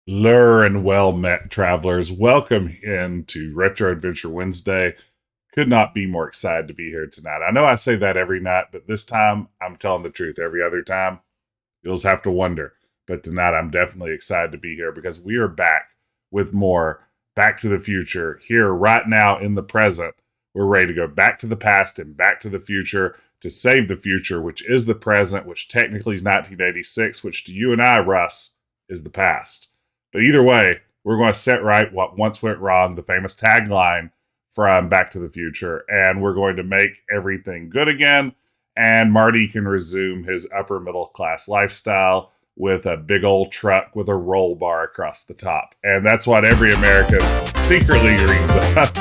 Lure and well met, travelers. Welcome into Retro Adventure Wednesday. Could not be more excited to be here tonight. I know I say that every night, but this time I'm telling the truth. Every other time, you'll just have to wonder. But tonight I'm definitely excited to be here because we are back with more Back to the Future here right now in the present. We're ready to go back to the past and back to the future to save the future, which is the present, which technically is 1986, which to you and I, Russ, is the past. But either way, we're going to set right what once went wrong, the famous tagline from Back to the Future, and we're going to make everything good again. And Marty can resume his upper middle class lifestyle with a big old truck with a roll bar across the top. And that's what every American secretly dreams of.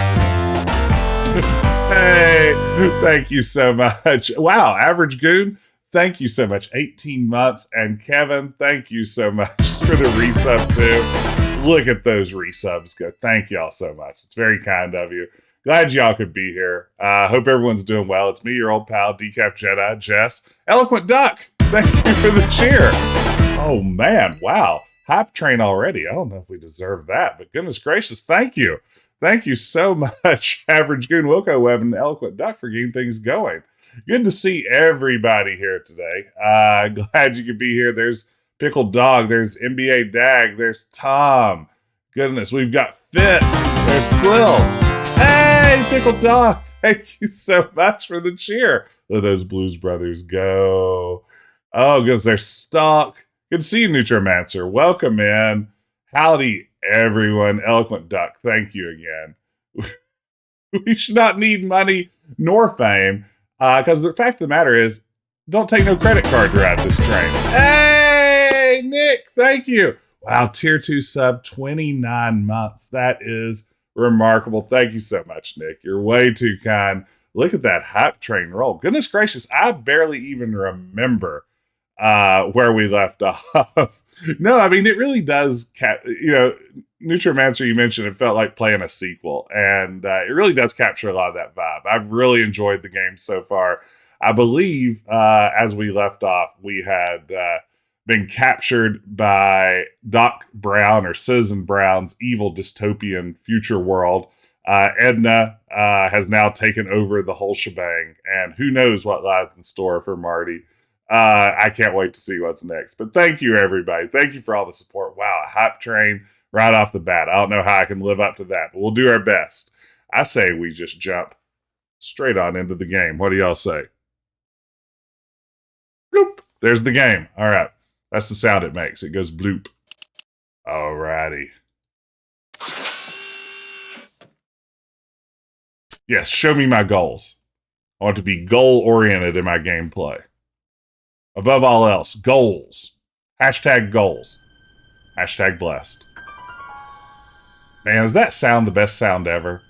Hey, thank you so much. Wow, Average Goon, thank you so much. 18 months. And Kevin, thank you so much for the resub too. Look at those resubs go. Thank y'all so much. It's very kind of you. Glad y'all could be here. Hope everyone's doing well. It's me, your old pal, Decaf Jedi, Jess. Eloquent Duck, thank you for the cheer. Oh man, wow. Hype train already. I don't know if we deserve that, but goodness gracious, thank you. Thank you so much, Average Goon, Wilco Web, and Eloquent Duck for getting things going. Good to see everybody here today. Glad you could be here. There's Pickled Dog. There's NBA Dag. There's Tom. Goodness, we've got Fit. There's Quill. Hey, Pickled Dog. Thank you so much for the cheer. Let those Blues Brothers go. Oh, goodness, there's Stalk. Good to see you, Nutromancer. Welcome in. Howdy, everyone. Eloquent Duck, thank you again. We should not need money nor fame, because the fact of the matter is, don't take no credit card to ride this train. Hey, Nick, thank you. Wow, tier 2 sub, 29 months. That is remarkable. Thank you so much, Nick. You're way too kind. Look at that hype train roll. Goodness gracious, I barely even remember where we left off. No, I mean, it really does, Nutromancer, you mentioned it felt like playing a sequel, and it really does capture a lot of that vibe. I've really enjoyed the game so far. I believe, as we left off, we had been captured by Doc Brown or Citizen Brown's evil dystopian future world. Edna has now taken over the whole shebang, and who knows what lies in store for Marty. I can't wait to see what's next. But thank you, everybody. Thank you for all the support. Wow, a hype train right off the bat. I don't know how I can live up to that, but we'll do our best. I say we just jump straight on into the game. What do y'all say? Bloop. There's the game. All right. That's the sound it makes. It goes bloop. Alrighty. Yes, show me my goals. I want to be goal-oriented in my gameplay. Above all else, goals. Hashtag goals. Hashtag blessed. Man, is that sound the best sound ever?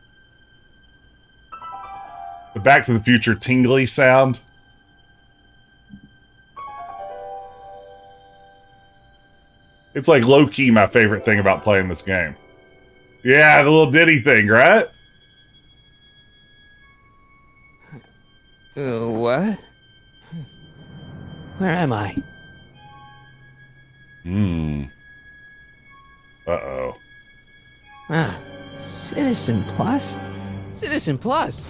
The Back to the Future tingly sound. It's like low-key my favorite thing about playing this game. Yeah, the little ditty thing, right? What? Where am I? Uh-oh. Ah, Citizen Plus? Citizen Plus!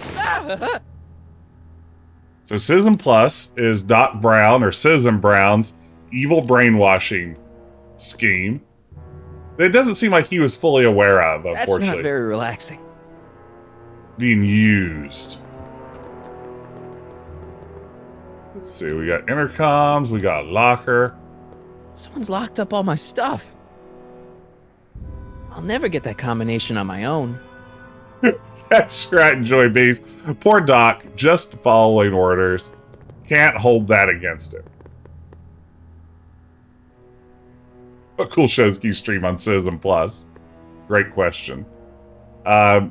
So Citizen Plus is Doc Brown, or Citizen Brown's, evil brainwashing scheme that it doesn't seem like he was fully aware of, unfortunately. That's not very relaxing. Being used. Let's see, we got intercoms, we got a locker. Someone's locked up all my stuff. I'll never get that combination on my own. That's right, Joy Bees. Poor Doc, just following orders. Can't hold that against him. What cool shows can you stream on Citizen Plus? Great question.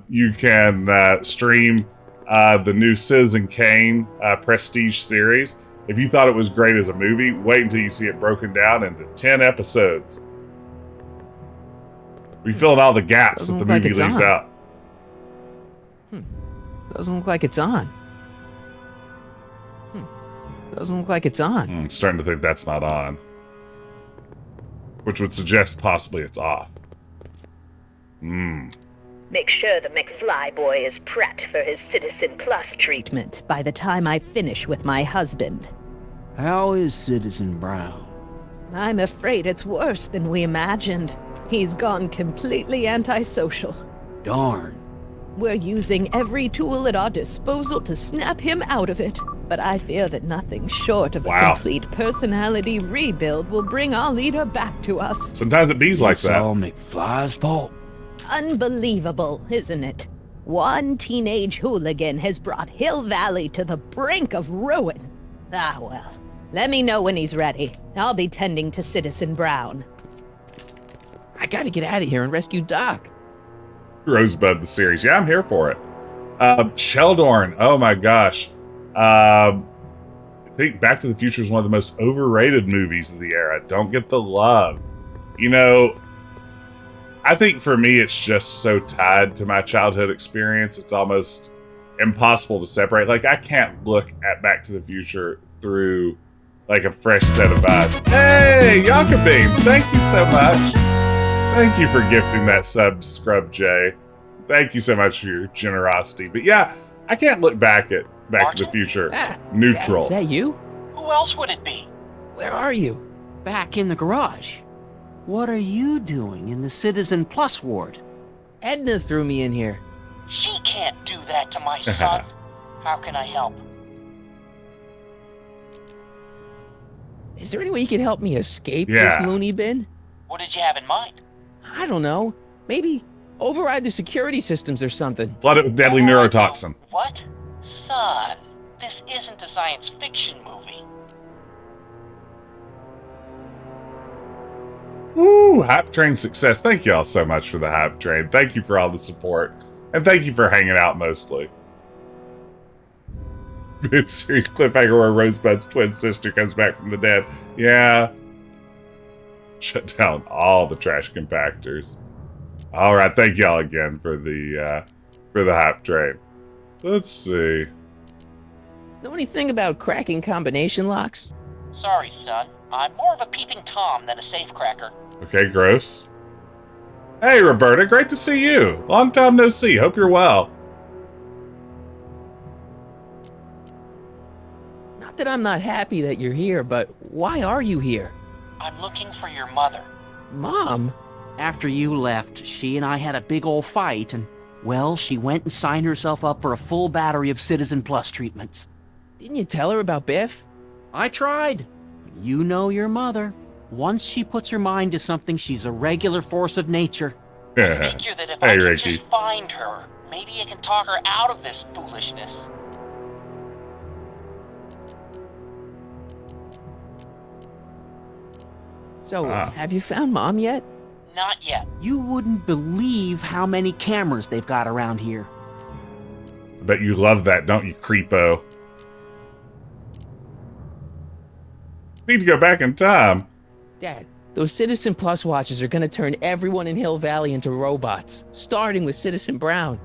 You can stream the new Citizen Kane Prestige series. If you thought it was great as a movie, wait until you see it broken down into 10 episodes. We fill in all the gaps that the movie leaves out. Doesn't look like it's on. Doesn't look like it's on. Starting to think that's not on. which would suggest possibly it's off. Make sure the McFly boy is prepped for his Citizen Plus treatment by the time I finish with my husband. How is Citizen Brown? I'm afraid it's worse than we imagined. He's gone completely antisocial. Darn. We're using every tool at our disposal to snap him out of it. But I fear that nothing short of a complete personality rebuild will bring our leader back to us. Sometimes it bees like It's that. all McFly's fault. Unbelievable, isn't it? One teenage hooligan has brought Hill Valley to the brink of ruin. Ah, well. Let me know when he's ready. I'll be tending to Citizen Brown. I gotta get out of here and rescue Doc. Rosebud, the series. Yeah, I'm here for it. Sheldorn. Oh my gosh. I think Back to the Future is one of the most overrated movies of the era. Don't get the love. You know, I think for me, it's just so tied to my childhood experience. It's almost impossible to separate. Like, I can't look at Back to the Future through, like, a fresh set of eyes. Hey, Yakabeam, thank you so much. Thank you for gifting that sub, Scrub J. Thank you so much for your generosity. But yeah, I can't look back at Back to the Future neutral. Is that you? Who else would it be? Where are you? Back in the garage. What are you doing in the Citizen Plus ward? Edna threw me in here. She can't do that to my son. How can I help? Is there any way you can help me escape Yeah. this loony bin? What did you have in mind? I don't know. Maybe override the security systems or something. Flood it with deadly neurotoxin. What? Son, this isn't a science fiction movie. Woo! Hype Train success. Thank you all so much for the Hype Train. Thank you for all the support. And thank you for hanging out mostly. Mid-series cliffhanger where Rosebud's twin sister comes back from the dead. Yeah. Shut down all the trash compactors. Alright, thank y'all again for the Hype Train. Let's see. Know anything about cracking combination locks? Sorry, son. I'm more of a peeping Tom than a safecracker. Okay, gross. Hey, Roberta, great to see you. Long time no see. Hope you're well. Not that I'm not happy that you're here, but why are you here? I'm looking for your mother. Mom? After you left, she and I had a big old fight, and, well, she went and signed herself up for a full battery of Citizen Plus treatments. Didn't you tell her about Biff? I tried. You know your mother. Once she puts her mind to something, she's a regular force of nature. Yeah. Figure that if Hey, I can Ricky. just find her, maybe I can talk her out of this foolishness. So, Ah. have you found Mom yet? Not yet. You wouldn't believe how many cameras they've got around here. I bet you love that, don't you, creepo? Need to go back in time. Dad, those Citizen Plus watches are gonna turn everyone in Hill Valley into robots, starting with Citizen Brown.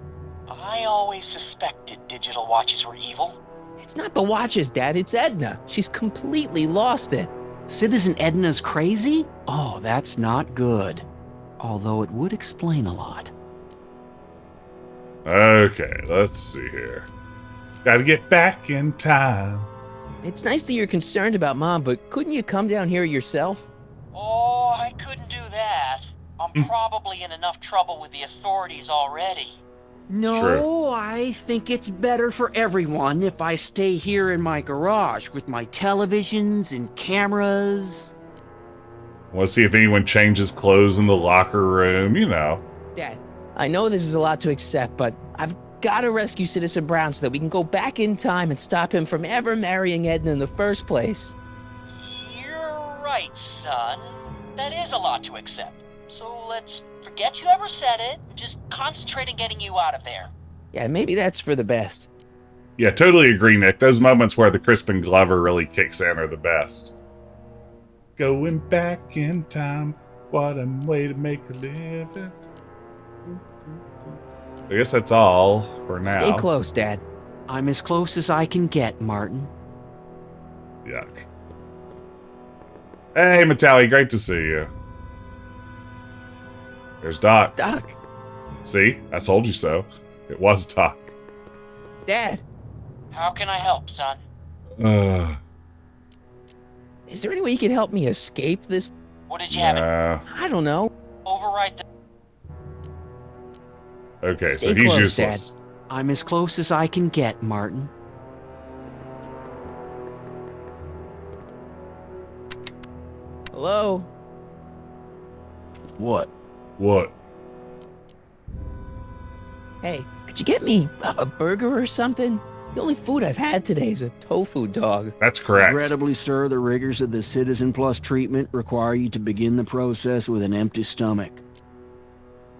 I always suspected digital watches were evil. It's not the watches, Dad, it's Edna. She's completely lost it. Citizen Edna's crazy? Oh, that's not good. Although it would explain a lot. Okay, let's see here. Gotta get back in time. It's nice that you're concerned about Mom, but couldn't you come down here yourself? Oh, I couldn't do that. I'm probably in enough trouble with the authorities already. No, true. I think it's better for everyone if I stay here in my garage with my televisions and cameras. Want to see if anyone changes clothes in the locker room, you know. Dad, I know this is a lot to accept, but I've gotta rescue Citizen Brown so that we can go back in time and stop him from ever marrying Edna in the first place. You're right, son. That is a lot to accept. So let's forget you ever said it and just concentrate on getting you out of there. Yeah, maybe that's for the best. Yeah, totally agree, Nick. Those moments where the Crispin Glover really kicks in are the best. Going back in time, what a way to make a living. I guess that's all for now. Stay close, Dad. I'm as close as I can get, Martin. Yuck. Hey, Metalli, great to see you. There's Doc. Doc, See? I told you so. It was Doc. Dad, How can I help, son? is there any way you can help me escape this? What did you have it? I don't know. Override the... Okay, so Stay he's close, useless. I'm as close as I can get, Martin. Hello? What? What? Hey, could you get me a burger or something? The only food I've had today is a tofu dog. That's correct. Regrettably, sir, the rigors of the Citizen Plus treatment require you to begin the process with an empty stomach.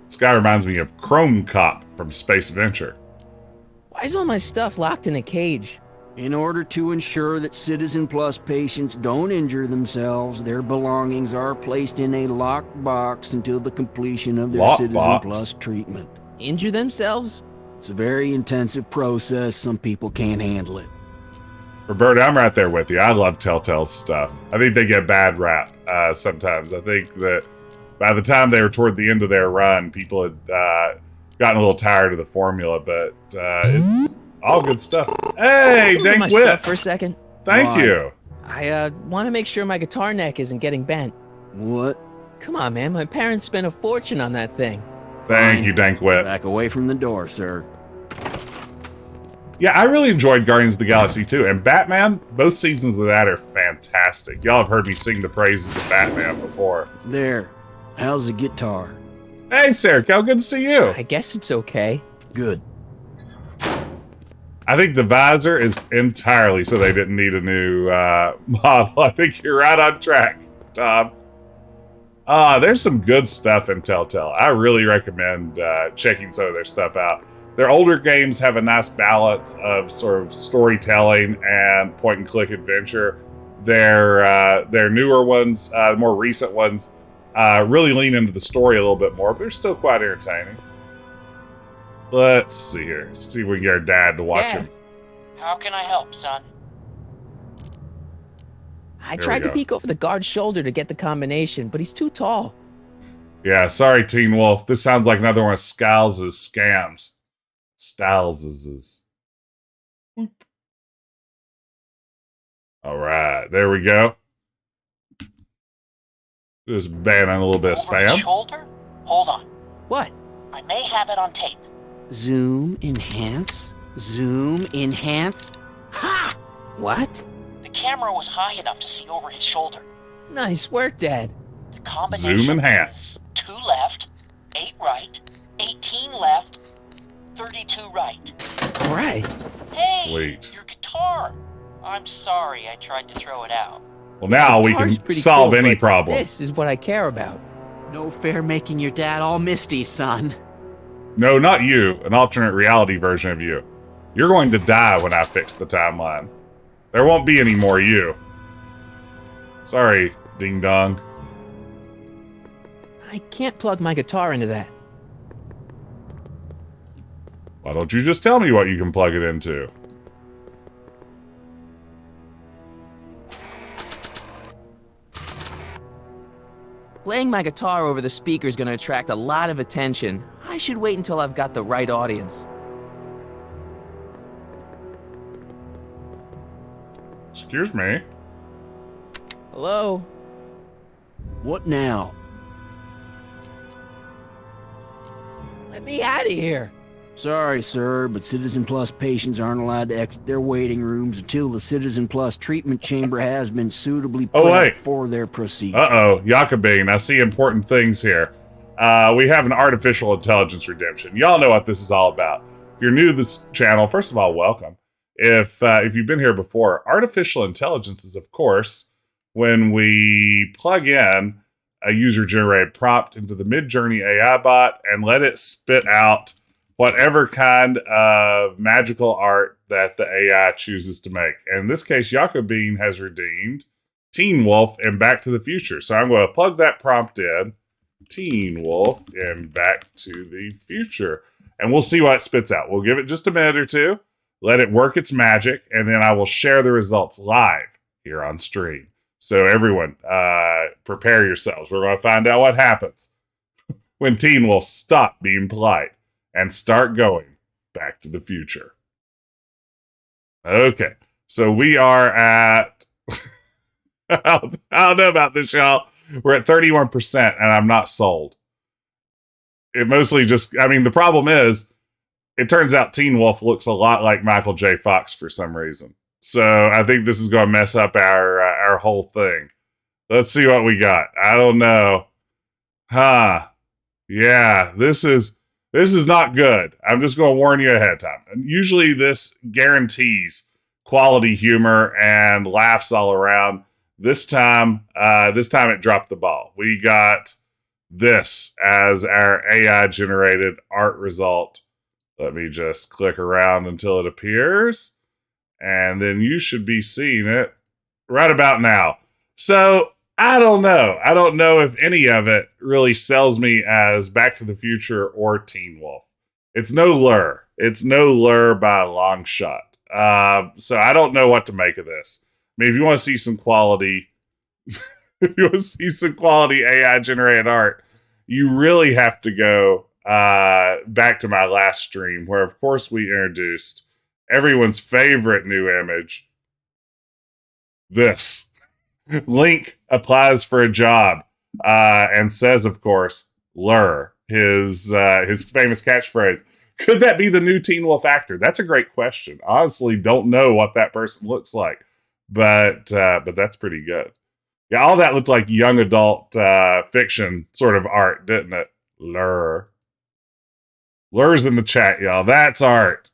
This guy reminds me of Chrome Cop from Space Adventure. Why is all my stuff locked in a cage? In order to ensure that Citizen Plus patients don't injure themselves, their belongings are placed in a locked box until the completion of their Locked Citizen box? Plus treatment. Injure themselves? It's a very intensive process. Some people can't handle it. Roberta, I'm right there with you. I love Telltale stuff. I think they get bad rap sometimes. I think that by the time they were toward the end of their run, people had gotten a little tired of the formula, but it's all good stuff. Hey, Look at my Dank stuff Whip! for a second. Thank Why? you. I want to make sure my guitar neck isn't getting bent. What? Come on, man. My parents spent a fortune on that thing. Thank Fine. you, Dank Whip. Back away from the door, sir. Yeah, I really enjoyed Guardians of the Galaxy too, and Batman, both seasons of that are fantastic. Y'all have heard me sing the praises of Batman before. There. How's the guitar? Hey, Sarah Cal, good to see you. I guess it's okay. Good. I think the visor is entirely so they didn't need a new model. I think you're right on track, Tom. There's some good stuff in Telltale. I really recommend checking some of their stuff out. Their older games have a nice balance of sort of storytelling and point-and-click adventure. Their newer ones, more recent ones, really lean into the story a little bit more, but they're still quite entertaining. Let's see here. Let's see if we can get our dad to watch Dad. him. How can I help, son? I we tried to go. peek over the guard's shoulder to get the combination, but he's too tall. Yeah, sorry, Teen Wolf. This sounds like another one of Skiles' scams. Styles'. All right, there we go. Just banning a little bit of Over his spam. shoulder? Hold on. What? I may have it on tape. Zoom, enhance. Zoom, enhance. Ha! What? The camera was high enough to see over his shoulder. Nice work, Dad. The combination Zoom enhance. is 2 left, 8 right, 18 left, 32 right. All right. Hey, Sweet. your guitar. I'm sorry I tried to throw it out. Well, now we Guitar's can pretty solve cool, any but problem. This is what I care about. No fair making your dad all misty, son. No, not you. An alternate reality version of you. You're going to die when I fix the timeline. There won't be any more you. Sorry, ding dong. I can't plug my guitar into that. Why don't you just tell me what you can plug it into? Playing my guitar over the speaker is going to attract a lot of attention. I should wait until I've got the right audience. Excuse me. Hello? What now? Let me out of here. Sorry, sir, but Citizen Plus patients aren't allowed to exit their waiting rooms until the Citizen Plus treatment chamber has been suitably Oh, prepped wait. for their procedure. Uh-oh, Jakobine, I see important things here. We have an artificial intelligence redemption. Y'all know what this is all about. If you're new to this channel, first of all, welcome. If you've been here before, artificial intelligence is, of course, when we plug in a user-generated prompt into the Midjourney AI bot and let it spit out whatever kind of magical art that the AI chooses to make. And in this case, Jakobine has redeemed Teen Wolf and Back to the Future. So I'm going to plug that prompt in, Teen Wolf and Back to the Future. And we'll see what it spits out. We'll give it just a minute or two, let it work its magic, and then I will share the results live here on stream. So everyone, prepare yourselves. We're going to find out what happens when Teen Wolf stop being polite and start going back to the future. Okay, so we are at... I don't know about this, y'all. We're at 31%, and I'm not sold. It mostly just... I mean, the problem is, it turns out Teen Wolf looks a lot like Michael J. Fox for some reason. So I think this is going to mess up our whole thing. Let's see what we got. I don't know. Yeah, this is not good. I'm just going to warn you ahead of time. And usually this guarantees quality humor and laughs all around. This time it dropped the ball. We got this as our AI generated art result. Let me just click around until it appears. And then you should be seeing it right about now. So I don't know. I don't know if any of it really sells me as Back to the Future or Teen Wolf. It's no Lure. It's no Lure by a long shot. So I don't know what to make of this. I mean, if you want to see some quality, if you want to see some quality AI generated art, you really have to go back to my last stream, where of course we introduced everyone's favorite new image. This. Link applies for a job and says, of course, Lure, his famous catchphrase. Could that be the new Teen Wolf actor? That's a great question. Honestly, don't know what that person looks like, but that's pretty good. Yeah, all that looked like young adult fiction sort of art, didn't it? Lure. Lure's in the chat, y'all. That's art.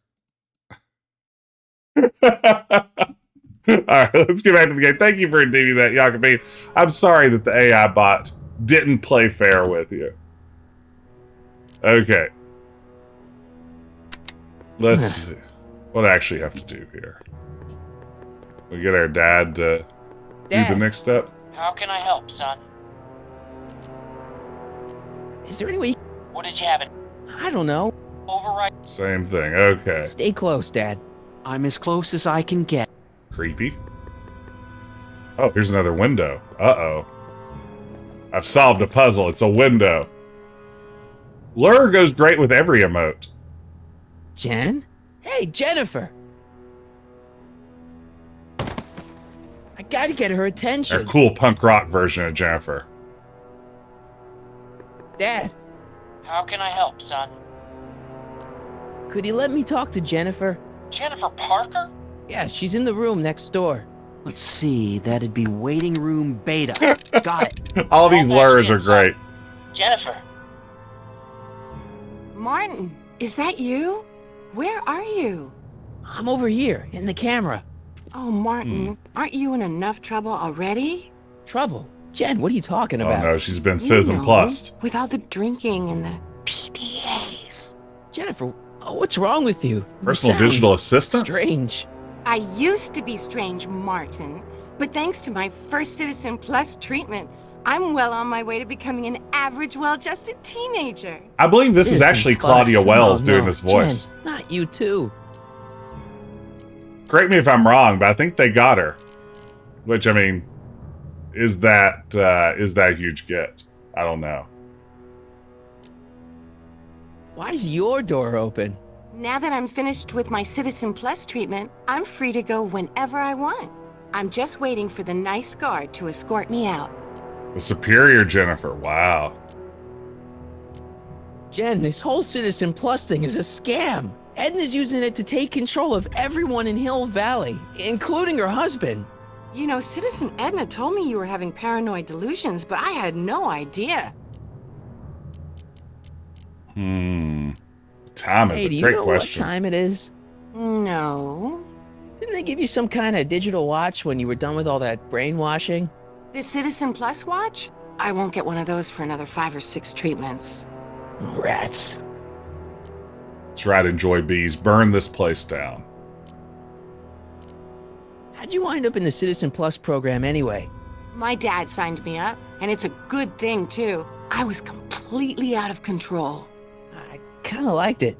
All right, let's get back to the game. Thank you for redeeming that, Jakobine. I'm sorry that the AI bot didn't play fair with you. Okay. Let's see. What do I actually have to do here? We get our dad to do the next step. How can I help, son? Is there any way? What did you have in? I don't know. Override. Same thing. Okay. Stay close, Dad. I'm as close as I can get. Creepy. Oh, here's another window. Uh-oh. I've solved a puzzle. It's a window. Lure goes great with every emote. Jen? Hey, Jennifer! I gotta get her Our attention. cool punk rock version of Jennifer. Dad, How can I help, son? could you let me talk to Jennifer? Jennifer Parker? Yeah, she's in the room next door. Let's see, that'd be waiting room beta. Got it. All these lures are great. Jennifer. Martin, is that you? Where are you? I'm over here, in the camera. Oh, Martin, aren't you in enough trouble already? Trouble? Jen, what are you talking Oh about? no, she's been You Citizen know, Plussed. with all the drinking and the PDAs. Jennifer, what's wrong with you? You Personal sound digital assistant? Strange. I used to be strange, Martin, but thanks to my first Citizen Plus treatment, I'm well on my way to becoming an average, well-adjusted teenager. I believe this is Citizen actually Plus. Claudia Wells Oh, doing no. this voice. Jen, not you too. Correct me if I'm wrong, but I think they got her. Which, I mean, is that a huge get? I don't know. Why is your door open? Now that I'm finished with my Citizen Plus treatment, I'm free to go whenever I want. I'm just waiting for the nice guard to escort me out. The superior Jennifer, wow. Jen, this whole Citizen Plus thing is a scam. Edna's using it to take control of everyone in Hill Valley, including her husband. You know, Citizen Edna told me you were having paranoid delusions, but I had no idea. Time is Hey, do a you great know question. what time it is? No. Didn't they give you some kind of digital watch when you were done with all that brainwashing? The Citizen Plus watch? I won't get one of those for another 5 or 6 treatments. Rats. That's right, enjoy bees. Burn this place down. How'd you wind up in the Citizen Plus program anyway? My dad signed me up, and it's a good thing, too. I was completely out of control. I kind of liked it.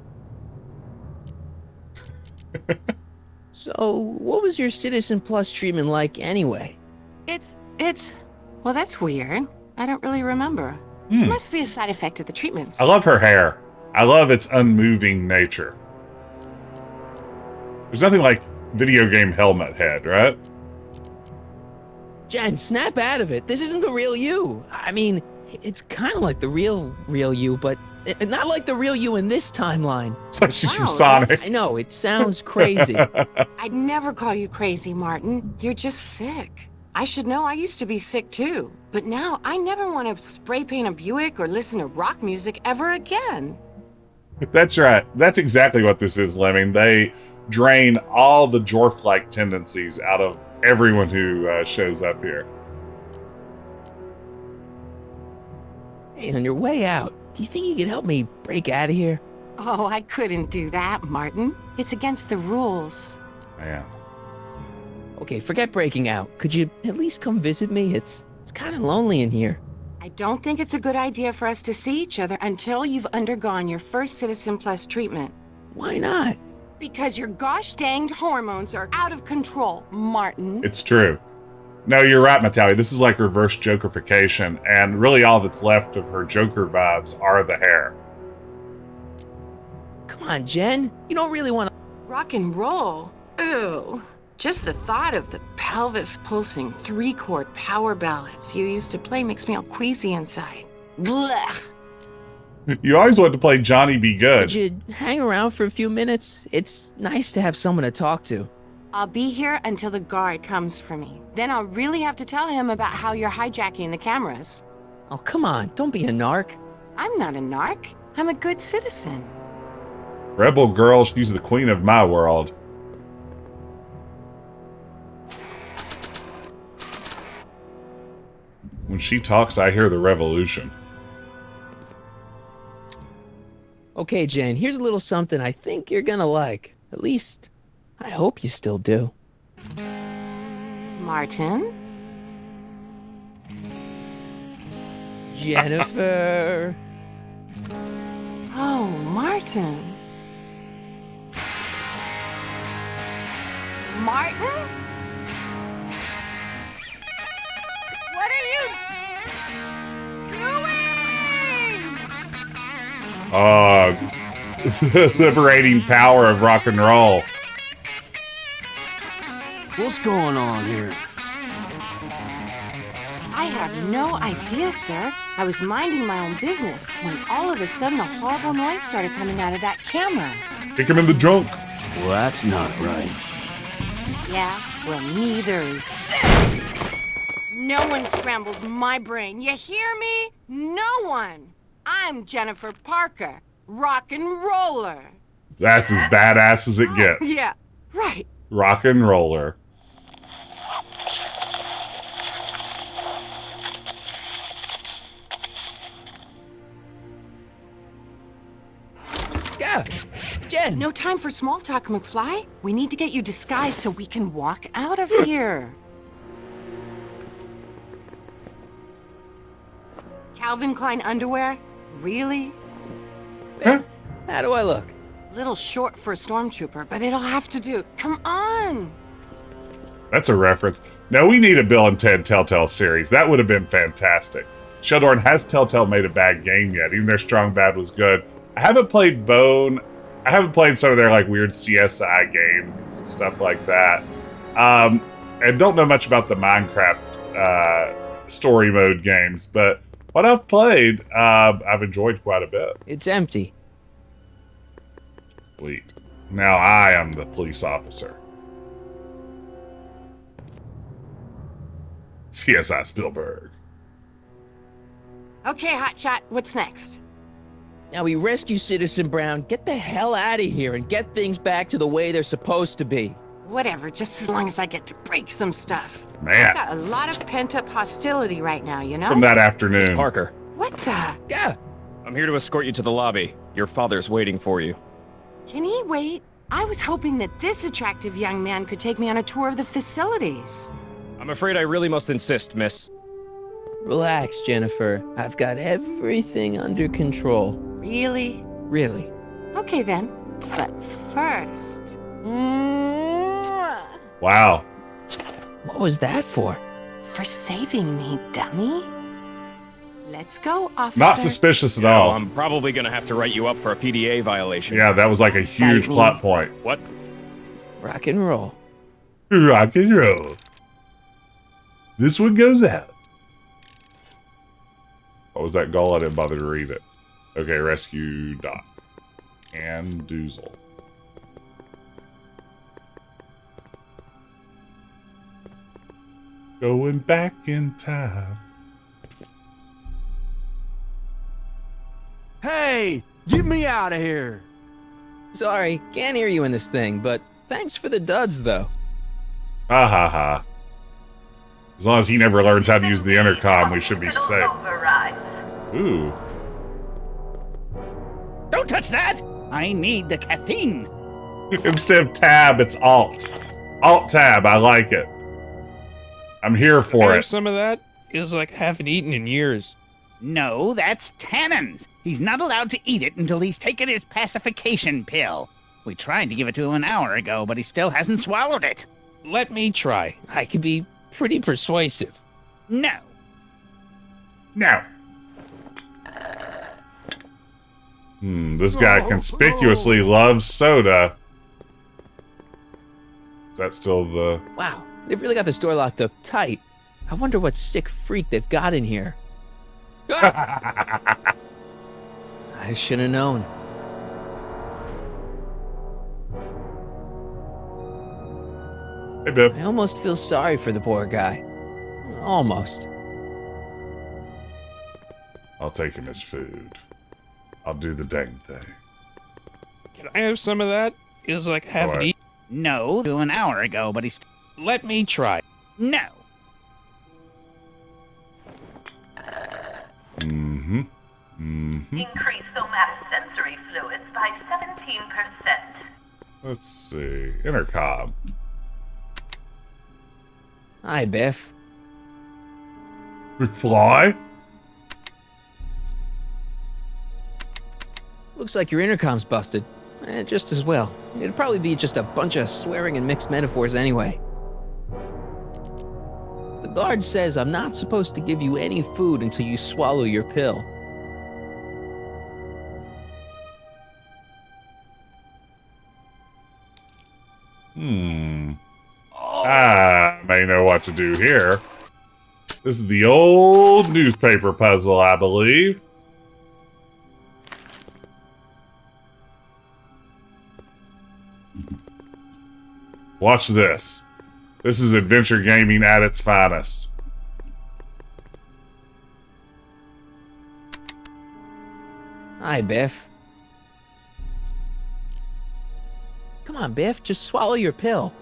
So, what was your Citizen Plus treatment like anyway? Well, that's weird. I don't really remember. It must be a side effect of the treatments. I love her hair. I love its unmoving nature. There's nothing like video game helmet head, right? Jen, snap out of it. This isn't the real you. I mean, it's kind of like the real you, but not like the real you in this timeline. It's like she's from Wow, Sonic. I know, it sounds crazy. I'd never call you crazy, Martin. You're just sick. I should know, I used to be sick too. But now I never want to spray paint a Buick or listen to rock music ever again. That's right. That's exactly what this is, Lemming. They drain all the Jorf-like tendencies out of everyone who shows up here. Hey, on your way out, do you think you could help me break out of here? Oh, I couldn't do that, Martin. It's against the rules. Man. Okay, forget breaking out. Could you at least come visit me? It's kind of lonely in here. I don't think it's a good idea for us to see each other until you've undergone your first Citizen Plus treatment. Why not? Because your gosh danged hormones are out of control, Martin. It's true. No, you're right, Natalia. This is like reverse Jokerification, and really all that's left of her Joker vibes are the hair. Come on, Jen. You don't really want to... Rock and roll? Ew. Just the thought of the pelvis pulsing 3-chord power ballads you used to play makes me all queasy inside. Blech. You always wanted to play Johnny Be Good. Could you hang around for a few minutes? It's nice to have someone to talk to. I'll be here until the guard comes for me. Then I'll really have to tell him about how you're hijacking the cameras. Oh, come on. Don't be a narc. I'm not a narc. I'm a good citizen. Rebel girl, she's the queen of my world. When she talks, I hear the revolution. Okay, Jen, here's a little something I think you're gonna like. At least, I hope you still do. Martin? Jennifer. Oh, Martin. Martin? What are you doing? Liberating power of rock and roll. What's going on here? I have no idea, sir. I was minding my own business when all of a sudden a horrible noise started coming out of that camera. Kick him in the junk. Well, that's not right. Yeah, well, neither is this. No one scrambles my brain. You hear me? No one. I'm Jennifer Parker, rock and roller. That's as badass as it gets. Yeah, right. Rock and roller. Yeah, Jen. No time for small talk, McFly. We need to get you disguised so we can walk out of here. Calvin Klein underwear? Really? Huh? How do I look? Little short for a stormtrooper, but it'll have to do. Come on! That's a reference. Now we need a Bill and Ted Telltale series. That would have been fantastic. Sheldorn, has Telltale made a bad game yet? Even their Strong Bad was good. I haven't played Bone. I haven't played some of their like weird CSI games and some stuff like that. And don't know much about the Minecraft story mode games, but what I've played, I've enjoyed quite a bit. It's empty. Sweet. Now I am the police officer. CSI Spielberg. Okay, Hotshot, what's next? Now we rescue Citizen Brown, get the hell out of here, and get things back to the way they're supposed to be. Whatever, just as long as I get to break some stuff. Man. I've got a lot of pent-up hostility right now, you know? From that afternoon. Miss Parker, What the? Yeah. I'm here to escort you to the lobby. Your father's waiting for you. Can he wait? I was hoping that this attractive young man could take me on a tour of the facilities. I'm afraid I really must insist, miss. Relax, Jennifer. I've got everything under control. Really? Really. Okay then. But first... Mwah! Wow. What was that for? For saving me, dummy. Let's go, officer. Not suspicious at Well, all. I'm probably gonna have to write you up for a PDA violation. Yeah, that was like a huge plot point. What? Rock and roll. Rock and roll. This one goes out. What was that goal? I didn't bother to read it. Okay, rescue Doc. And Doozle. Going back in time. Hey, get me out of here. Sorry, can't hear you in this thing, but thanks for the duds, though. Ha ha ha. As long as he never learns how to use the intercom, we should be safe. Ooh. Don't touch that! I need the caffeine. Instead of tab, it's alt. Alt tab, I like it. I'm here for Have it. some of that? Feels like I haven't eaten in years. No, that's tannins. He's not allowed to eat it until he's taken his pacification pill. We tried to give it to him an hour ago, but he still hasn't swallowed it. Let me try. I can be pretty persuasive. No. No. This guy conspicuously loves soda. Is that still the... Wow, they've really got this door locked up tight. I wonder what sick freak they've got in here. I should have known. Hey, Biff. I almost feel sorry for the poor guy. Almost. I'll take him as food. I'll do the dang thing. Can I have some of that? Feels like I haven't Alright. eaten. No, to an hour ago, but he's... Let me try. No. Mm-hmm. Mm-hmm. Increase somatosensory fluids by 17%. Let's see. Intercom. Hi, Biff. McFly? Looks like your intercom's busted. Just as well. It'd probably be just a bunch of swearing and mixed metaphors anyway. The guard says I'm not supposed to give you any food until you swallow your pill. I may know what to do here. This is the old newspaper puzzle, I believe. Watch this. This is adventure gaming at its finest. Hi, Biff. Come on, Biff, just swallow your pill.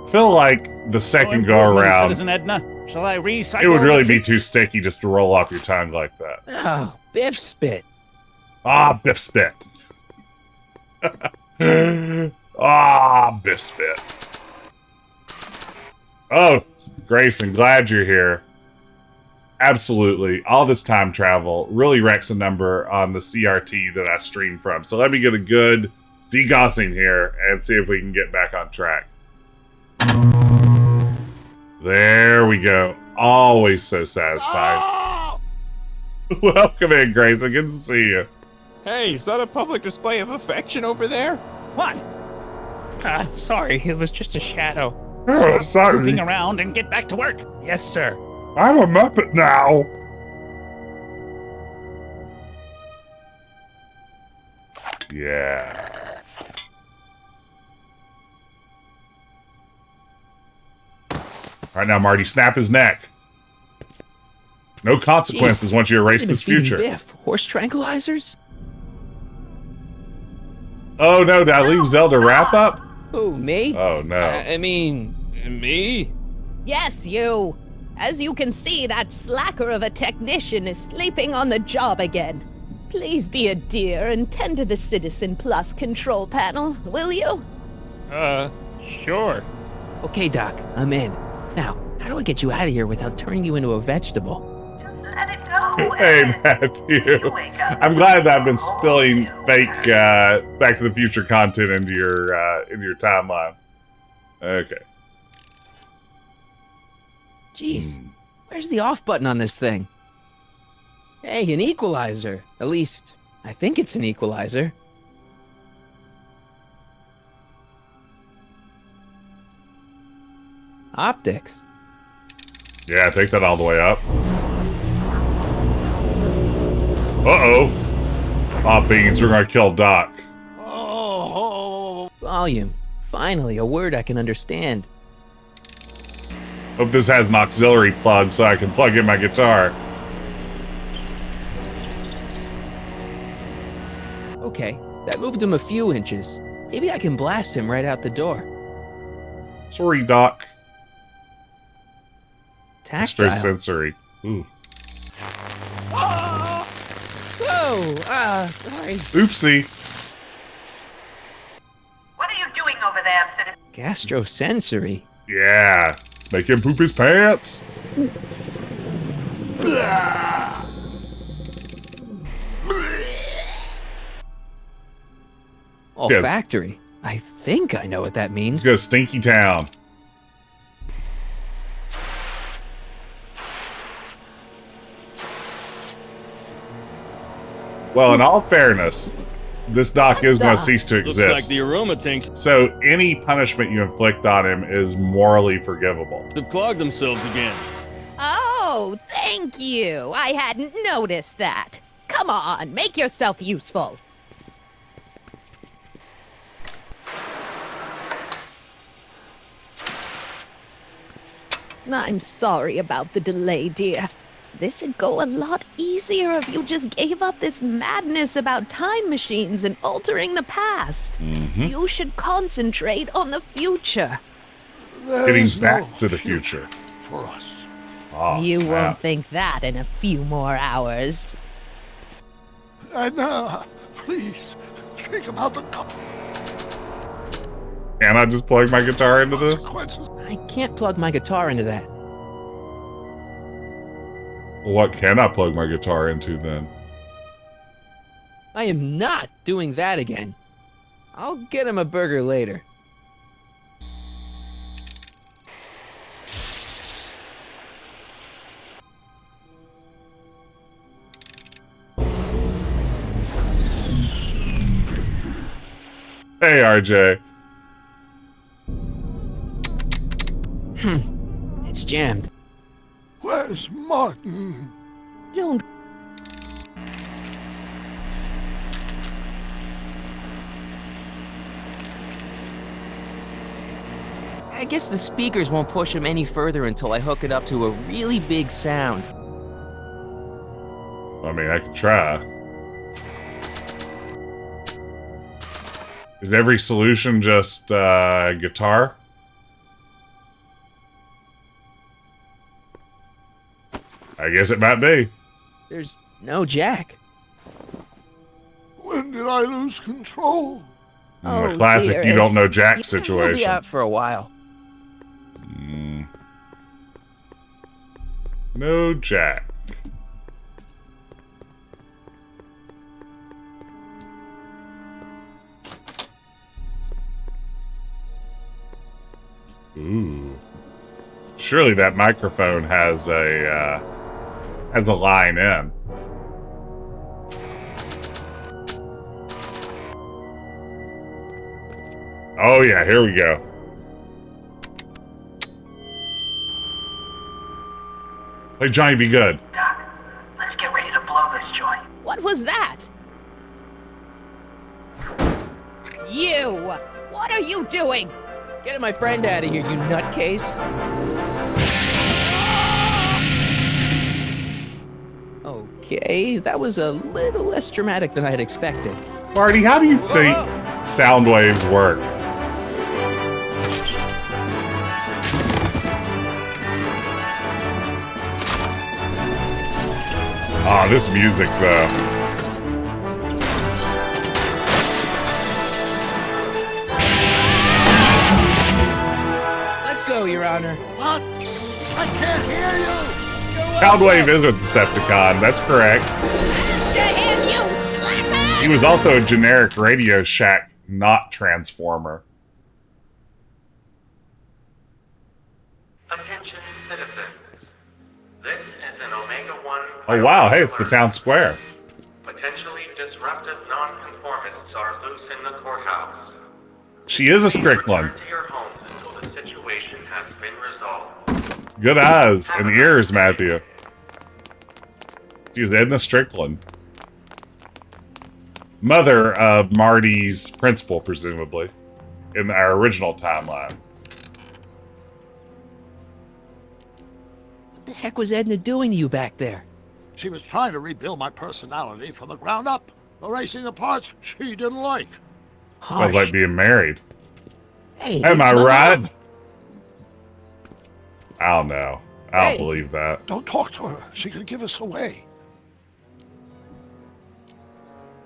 Feel like the second go around, Citizen Edna. Shall I recycle? it would really be too sticky just to roll off your tongue like that. Oh, Biff spit. Ah, Biff spit. Ah, Biff spit. Oh, Grayson, glad you're here. Absolutely. All this time travel really wrecks a number on the CRT that I stream from. So let me get a good degossing here and see if we can get back on track. There we go. Always so satisfied. Oh! Welcome in, Grayson. Good to see you. Hey, is that a public display of affection over there? What? Sorry, it was just a shadow. Oh, sorry. Moving around and get back to work. Yes, sir. I'm a Muppet now. Yeah. All right, now, Marty, snap his neck. No consequences once you erase You've been this feeding future. Biff horse tranquilizers? Oh, no, did I leave Zelda wrap up? Who, me? Oh, no. I mean, me? Yes, you. As you can see, that slacker of a technician is sleeping on the job again. Please be a dear and tend to the Citizen Plus control panel, will you? Sure. Okay, Doc, I'm in. Now, how do I get you out of here without turning you into a vegetable? Just let it go. Hey, Matthew. I'm glad that I've been spilling fake Back to the Future content into your timeline. Okay. Jeez, where's the off button on this thing? Hey, an equalizer. At least, I think it's an equalizer. Optics. Yeah, take that all the way up. Uh-oh. Aw, beans, we're gonna kill Doc. Volume. Finally, a word I can understand. Hope this has an auxiliary plug so I can plug in my guitar. Okay, that moved him a few inches. Maybe I can blast him right out the door. Sorry, Doc. Tactile. Extrasensory. Ooh. Sorry. Oopsie. What are you doing over there, citizen? Gastrosensory. Yeah. Let's make him poop his pants. Olfactory. I think I know what that means. Let's go Stinky Town. Well, in all fairness, this Doc is going to cease to exist. Looks like the aroma tanks So any punishment you inflict on him is morally forgivable. have clogged themselves again. Oh, thank you. I hadn't noticed that. Come on, make yourself useful. I'm sorry about the delay, dear. This'd go a lot easier if you just gave up this madness about time machines and altering the past. You should concentrate on the future. Getting back to the future. For us. Oh, You snap. won't think that in a few more hours. Anna, please, think about the Can I just plug my guitar into this? consequences. I can't plug my guitar into that. What can I plug my guitar into then? I am not doing that again. I'll get him a burger later. Hey, RJ. It's jammed. Where's Martin? Don't. I guess the speakers won't push him any further until I hook it up to a really big sound. I mean, I could try. Is every solution just guitar? I guess it might be. There's no jack. When did I lose control? The classic you don't know jack He'll be situation. out for a while. No jack. Ooh. Surely that microphone has a line in. Oh yeah, here we go. Hey Johnny, be good. Doc, let's get ready to blow this joint. What was that? You! What are you doing? Get my friend out of here, you nutcase. Okay, that was a little less dramatic than I had expected. Marty, how do you think sound waves work? Ah, this music though. Let's go, Your Honor. What? I can't hear you! Soundwave is a Decepticon, that's correct. He was also a generic Radio Shack, not Transformer. Attention citizens. This is an Omega-1... Oh wow, hey, it's the town square. Potentially disruptive nonconformists are loose in the courthouse. She is a Strickland. Return to your homes until the situation has been resolved. Good eyes and ears, Matthew. She's Edna Strickland. Mother of Marty's principal, presumably, in our original timeline. What the heck was Edna doing to you back there? She was trying to rebuild my personality from the ground up, erasing the parts she didn't like. Sounds like being married. Hey, am I it's my right? mom. I don't know. I don't believe that. Don't talk to her. She could give us away.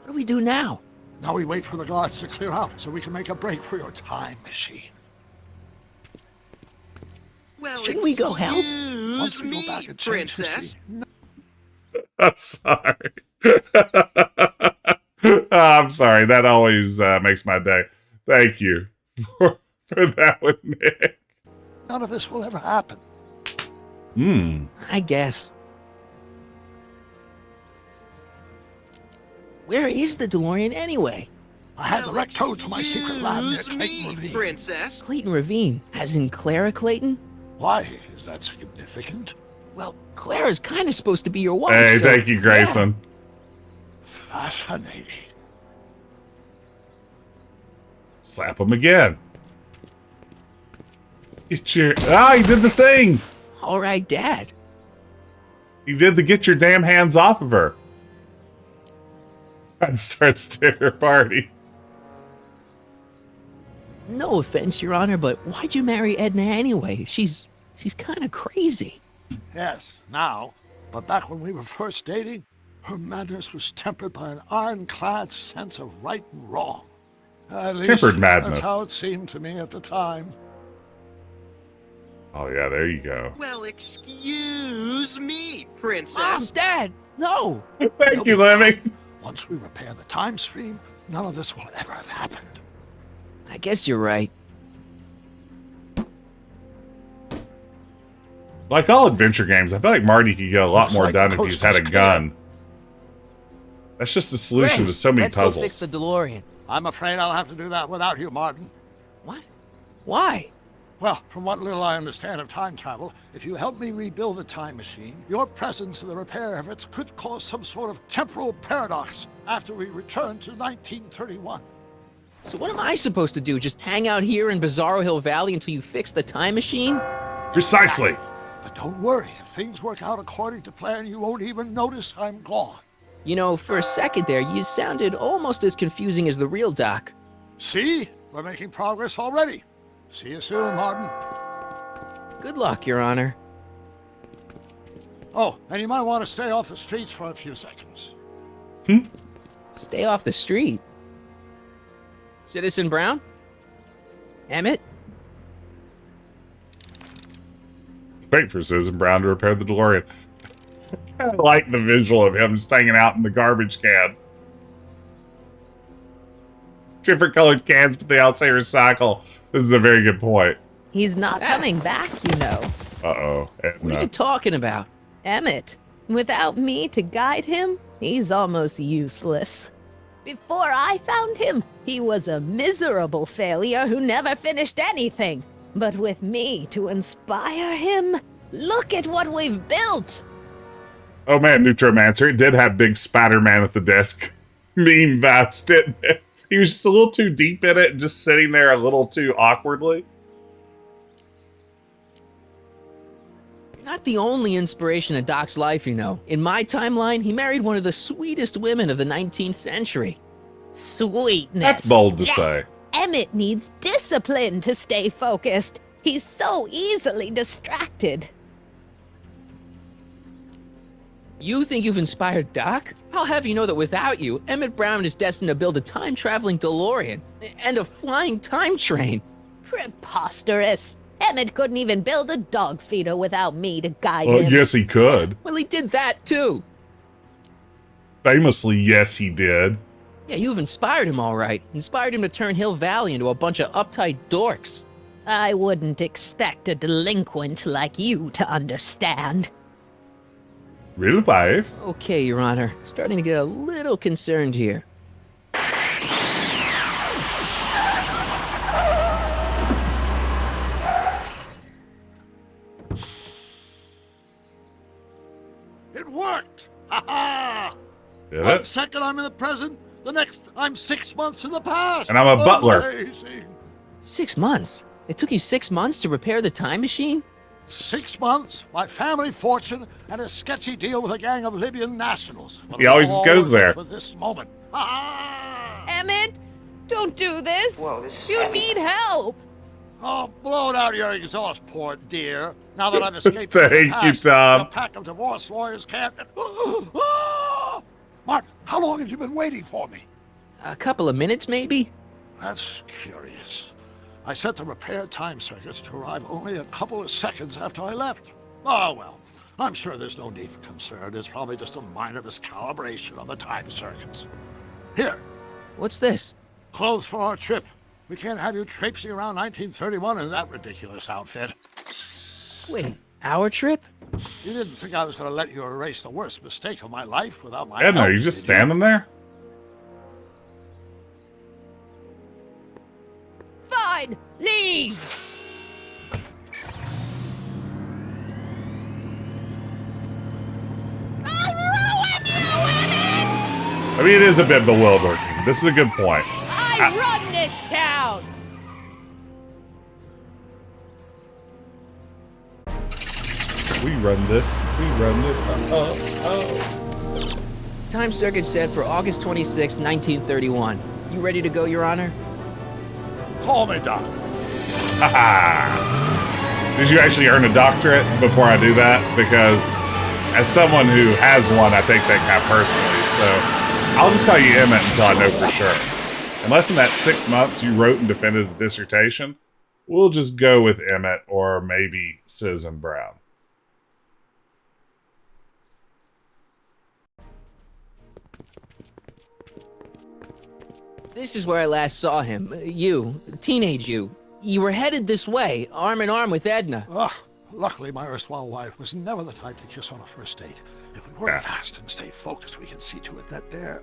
What do we do now? Now we wait for the guards to clear out so we can make a break for your time machine. Well, Shouldn't we go help? Once we go back and change history, I'm sorry. I'm sorry. That always makes my day. Thank you for that one, Nick. none of this will ever happen. I guess. Where is the DeLorean anyway? I had the wreck towed to my secret lab near Clayton Ravine. Princess. Clayton Ravine, as in Clara Clayton? Why is that significant? Well, Clara's kind of supposed to be your wife. Hey, so, thank you, Grayson. Yeah. Fascinating. Slap him again. Get your... Ah, he did the thing! All right, Dad. He did the get your damn hands off of her. And starts dinner party. No offense, Your Honor, but why'd you marry Edna anyway? She's kind of crazy. Yes, now. But back when we were first dating, her madness was tempered by an ironclad sense of right and wrong. At least, Tempered madness. That's how it seemed to me at the time. Oh, yeah, there you go. Well, excuse me, Princess. Mom, Dad, no! Thank you, Lemmy. Once we repair the time stream, none of this will ever have happened. I guess you're right. Like all adventure games, I feel like Marty could get a lot more done if he's had a gun. That's just the solution to so many let's puzzles. Go fix the DeLorean. I'm afraid I'll have to do that without you, Martin. What? Why? Well, from what little I understand of time travel, if you help me rebuild the time machine, your presence in the repair efforts could cause some sort of temporal paradox after we return to 1931. So what am I supposed to do? Just hang out here in Bizarro Hill Valley until you fix the time machine? Precisely. But don't worry, if things work out according to plan, you won't even notice I'm gone. You know, for a second there, you sounded almost as confusing as the real Doc. See? We're making progress already. See you soon, Martin. Good luck, Your Honor. Oh, and you might want to stay off the streets for a few seconds. Stay off the street. Citizen Brown? Emmett? Wait for Citizen Brown to repair the DeLorean. I like the visual of him just hanging out in the garbage can. Different colored cans, but they all say recycle. This is a very good point. He's not coming back, you know. Uh-oh. What are you talking about? Emmett. Without me to guide him, he's almost useless. Before I found him, he was a miserable failure who never finished anything. But with me to inspire him, look at what we've built. Oh man, Neutromancer, it did have big Spider-Man at the desk meme vibes, didn't it? He was just a little too deep in it and just sitting there a little too awkwardly. You're not the only inspiration in Doc's life, you know. In my timeline, he married one of the sweetest women of the 19th century. Sweetness. That's bold to say. Emmett needs discipline to stay focused. He's so easily distracted. You think you've inspired Doc? I'll have you know that without you, Emmett Brown is destined to build a time-traveling DeLorean and a flying time train. Preposterous. Emmett couldn't even build a dog feeder without me to guide Well, him. yes, he could. Well, he did that too. Famously, yes, he did. Yeah, you've inspired him all right. Inspired him to turn Hill Valley into a bunch of uptight dorks. I wouldn't expect a delinquent like you to understand. Real life. Okay, Your Honor. Starting to get a little concerned here. It worked! Ha ha! Did One it? second I'm in the present, the next I'm 6 months in the past. And I'm a butler. Amazing. 6 months? It took you 6 months to repair the time machine? 6 months, my family fortune, and a sketchy deal with a gang of Libyan nationals. But He always all goes worth it there. For this moment. Ha ha! Emmett, don't do this. Whoa, this is You heavy. need help. Oh, blow it out your exhaust port, dear. Now that I've escaped Thank from the you, past, Tom. a pack of divorce lawyers can't... Martin, how long have you been waiting for me? A couple of minutes, maybe? That's curious. I set the repair time circuits to arrive only a couple of seconds after I left. Oh, well, I'm sure there's no need for concern. It's probably just a minor miscalibration on the time circuits. Here, What's this? clothes for our trip. We can't have you traipsing around 1931 in that ridiculous outfit. Wait, our trip? You didn't think I was going to let you erase the worst mistake of my life without my Edna, help, are you just did standing there? Fine, leave. I'll ruin you, Emmett! I mean, it is a bit bewildering. This is a good point. I run this town. We run this. We run this. Oh. Time circuit set for August 26, 1931. You ready to go, Your Honor? Call me Doc. Haha. Did you actually earn a doctorate before I do that? Because as someone who has one, I take that kind of personally. So I'll just call you Emmett until I know for sure. Unless in that 6 months you wrote and defended a dissertation, we'll just go with Emmett or maybe Citizen Brown. This is where I last saw him. You, teenage you. You were headed this way, arm in arm with Edna. Ugh, luckily my erstwhile wife was never the type to kiss on a first date. If we work fast and stay focused, we can see to it that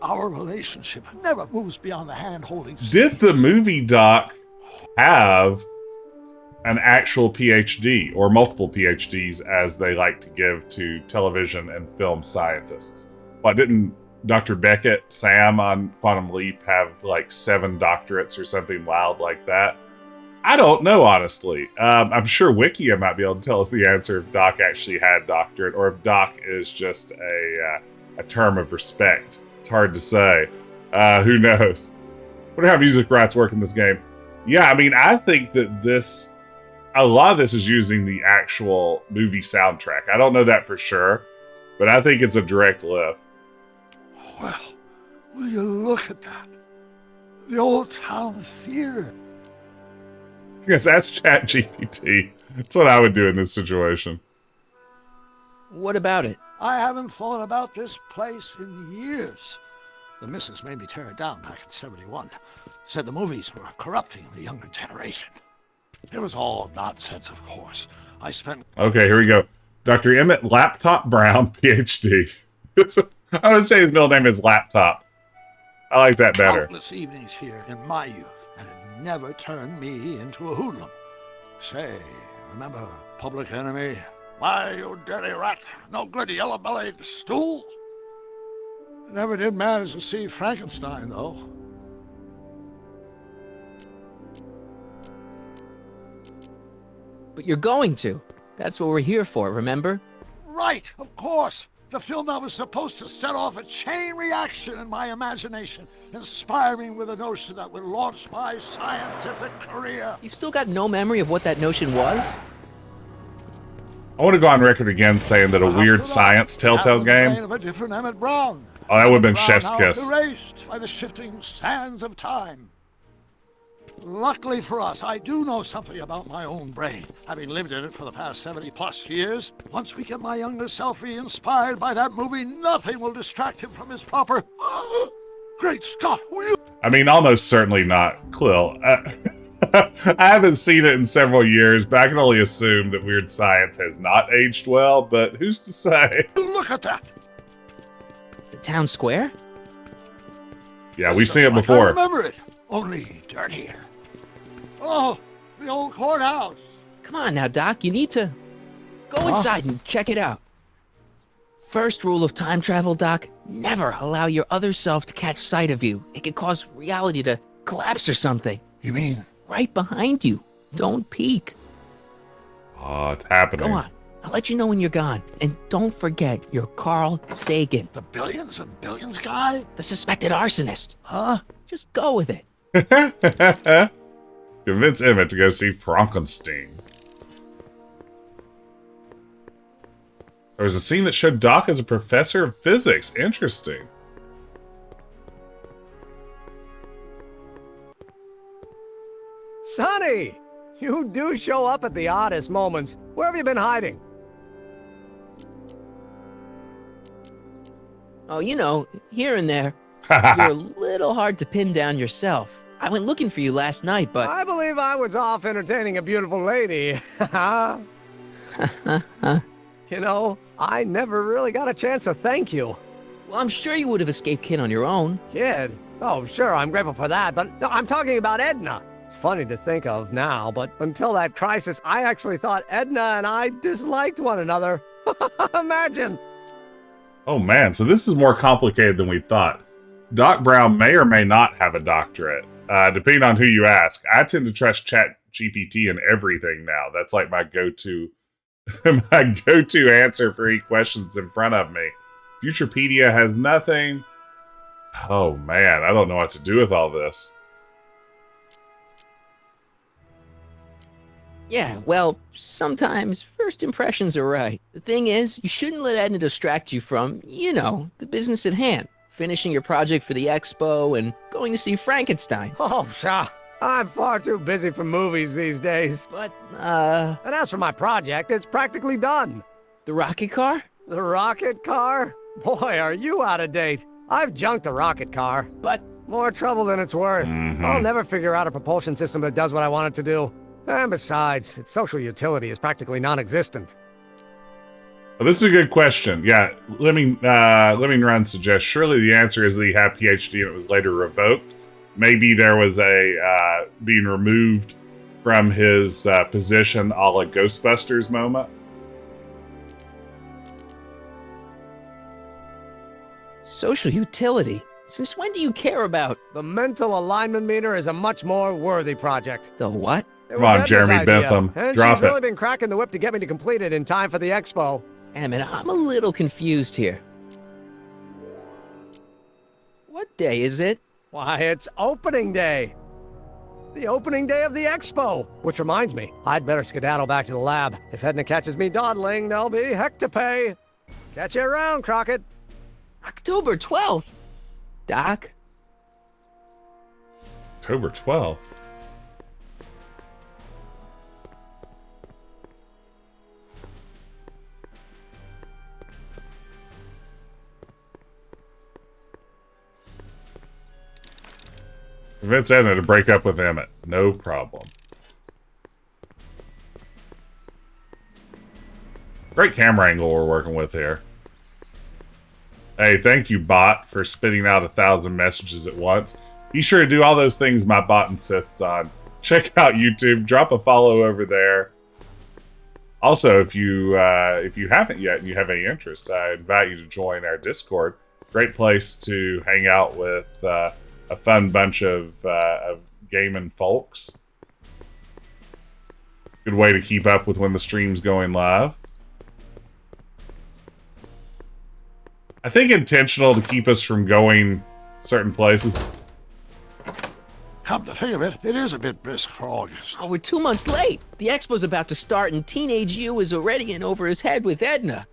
our relationship never moves beyond the hand-holding. Did the movie doc have an actual PhD or multiple PhDs as they like to give to television and film scientists? Why didn't Dr. Beckett, Sam on Quantum Leap have like 7 doctorates or something wild like that? I don't know, honestly. I'm sure Wikia might be able to tell us the answer if Doc actually had doctorate or if Doc is just a term of respect. It's hard to say. Who knows? Wonder how music rights work in this game. Yeah, I mean, I think that a lot of this is using the actual movie soundtrack. I don't know that for sure, but I think it's a direct lift. Well, will you look at that? The old town theater. Yes, that's ChatGPT. That's what I would do in this situation. What about it? I haven't thought about this place in years. The missus made me tear it down back in '71. Said the movies were corrupting the younger generation. It was all nonsense, of course. I spent... Okay, here we go. Dr. Emmett Laptop Brown, PhD. I would say his middle name is Laptop. I like that better. countless evenings here in my youth, and it never turned me into a hoodlum. Say, remember Public Enemy? Why, you dirty rat, no good yellow-bellied stool? I never did manage to see Frankenstein, though. But you're going to. That's what we're here for, remember? Right, of course. The film that was supposed to set off a chain reaction in my imagination, inspiring with a notion that would launch my scientific career. You've still got no memory of what that notion was? I want to go on record again saying that a weird science Telltale game. Of a different Emmett Brown. Oh, that would have been Brown Chef's now Kiss. erased by the shifting sands of time. Luckily for us, I do know something about my own brain, having lived in it for the past 70+ years. Once we get my younger self re-inspired by that movie, nothing will distract him from his proper... Great Scott, will you... I mean, almost certainly not, Quill. I haven't seen it in several years, but I can only assume that Weird Science has not aged well, but who's to say? Look at that! The town square? Yeah, we've seen it before. I remember it, only dirtier. Oh, the old courthouse. Come on now, Doc, you need to go inside and check it out. First rule of time travel, Doc, never allow your other self to catch sight of you. It could cause reality to collapse or something. You mean? Right behind you. Don't peek. Oh, it's happening. Go on. I'll let you know when you're gone. And don't forget, you're Carl Sagan. The billions and billions guy? The suspected arsonist. Huh? Just go with it. Convince Emmett to go see Frankenstein. There was a scene that showed Doc as a professor of physics. Interesting. Sonny! You do show up at the oddest moments. Where have you been hiding? Oh, you know, here and there. You're a little hard to pin down yourself. I went looking for you last night, but... I believe I was off entertaining a beautiful lady. You know, I never really got a chance to thank you. Well, I'm sure you would have escaped Kid on your own. Kid? Oh, sure, I'm grateful for that, but no, I'm talking about Edna. It's funny to think of now, but until that crisis, I actually thought Edna and I disliked one another. Imagine! Oh man, so this is more complicated than we thought. Doc Brown may or may not have a doctorate, depending on who you ask. I tend to trust ChatGPT in everything now. That's like my go-to answer for any questions in front of me. Futurepedia has nothing. Oh man, I don't know what to do with all this. Yeah, well, sometimes first impressions are right. The thing is, you shouldn't let Edna distract you from, you know, the business at hand. Finishing your project for the expo and going to see Frankenstein. Oh, pshaw. I'm far too busy for movies these days. But, And as for my project, it's practically done. The rocket car? The rocket car? Boy, are you out of date. I've junked the rocket car. But... more trouble than it's worth. I'll never figure out a propulsion system that does what I want it to do. And besides, its social utility is practically non-existent. Well, this is a good question. Yeah, Lemming Run suggests surely the answer is that he had a PhD and it was later revoked. Maybe there was a being removed from his position a la Ghostbusters moment. Social utility? Since when do you care about? The mental alignment meter is a much more worthy project. The what? Come on, Jeremy Bentham. And Drop she's really it. been cracking the whip to get me to complete it in time for the expo. Emmett, I'm a little confused here. What day is it? Why, it's opening day. The opening day of the expo. Which reminds me, I'd better skedaddle back to the lab. If Edna catches me dawdling, there'll be heck to pay. Catch you around, Crockett. October 12th. Doc? October 12th? Convince Edna to break up with Emmett. No problem. Great camera angle we're working with here. Hey, thank you, bot, for spitting out 1,000 messages at once. Be sure to do all those things my bot insists on. Check out YouTube. Drop a follow over there. Also, if you haven't yet and you have any interest, I invite you to join our Discord. Great place to hang out with a fun bunch of gaming folks. Good way to keep up with when the stream's going live. I think intentional to keep us from going certain places. Come to think of it, it is a bit brisk for August. Oh, we're 2 months late. The expo's about to start and teenage you is already in over his head with Edna.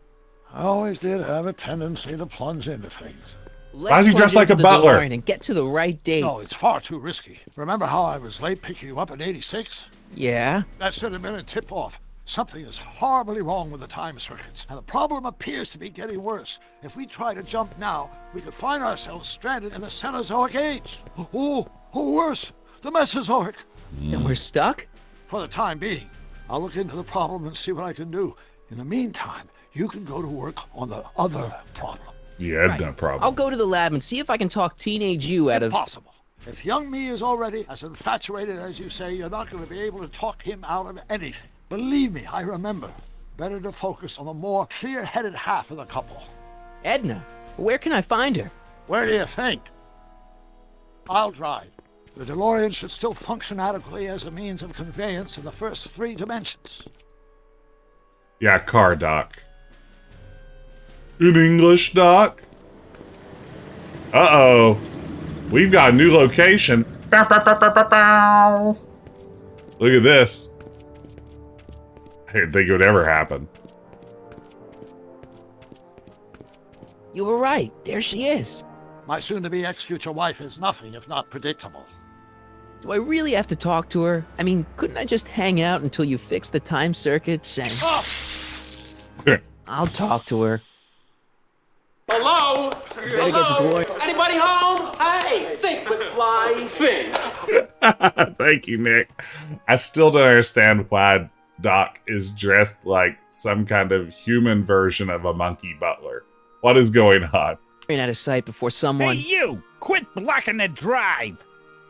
I always did have a tendency to plunge into things. Why is he dressed like a butler? And get to the right date. No, it's far too risky. Remember how I was late picking you up in 86? Yeah? That should have been a tip-off. Something is horribly wrong with the time circuits, and the problem appears to be getting worse. If we try to jump now, we could find ourselves stranded in the Cenozoic age. Or worse, the Mesozoic. And we're stuck? For the time being. I'll look into the problem and see what I can do. In the meantime, you can go to work on the other problem. Yeah, no problem. I'll go to the lab and see if I can talk teenage you out of... Impossible. If young me is already as infatuated as you say, you're not going to be able to talk him out of anything. Believe me, I remember. Better to focus on the more clear-headed half of the couple. Edna, where can I find her? Where do you think? I'll drive. The DeLorean should still function adequately as a means of conveyance in the first 3 dimensions. Yeah, car, Doc. In English, Doc? Uh-oh. We've got a new location. Bow, bow, bow, bow, bow, bow. Look at this. I didn't think it would ever happen. You were right. There she is. My soon-to-be ex-future wife is nothing if not predictable. Do I really have to talk to her? I mean, couldn't I just hang out until you fix the time circuits and... I'll talk to her. Hello? You better get the DeLorean. Anybody home? Hey, think McFly, think. Thank you, Nick. I still don't understand why Doc is dressed like some kind of human version of a monkey butler. What is going on? Ran out of sight before someone... Hey, you! Quit blocking the drive!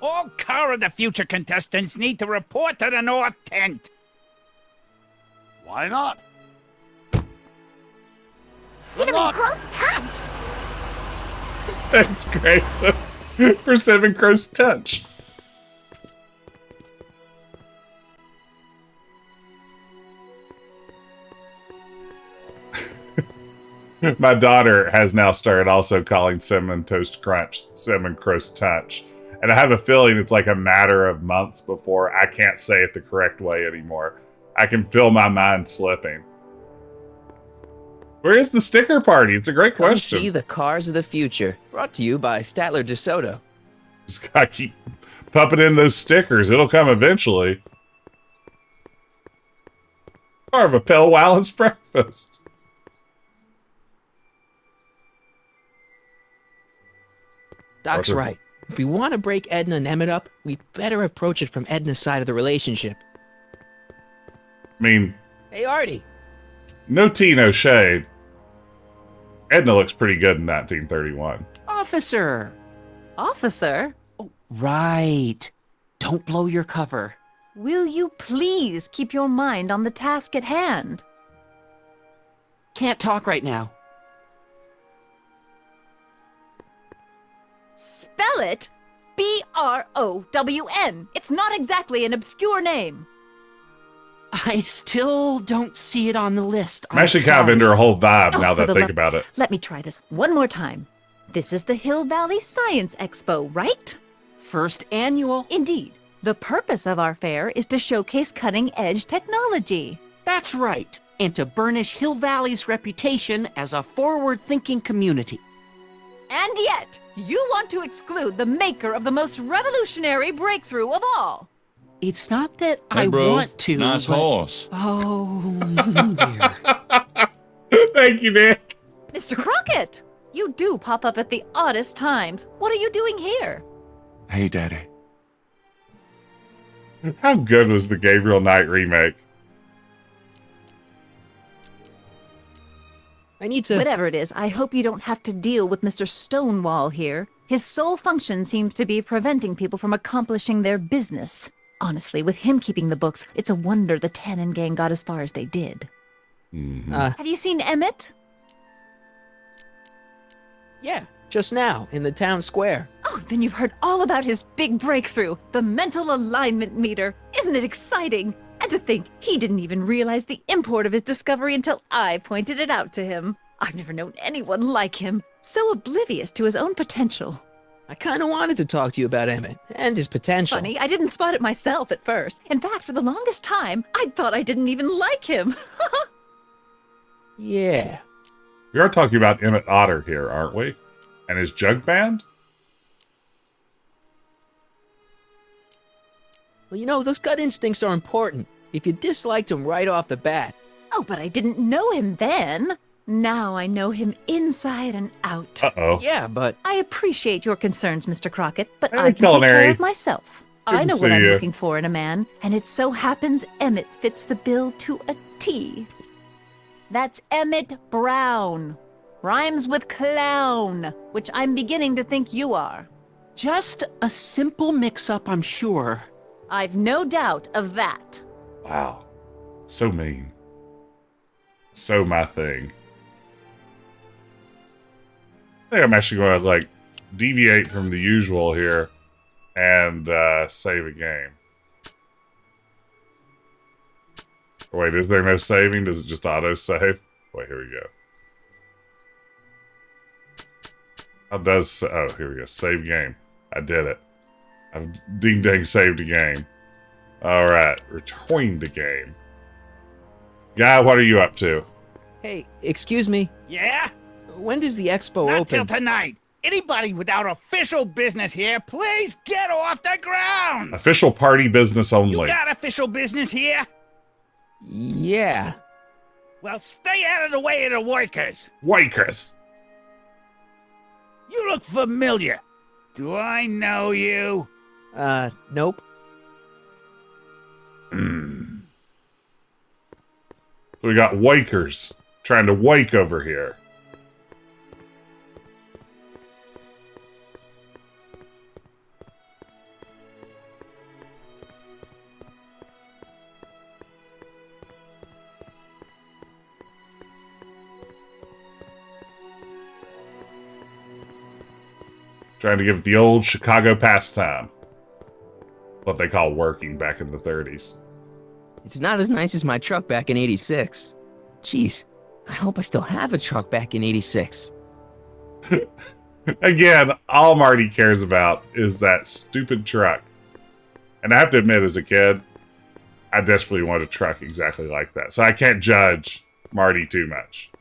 All Car of the Future contestants need to report to the North Tent. Why not? Cinnamon Crow's touch! Thanks, Grace, for Cinnamon Crow's touch. My daughter has now started also calling Cinnamon Toast Crunch Cinnamon Crow's Touch. And I have a feeling it's like a matter of months before I can't say it the correct way anymore. I can feel my mind slipping. Where is the sticker party? It's a great question. Come see the cars of the future. Brought to you by Statler DeSoto. Just gotta keep pumping in those stickers. It'll come eventually. More of a Pale Wallens breakfast. Doc's right. If we want to break Edna and Emmett up, we'd better approach it from Edna's side of the relationship. I mean... Hey, Artie. No tea, no shade. Edna looks pretty good in 1931. Officer! Officer? Oh, right. Don't blow your cover. Will you please keep your mind on the task at hand? Can't talk right now. Spell it B-R-O-W-N. It's not exactly an obscure name. I still don't see it on the list. I'm actually kind of into her whole vibe now that I think about it. Let me try this one more time. This is the Hill Valley Science Expo, right? First annual. Indeed. The purpose of our fair is to showcase cutting-edge technology. That's right. And to burnish Hill Valley's reputation as a forward-thinking community. And yet, you want to exclude the maker of the most revolutionary breakthrough of all. It's not that Hey, I bro, want to. nice but... horse. Oh, dear. Thank you, Nick. Mr. Crockett, you do pop up at the oddest times. What are you doing here? Hey, Daddy. How good was the Gabriel Knight remake? I need to... Whatever it is, I hope you don't have to deal with Mr. Stonewall here. His sole function seems to be preventing people from accomplishing their business. Honestly, with him keeping the books, it's a wonder the Tannen gang got as far as they did. Mm-hmm. Have you seen Emmett? Yeah, just now, in the town square. Oh, then you've heard all about his big breakthrough, the mental alignment meter. Isn't it exciting? And to think, he didn't even realize the import of his discovery until I pointed it out to him. I've never known anyone like him, so oblivious to his own potential. I kind of wanted to talk to you about Emmett and his potential. Funny, I didn't spot it myself at first. In fact, for the longest time, I thought I didn't even like him. Yeah. We are talking about Emmett Otter here, aren't we? And his jug band? Well, you know, those gut instincts are important. If you disliked him right off the bat. Oh, but I didn't know him then. Now I know him inside and out. Uh-oh. Yeah, but... I appreciate your concerns, Mr. Crockett, but Hey, I can Culinary. take care of myself. Good I to know see what I'm you. looking for in a man, and it so happens Emmett fits the bill to a T. That's Emmett Brown. Rhymes with clown, which I'm beginning to think you are. Just a simple mix-up, I'm sure. I've no doubt of that. Wow. So mean. So my thing. I think I'm actually going to, like, deviate from the usual here and save a game. Wait, is there no saving? Does it just auto-save? Wait, here we go. How does... Oh, here we go. Save game. I did it. I've ding-dang saved a game. Alright, return the game. Guy, what are you up to? Hey, excuse me. Yeah? When does the expo Not open? till tonight. Anybody without official business here, please get off the ground! Official party business only. You got official business here? Yeah. Well, stay out of the way of the workers. Wakers. You look familiar. Do I know you? Nope. So we got wakers trying to wake over here. Trying to give it the old Chicago pastime. What they call working back in the 30s. It's not as nice as my truck back in 86. Jeez, I hope I still have a truck back in 86. Again, all Marty cares about is that stupid truck. And I have to admit, as a kid, I desperately wanted a truck exactly like that. So I can't judge Marty too much.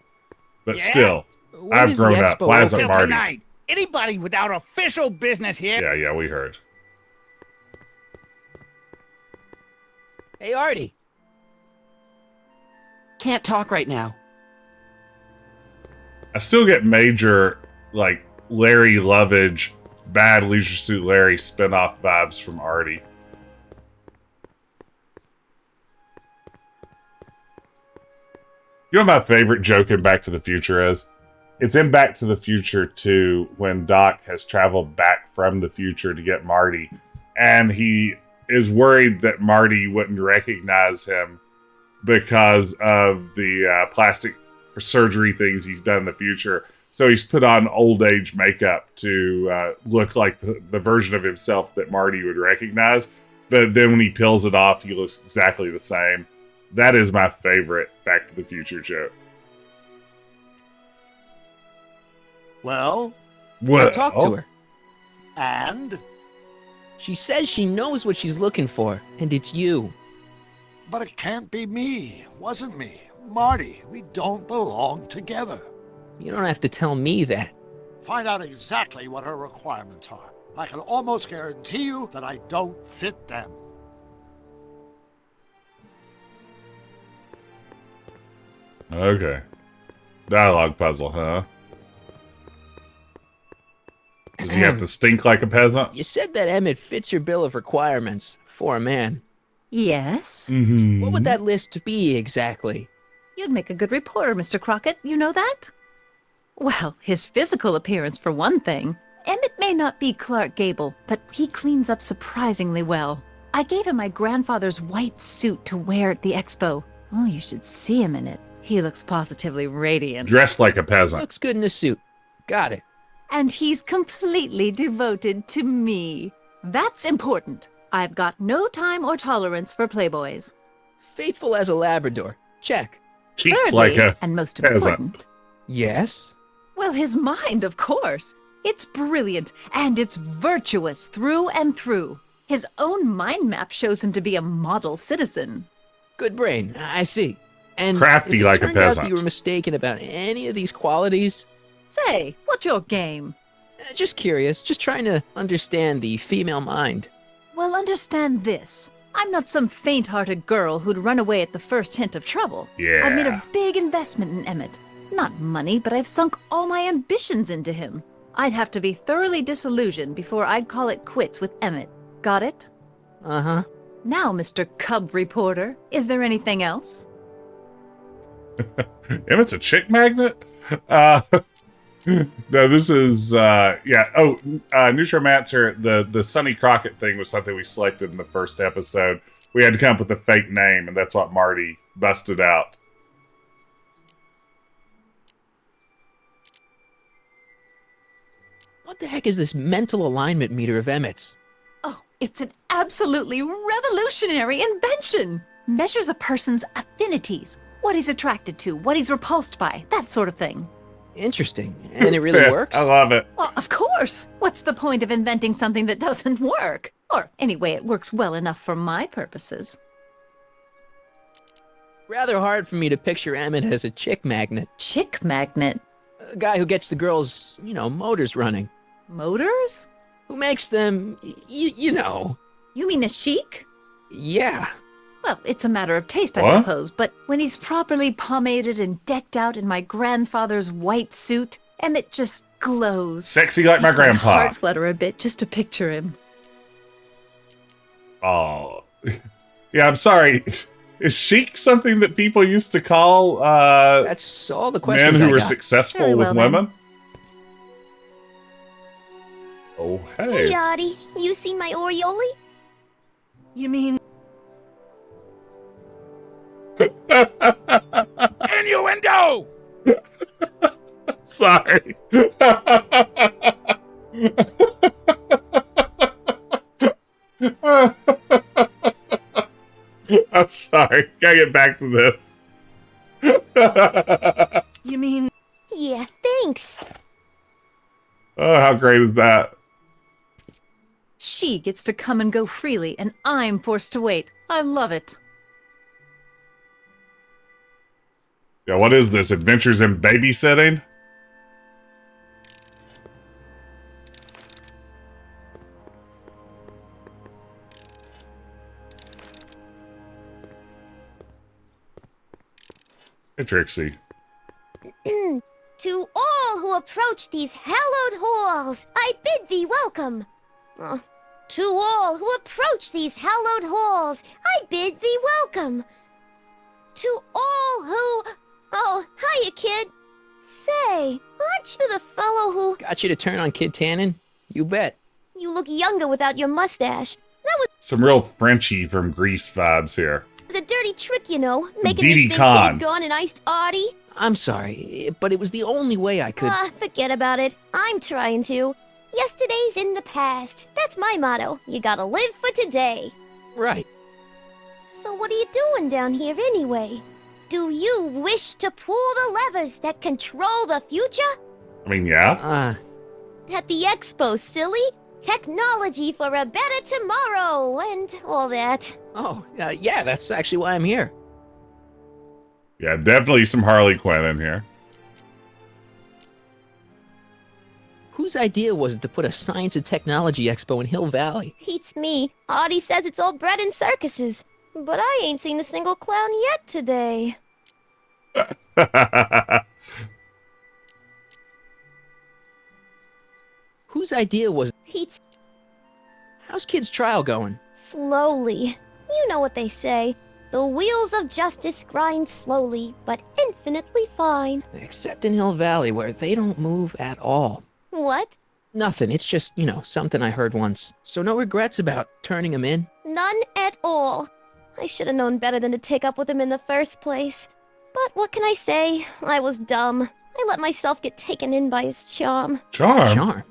But still, I've grown up. Why isn't Marty? Tonight. Anybody without official business here? Yeah, we heard. Hey, Artie. Can't talk right now. I still get major, like, Larry Lovage, Bad Leisure Suit Larry spinoff vibes from Artie. You know what my favorite joke in Back to the Future is? It's in Back to the Future 2 when Doc has traveled back from the future to get Marty. And he is worried that Marty wouldn't recognize him because of the plastic surgery things he's done in the future. So he's put on old age makeup to look like the version of himself that Marty would recognize. But then when he peels it off, he looks exactly the same. That is my favorite Back to the Future joke. Well? I talked to her. And? She says she knows what she's looking for, and it's you. But it can't be me. Wasn't me. Marty, we don't belong together. You don't have to tell me that. Find out exactly what her requirements are. I can almost guarantee you that I don't fit them. Okay. Dialogue puzzle, huh? Does he have to stink like a peasant? You said that Emmett fits your bill of requirements for a man. Yes? Mm-hmm. What would that list be exactly? You'd make a good reporter, Mr. Crockett. You know that? Well, his physical appearance, for one thing. Emmett may not be Clark Gable, but he cleans up surprisingly well. I gave him my grandfather's white suit to wear at the expo. Oh, you should see him in it. He looks positively radiant. Dressed like a peasant. Looks good in a suit. Got it. And he's completely devoted to me. That's important. I've got no time or tolerance for playboys. Faithful as a Labrador. Check. Cheats Thirdly, like a and most peasant. important. Yes? Well, his mind, of course. It's brilliant, and it's virtuous through and through. His own mind map shows him to be a model citizen. Good brain. I see. And crafty if it like a turned out peasant. that you were mistaken about any of these qualities, Say, what's your game? Just curious, just trying to understand the female mind. Well, understand this. I'm not some faint-hearted girl who'd run away at the first hint of trouble. Yeah. I've made a big investment in Emmett. Not money, but I've sunk all my ambitions into him. I'd have to be thoroughly disillusioned before I'd call it quits with Emmett. Got it? Uh-huh. Now, Mr. Cub Reporter, is there anything else? Emmett's a chick magnet? No, this is, yeah. Oh, Neutromancer, the Sonny Crockett thing was something we selected in the first episode. We had to come up with a fake name, and that's what Marty busted out. What the heck is this mental alignment meter of Emmett's? Oh, it's an absolutely revolutionary invention! Measures a person's affinities, what he's attracted to, what he's repulsed by, that sort of thing. Interesting. And it really works? I love it. Well, of course! What's the point of inventing something that doesn't work? Or, anyway, it works well enough for my purposes. Rather hard for me to picture Emmett as a chick magnet. Chick magnet? A guy who gets the girls, motors running. Motors? Who makes them, you know. You mean a chic? Yeah. Well, it's a matter of taste, I suppose, but when he's properly pomaded and decked out in my grandfather's white suit, Emmett just glows. Sexy like my grandpa. My heart flutter a bit just to picture him. Oh. Yeah, I'm sorry. Is chic something that people used to call that's all the questions men who I were got. successful Very with well, then. women? Oh, hey. Hey, Artie, you see my Orioli? You mean... Innuendo! Sorry. I'm sorry. Gotta get back to this. You mean... Yeah, thanks. Oh, how great is that? She gets to come and go freely, and I'm forced to wait. I love it. Yeah, what is this? Adventures in babysitting? Hey, Trixie. To all who approach these hallowed halls, I bid thee welcome. To all who approach these hallowed halls, I bid thee welcome. To all who... Oh, hiya, kid. Say, aren't you the fellow who... Got you to turn on Kid Tannen? You bet. You look younger without your mustache. That was Some real Frenchie from Grease vibes here. a dirty trick, you know, making Dee me Dee think Khan. he'd gone and iced Artie. I'm sorry, but it was the only way I could... Forget about it. I'm trying to. Yesterday's in the past. That's my motto. You gotta live for today. Right. So what are you doing down here anyway? Do you wish to pull the levers that control the future? I mean, yeah. At the expo, silly. Technology for a better tomorrow and all that. Oh, yeah, that's actually why I'm here. Yeah, definitely some Harley Quinn in here. Whose idea was it to put a science and technology expo in Hill Valley? Beats me. Artie says it's all bred in circuses. But I ain't seen a single clown yet today. Whose idea was... He's How's Kid's trial going? slowly. You know what they say. The wheels of justice grind slowly, but infinitely fine. Except in Hill Valley, where they don't move at all. What? Nothing, it's just, something I heard once. So no regrets about turning him in? None at all. I should have known better than to take up with him in the first place. But what can I say? I was dumb. I let myself get taken in by his charm. Charm?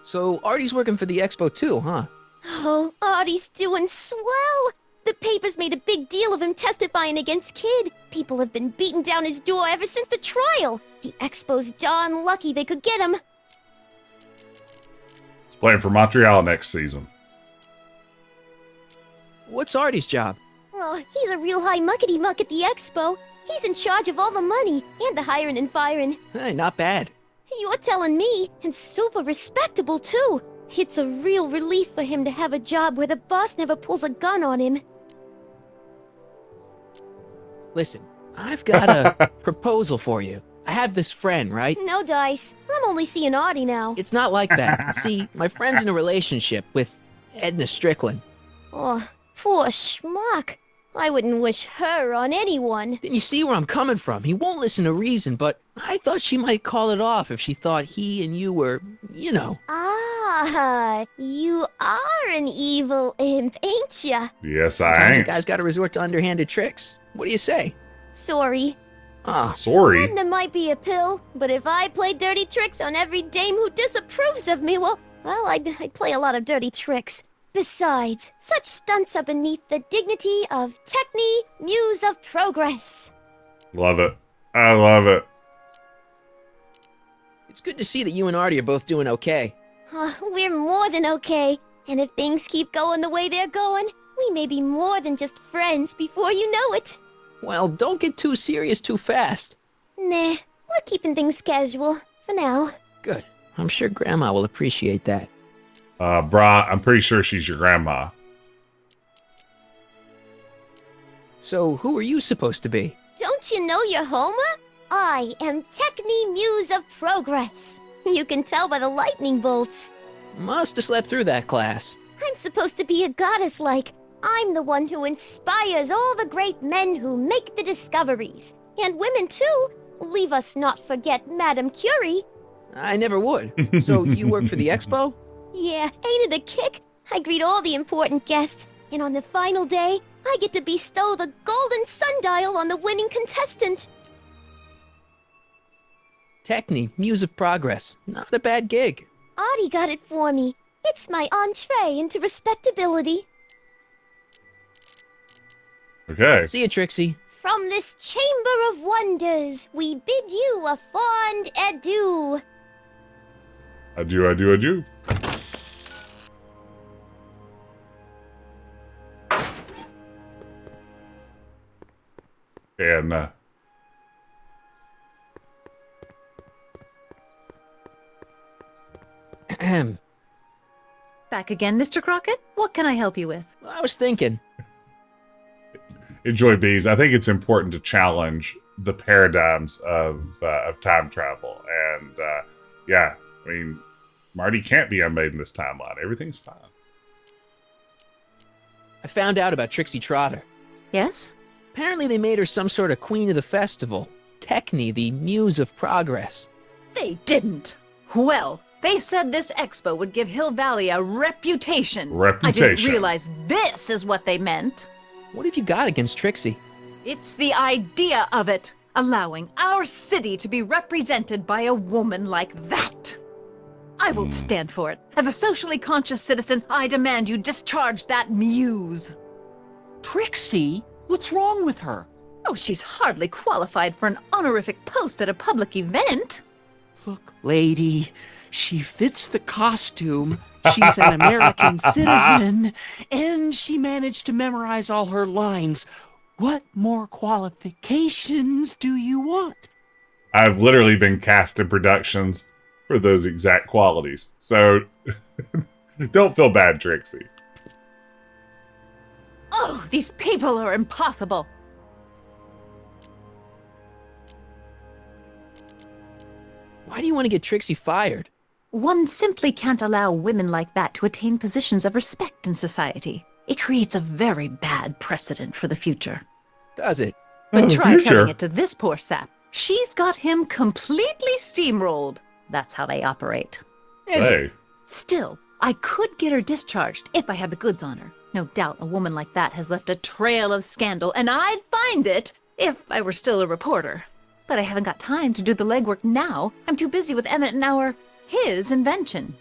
So Artie's working for the expo too, huh? Oh, Artie's doing swell. The papers made a big deal of him testifying against Kid. People have been beating down his door ever since the trial. The expo's darn lucky they could get him. He's playing for Montreal next season. What's Artie's job? Oh, he's a real high muckety-muck at the expo. He's in charge of all the money and the hiring and firing. Hey, not bad. You're telling me, and super respectable too. It's a real relief for him to have a job where the boss never pulls a gun on him. Listen, I've got a proposal for you. I have this friend, right? No dice. I'm only seeing Audie now. It's not like that. See, my friend's in a relationship with Edna Strickland. Oh, poor schmuck. I wouldn't wish her on anyone. Then you see where I'm coming from. He won't listen to reason, but I thought she might call it off if she thought he and you were, you know. Ah, you are an evil imp, ain't ya? Yes, I Sometimes ain't. a guy's got to resort to underhanded tricks. What do you say? Sorry. Ah, sorry. Edna might be a pill, but if I play dirty tricks on every dame who disapproves of me, well, I'd play a lot of dirty tricks. Besides, such stunts are beneath the dignity of Techne, Muse of Progress. Love it. I love it. It's good to see that you and Artie are both doing okay. We're more than okay, and if things keep going the way they're going, we may be more than just friends before you know it. Well, don't get too serious too fast. Nah, we're keeping things casual, for now. Good. I'm sure Grandma will appreciate that. Brah, I'm pretty sure she's your grandma. So, who are you supposed to be? Don't you know your Homer? I am Techne, Muse of Progress. You can tell by the lightning bolts. Must have slept through that class. I'm supposed to be a goddess-like. I'm the one who inspires all the great men who make the discoveries. And women, too. Leave us not forget Madame Curie. I never would. So, you work for the expo? Yeah, ain't it a kick? I greet all the important guests, and on the final day, I get to bestow the golden sundial on the winning contestant. Techne, Muse of Progress. Not a bad gig. Audie got it for me. It's my entree into respectability. Okay. See you, Trixie. From this chamber of wonders, we bid you a fond adieu. Adieu, adieu, adieu. And, Ahem. Back again, Mr. Crockett? What can I help you with? I was thinking. Enjoy, Bees. I think it's important to challenge the paradigms of time travel. And, yeah, I mean, Marty can't be unmade in this timeline. Everything's fine. I found out about Trixie Trotter. Yes? Apparently they made her some sort of queen of the festival. Techne, the Muse of Progress. They didn't. Well, they said this expo would give Hill Valley a reputation. I didn't realize this is what they meant. What have you got against Trixie? It's the idea of it. Allowing our city to be represented by a woman like that. I won't stand for it. As a socially conscious citizen, I demand you discharge that muse. Trixie? What's wrong with her? Oh, she's hardly qualified for an honorific post at a public event. Look, lady, she fits the costume. She's an American citizen, and she managed to memorize all her lines. What more qualifications do you want? I've literally been cast in productions for those exact qualities. So, don't feel bad, Trixie. Oh, these people are impossible. Why do you want to get Trixie fired? One simply can't allow women like that to attain positions of respect in society. It creates a very bad precedent for the future. Does it? But try telling it to this poor sap. She's got him completely steamrolled. That's how they operate. Hey. Still, I could get her discharged if I had the goods on her. No doubt a woman like that has left a trail of scandal, and I'd find it if I were still a reporter. But I haven't got time to do the legwork now. I'm too busy with Emmett and his invention.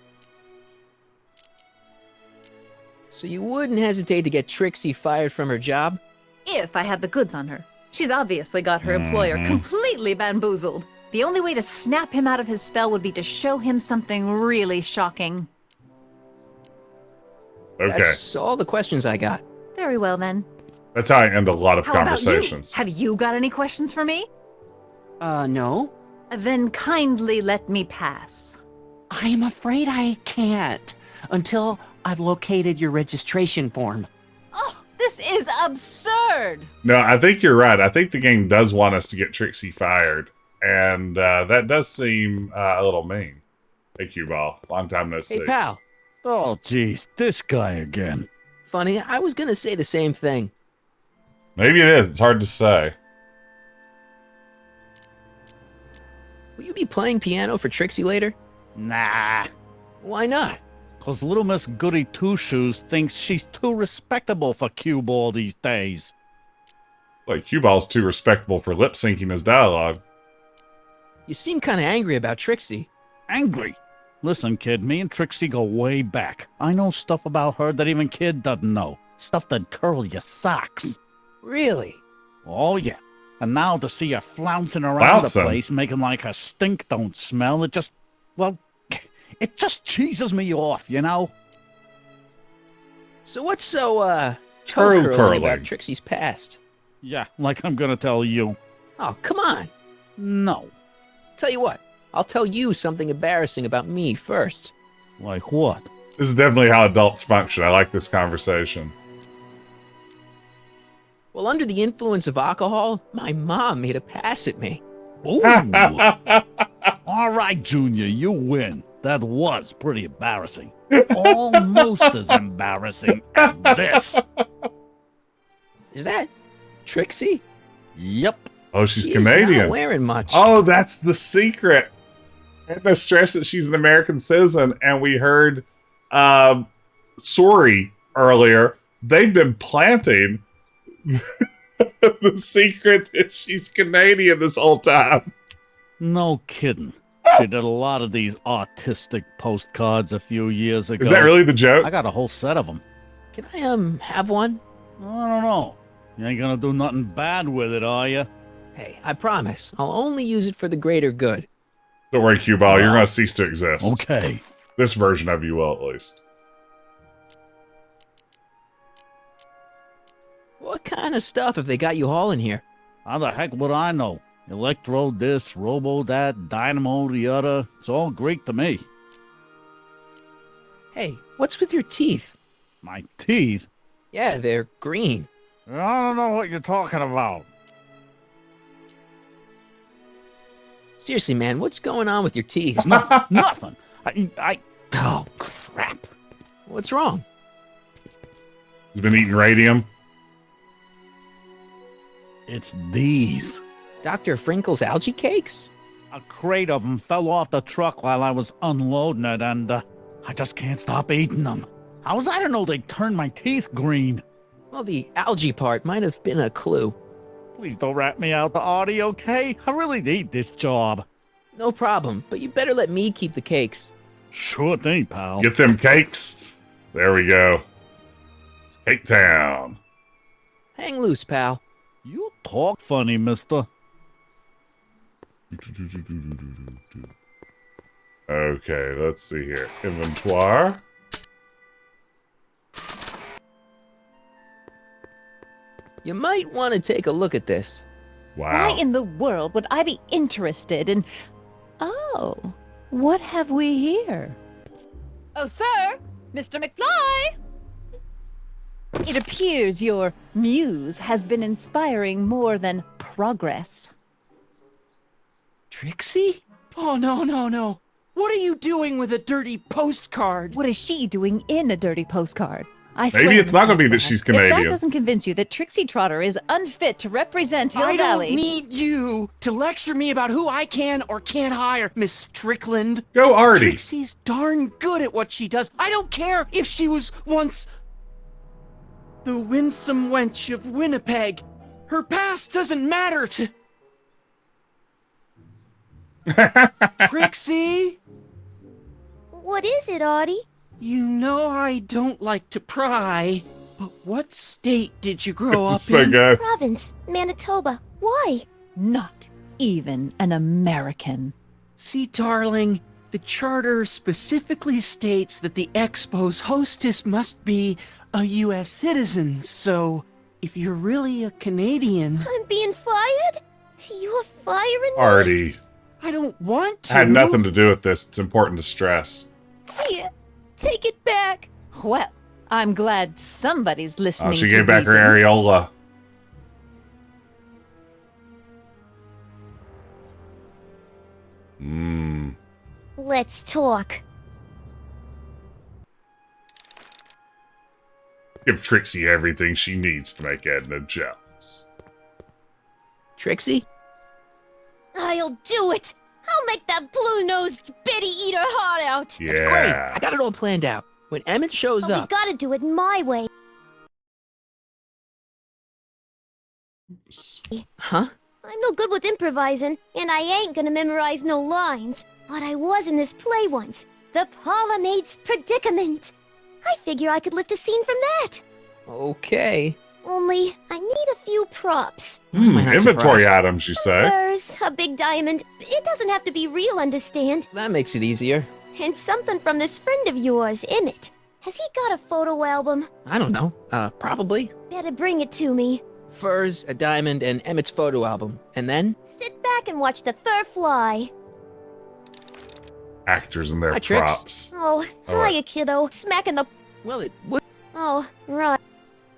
So you wouldn't hesitate to get Trixie fired from her job? If I had the goods on her. She's obviously got her employer completely bamboozled. The only way to snap him out of his spell would be to show him something really shocking. Okay. That's all the questions I got. Very well, then. That's how I end a lot of How about conversations. you? Have you got any questions for me? No. Then kindly let me pass. I'm afraid I can't until I've located your registration form. Oh, this is absurd! No, I think you're right. I think the game does want us to get Trixie fired. And that does seem a little mean. Hey, Q-Ball. Long time no see. Hey, pal. Oh, jeez. This guy again. Funny, I was gonna say the same thing. Maybe it is. It's hard to say. Will you be playing piano for Trixie later? Nah. Why not? 'Cause little Miss Goody Two-Shoes thinks she's too respectable for Q-Ball these days. Like, Q-Ball's too respectable for lip-syncing his dialogue. You seem kind of angry about Trixie. Angry? Listen, kid, me and Trixie go way back. I know stuff about her that even Kid doesn't know. Stuff that curl your socks. Really? Oh, yeah. And now to see her flouncing around the place, making like her stink don't smell, it just, well, it just cheeses me off, you know? So what's so, curling curling about Trixie's past? Yeah, like I'm gonna tell you. Oh, come on. No. Tell you what, I'll tell you something embarrassing about me first. Like what? This is definitely how adults function. I like this conversation. Well, under the influence of alcohol, my mom made a pass at me. Ooh. All right, Junior, you win. That was pretty embarrassing. Almost as embarrassing as this. Is that Trixie? Yep. Oh, she's She's Canadian. not wearing much. Oh, that's the secret. Edna stressed that she's an American citizen, and we heard Sorry earlier. They've been planting the secret that she's Canadian this whole time. No kidding. She did a lot of these artistic postcards a few years ago. Is that really the joke? I got a whole set of them. Can I, have one? I don't know. You ain't gonna do nothing bad with it, are you? Hey, I promise. I'll only use it for the greater good. Don't worry, Q-Ball. You're going to cease to exist. Okay. This version of you will, at least. What kind of stuff have they got you hauling here? How the heck would I know? Electro this, robo that, dynamo the other. It's all Greek to me. Hey, what's with your teeth? My teeth? Yeah, they're green. I don't know what you're talking about. Seriously, man, what's going on with your teeth? Nothing. Oh, crap. What's wrong? He's been eating radium. It's these. Dr. Frinkle's algae cakes? A crate of them fell off the truck while I was unloading it, and I just can't stop eating them. How was I to know they'd turn my teeth green? Well, the algae part might have been a clue. Please don't rat me out the audio, okay? I really need this job. No problem, but you better let me keep the cakes. Sure thing, pal. Get them cakes. There we go. It's Cake Town. Hang loose, pal. You talk funny, mister. Okay, let's see here. Inventoire. You might want to take a look at this. Wow. Why in the world would I be interested in... Oh, what have we here? Oh, sir! Mr. McFly! It appears your muse has been inspiring more than progress. Trixie? Oh, no. What are you doing with a dirty postcard? What is she doing in a dirty postcard? I Maybe swear, it's not Mr. going to be that McFly, she's If Canadian. that doesn't convince you that Trixie Trotter is unfit to represent Hill I Valley... don't need you to lecture me about who I can or can't hire, Miss Strickland. Go, Artie. Trixie's darn good at what she does. I don't care if she was once the winsome wench of Winnipeg. Her past doesn't matter to... Trixie? What is it, Audie? You know I don't like to pry, but what state did you grow up so in? good. Province, Manitoba. Why? Not even an American. See, darling, the charter specifically states that the Expo's hostess must be a U.S. citizen, so if you're really a Canadian... I'm being fired? You're firing me? Artie. I don't want to. Had nothing to do with this. It's important to stress. Here, take it back. Well, I'm glad somebody's listening. Oh, she to gave back her reason. areola. Mmm. Let's talk. Give Trixie everything she needs to make Edna jealous. Trixie? I'll do it! I'll make that blue-nosed Betty eat her heart out! Yeah. Great, I got it all planned out. When Emmett shows But we up... gotta do it my way. Huh? I'm no good with improvising, and I ain't gonna memorize no lines. But I was in this play once. The Parlourmaid's Predicament. I figure I could lift a scene from that. Okay. Only, I need a few props. Inventory items, you say? Furs, a big diamond. It doesn't have to be real, understand? That makes it easier. And something from this friend of yours, Emmett. Has he got a photo album? I don't know. Probably. Better bring it to me. Furs, a diamond, and Emmett's photo album. And then? Sit back and watch the fur fly. Actors and their Hi, Trix. props. Oh, hiya, kiddo. Smacking the... Well, it would... Oh, right.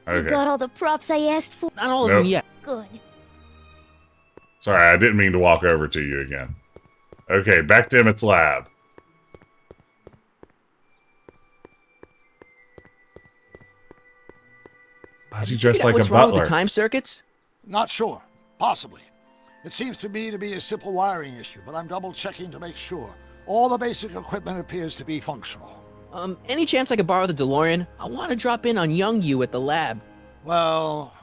You Okay. got all the props I asked for? Not all of them yet. Good. Sorry, I didn't mean to walk over to you again. Okay, back to Emmett's lab. Why is he dressed like a What's wrong with butler? the time circuits? Not sure. Possibly. It seems to me to be a simple wiring issue, but I'm double-checking to make sure. All the basic equipment appears to be functional. Any chance I could borrow the DeLorean? I want to drop in on young you at the lab. Well,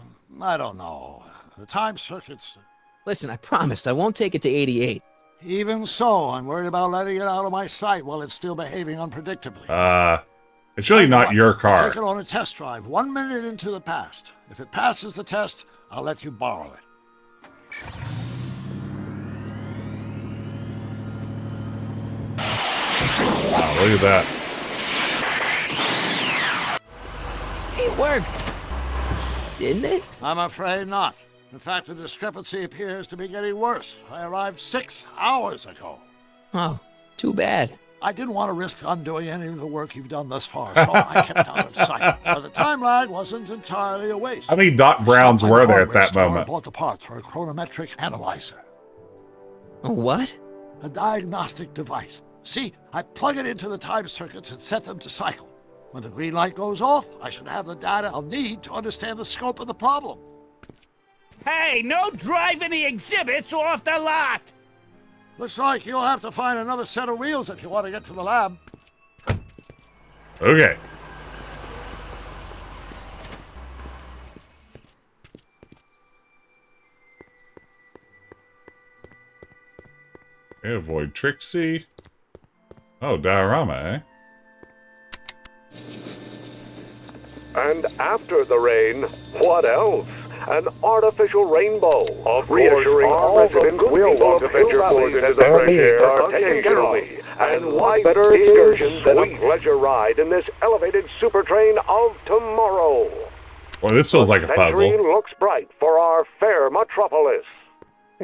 I don't know. The time circuits... Listen, I promise I won't take it to 88. Even so, I'm worried about letting it out of my sight while it's still behaving unpredictably. It's really not your car. Take it on a test drive 1 minute into the past. If it passes the test, I'll let you borrow it. Wow, look at that. It worked. Didn't it? I'm afraid not. In fact, the discrepancy appears to be getting worse. I arrived 6 hours ago. Oh, too bad. I didn't want to risk undoing any of the work you've done thus far, so I kept out of sight. But the time lag wasn't entirely a waste. How many Doc Browns were there at that I moment? bought the parts for a chronometric analyzer. A what? A diagnostic device. See, I plug it into the time circuits and set them to cycle. When the green light goes off, I should have the data I'll need to understand the scope of the problem. Hey, no driving the exhibits off the lot! Looks like you'll have to find another set of wheels if you want to get to the lab. Okay. Okay, avoid Trixie. Oh, diorama, eh? And after the rain, what else? An artificial rainbow of reassuring all residents will want to venture forth into the fresh air are taken care of. And what better excursion than a pleasure ride in this elevated super train of tomorrow? Well, this feels like a Century puzzle. looks bright for our fair metropolis.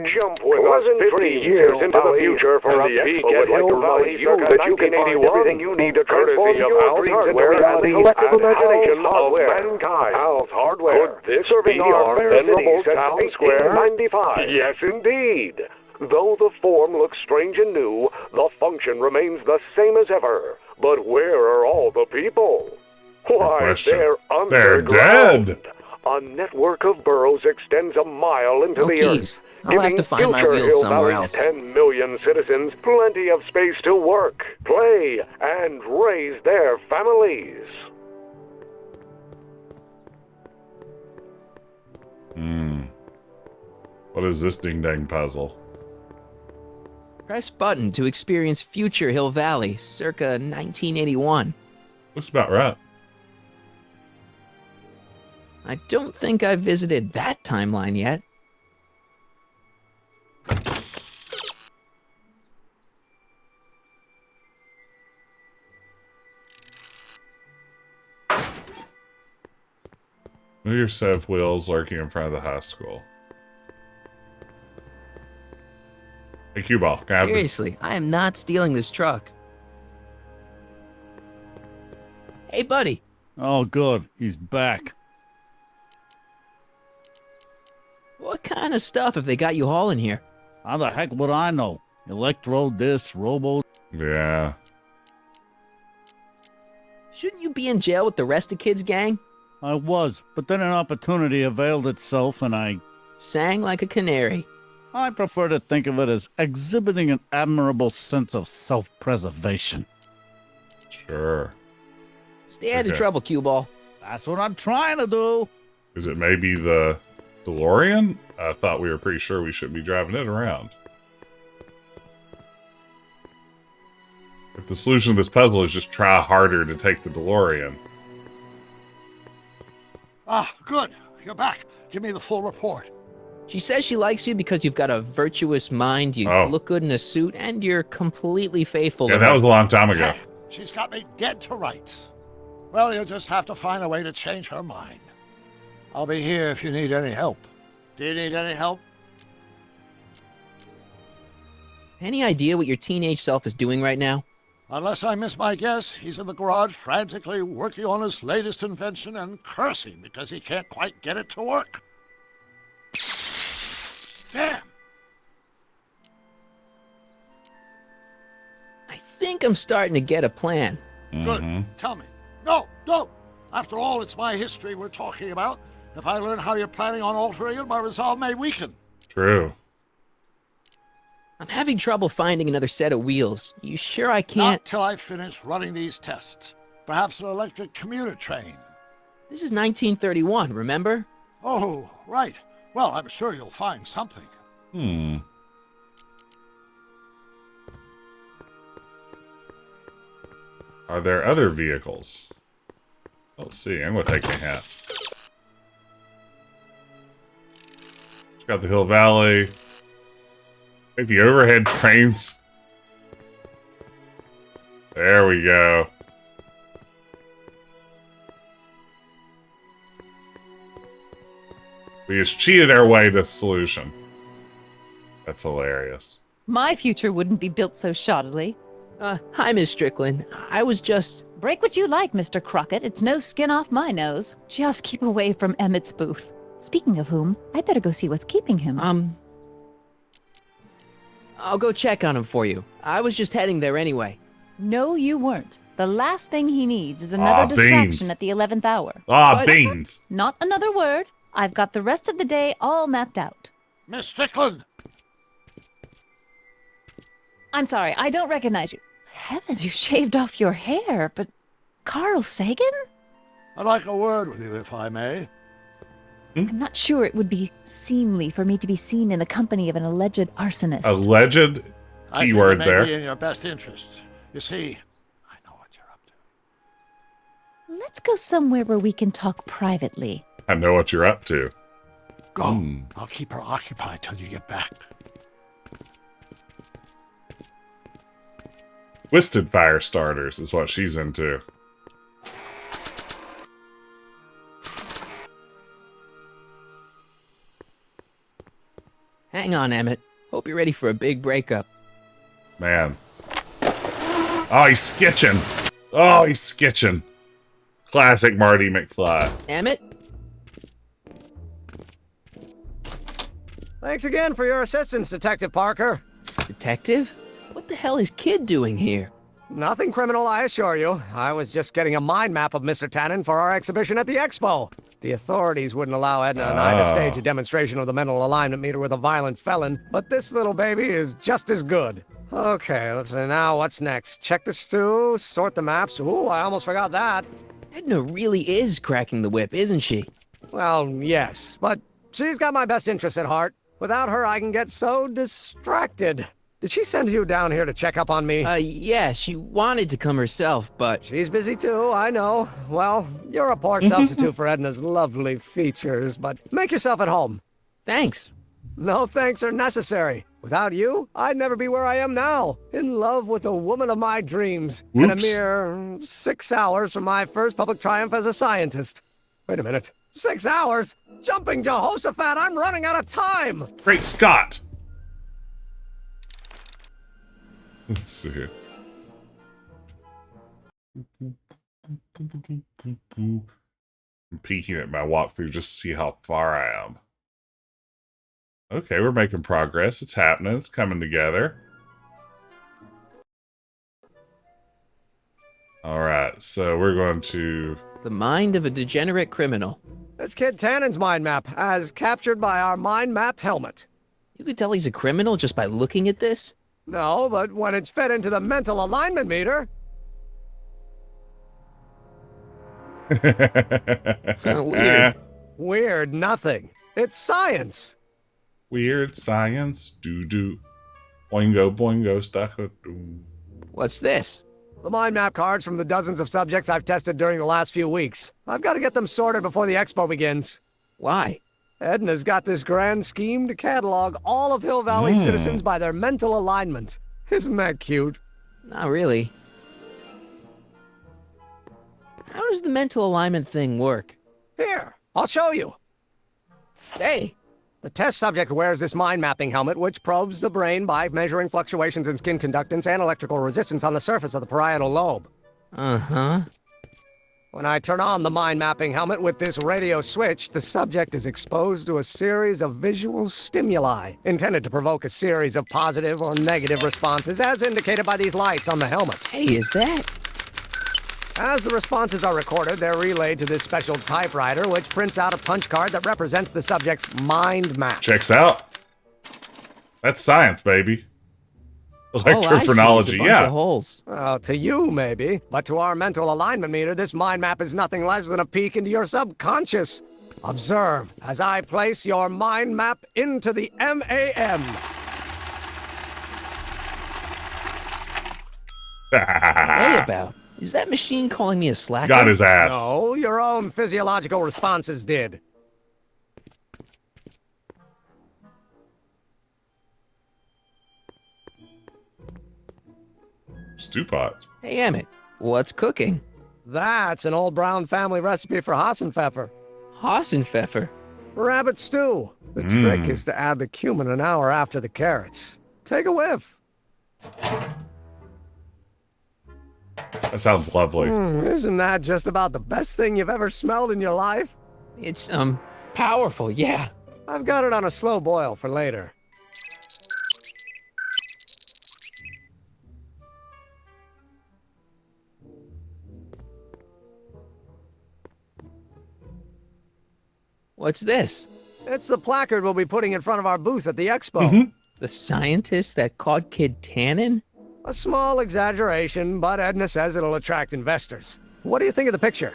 Jump with us 50 years into the future for a peek at Hill Valley circa that you can find everything you need to transform your dreams into reality and imagination of mankind. Al's Hardware. Could this be our venerable town square? 95. Yes, indeed. Though the form looks strange and new, the function remains the same as ever. But where are all the people? Why, question. they're They're underground. dead. A network of burrows extends a mile into Oh, the geez. earth, I'll have giving to find my future wheels Hill somewhere Valley's else. 10 million citizens plenty of space to work, play, and raise their families. What is this ding-dang puzzle? Press button to experience future Hill Valley, circa 1981. Looks about right. I don't think I've visited that timeline yet. Know your set of wheels lurking in front of the high school. Hey, cue ball. Can I have Seriously, I am not stealing this truck. Hey, buddy. Oh, good. He's back. What kind of stuff have they got you hauling here? How the heck would I know? Electro, this, robo... Yeah. Shouldn't you be in jail with the rest of kids' gang? I was, but then an opportunity availed itself and I... Sang like a canary. I prefer to think of it as exhibiting an admirable sense of self-preservation. Sure. Stay out of trouble, cue ball. That's what I'm trying to do. Is it maybe the DeLorean? I thought we were pretty sure we shouldn't be driving it around. If the solution to this puzzle is just try harder to take the DeLorean. Ah, good. You're back. Give me the full report. She says she likes you because you've got a virtuous mind, you look good in a suit, and you're completely faithful to her. Yeah, that was a long time ago. Hey, she's got me dead to rights. Well, you'll just have to find a way to change her mind. I'll be here if you need any help. Do you need any help? Any idea what your teenage self is doing right now? Unless I miss my guess, he's in the garage frantically working on his latest invention and cursing because he can't quite get it to work. Damn! I think I'm starting to get a plan. Good. Tell me. No, no! After all, it's my history we're talking about. If I learn how you're planning on altering it, my resolve may weaken. True. I'm having trouble finding another set of wheels. You sure I can't? Not till I finish running these tests. Perhaps an electric commuter train. This is 1931, remember? Oh, right. Well, I'm sure you'll find something. Are there other vehicles? Let's see. I'm going to take a hat. It's got the Hill Valley. Take the overhead trains. There we go. We just cheated our way to solution. That's hilarious. My future wouldn't be built so shoddily. Hi, Miss Strickland. I was just... Break what you like, Mr. Crockett. It's no skin off my nose. Just keep away from Emmett's booth. Speaking of whom, I better go see what's keeping him. I'll go check on him for you. I was just heading there anyway. No, you weren't. The last thing he needs is another distraction at the 11th hour. Beans. Not another word. I've got the rest of the day all mapped out. Miss Strickland! I'm sorry, I don't recognize you. Heavens, you shaved off your hair, but... Carl Sagan? I'd like a word with you, if I may. I'm not sure it would be seemly for me to be seen in the company of an alleged arsonist. Alleged? Keyword there. I think it may be in your best interests. You see, I know what you're up to. Let's go somewhere where we can talk privately. I know what you're up to. Go. I'll keep her occupied till you get back. Twisted fire starters is what she's into. Hang on, Emmett. Hope you're ready for a big breakup. Man. Oh, he's sketching. Oh, he's sketching. Classic Marty McFly. Emmett? Thanks again for your assistance, Detective Parker. Detective? What the hell is Kid doing here? Nothing criminal, I assure you. I was just getting a mind map of Mr. Tannen for our exhibition at the Expo. The authorities wouldn't allow Edna and I to stage a demonstration of the mental alignment meter with a violent felon, but this little baby is just as good. Okay, let's see now what's next. Check the stew, sort the maps. Ooh, I almost forgot that. Edna really is cracking the whip, isn't she? Well, yes, but she's got my best interests at heart. Without her, I can get so distracted. Did she send you down here to check up on me? Yeah, she wanted to come herself, but... She's busy too, I know. Well, you're a poor substitute for Edna's lovely features, but make yourself at home. Thanks. No thanks are necessary. Without you, I'd never be where I am now, in love with the woman of my dreams. In a mere 6 hours from my first public triumph as a scientist. Wait a minute. 6 hours? Jumping Jehoshaphat, I'm running out of time! Great Scott! Let's see here. I'm peeking at my walkthrough just to see how far I am. Okay, we're making progress. It's happening. It's coming together. Alright, so we're going to... The mind of a degenerate criminal. That's Kid Tannen's mind map, as captured by our mind map helmet. You could tell he's a criminal just by looking at this? No, but when it's fed into the mental alignment meter... Weird. Weird nothing. It's science. Weird science. Doo-doo. Boingo, boingo, staccato. What's this? The mind map cards from the dozens of subjects I've tested during the last few weeks. I've got to get them sorted before the expo begins. Why? Edna's got this grand scheme to catalog all of Hill Valley citizens by their mental alignment. Isn't that cute? Not really. How does the mental alignment thing work? Here, I'll show you. Hey! The test subject wears this mind mapping helmet, which probes the brain by measuring fluctuations in skin conductance and electrical resistance on the surface of the parietal lobe. Uh-huh. When I turn on the mind mapping helmet with this radio switch, the subject is exposed to a series of visual stimuli, intended to provoke a series of positive or negative responses, as indicated by these lights on the helmet. Hey, is that? As the responses are recorded, they're relayed to this special typewriter, which prints out a punch card that represents the subject's mind map. Checks out. That's science, baby. Electrophrenology, yeah. Holes. Well, to you, maybe. But to our mental alignment meter, this mind map is nothing less than a peek into your subconscious. Observe as I place your mind map into the MAM. Hey, about. Is that machine calling me a slacker? Got his ass. No, your own physiological responses did. Stew pot. Hey, Emmett, what's cooking? That's an old Brown family recipe for Hassenpfeffer. Hassenpfeffer? Rabbit stew. The trick is to add the cumin an hour after the carrots. Take a whiff. That sounds lovely. Isn't that just about the best thing you've ever smelled in your life? It's, powerful, yeah. I've got it on a slow boil for later. What's this? It's the placard we'll be putting in front of our booth at the expo. The scientist that caught Kid Tannen? A small exaggeration, but Edna says it'll attract investors. What do you think of the picture?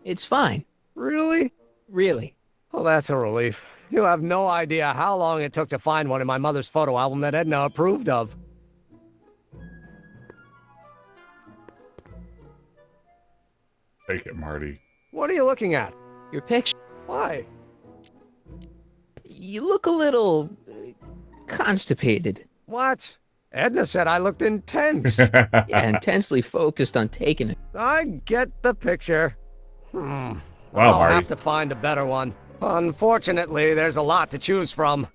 It's fine. Really? Really. Well, that's a relief. You have no idea how long it took to find one in my mother's photo album that Edna approved of. Take it, Marty. What are you looking at? Your picture. Why? You look a little... constipated. What? Edna said I looked intense. Yeah, intensely focused on taking it. I get the picture. Wow, I'll Marty. have to find a better one. Unfortunately, there's a lot to choose from.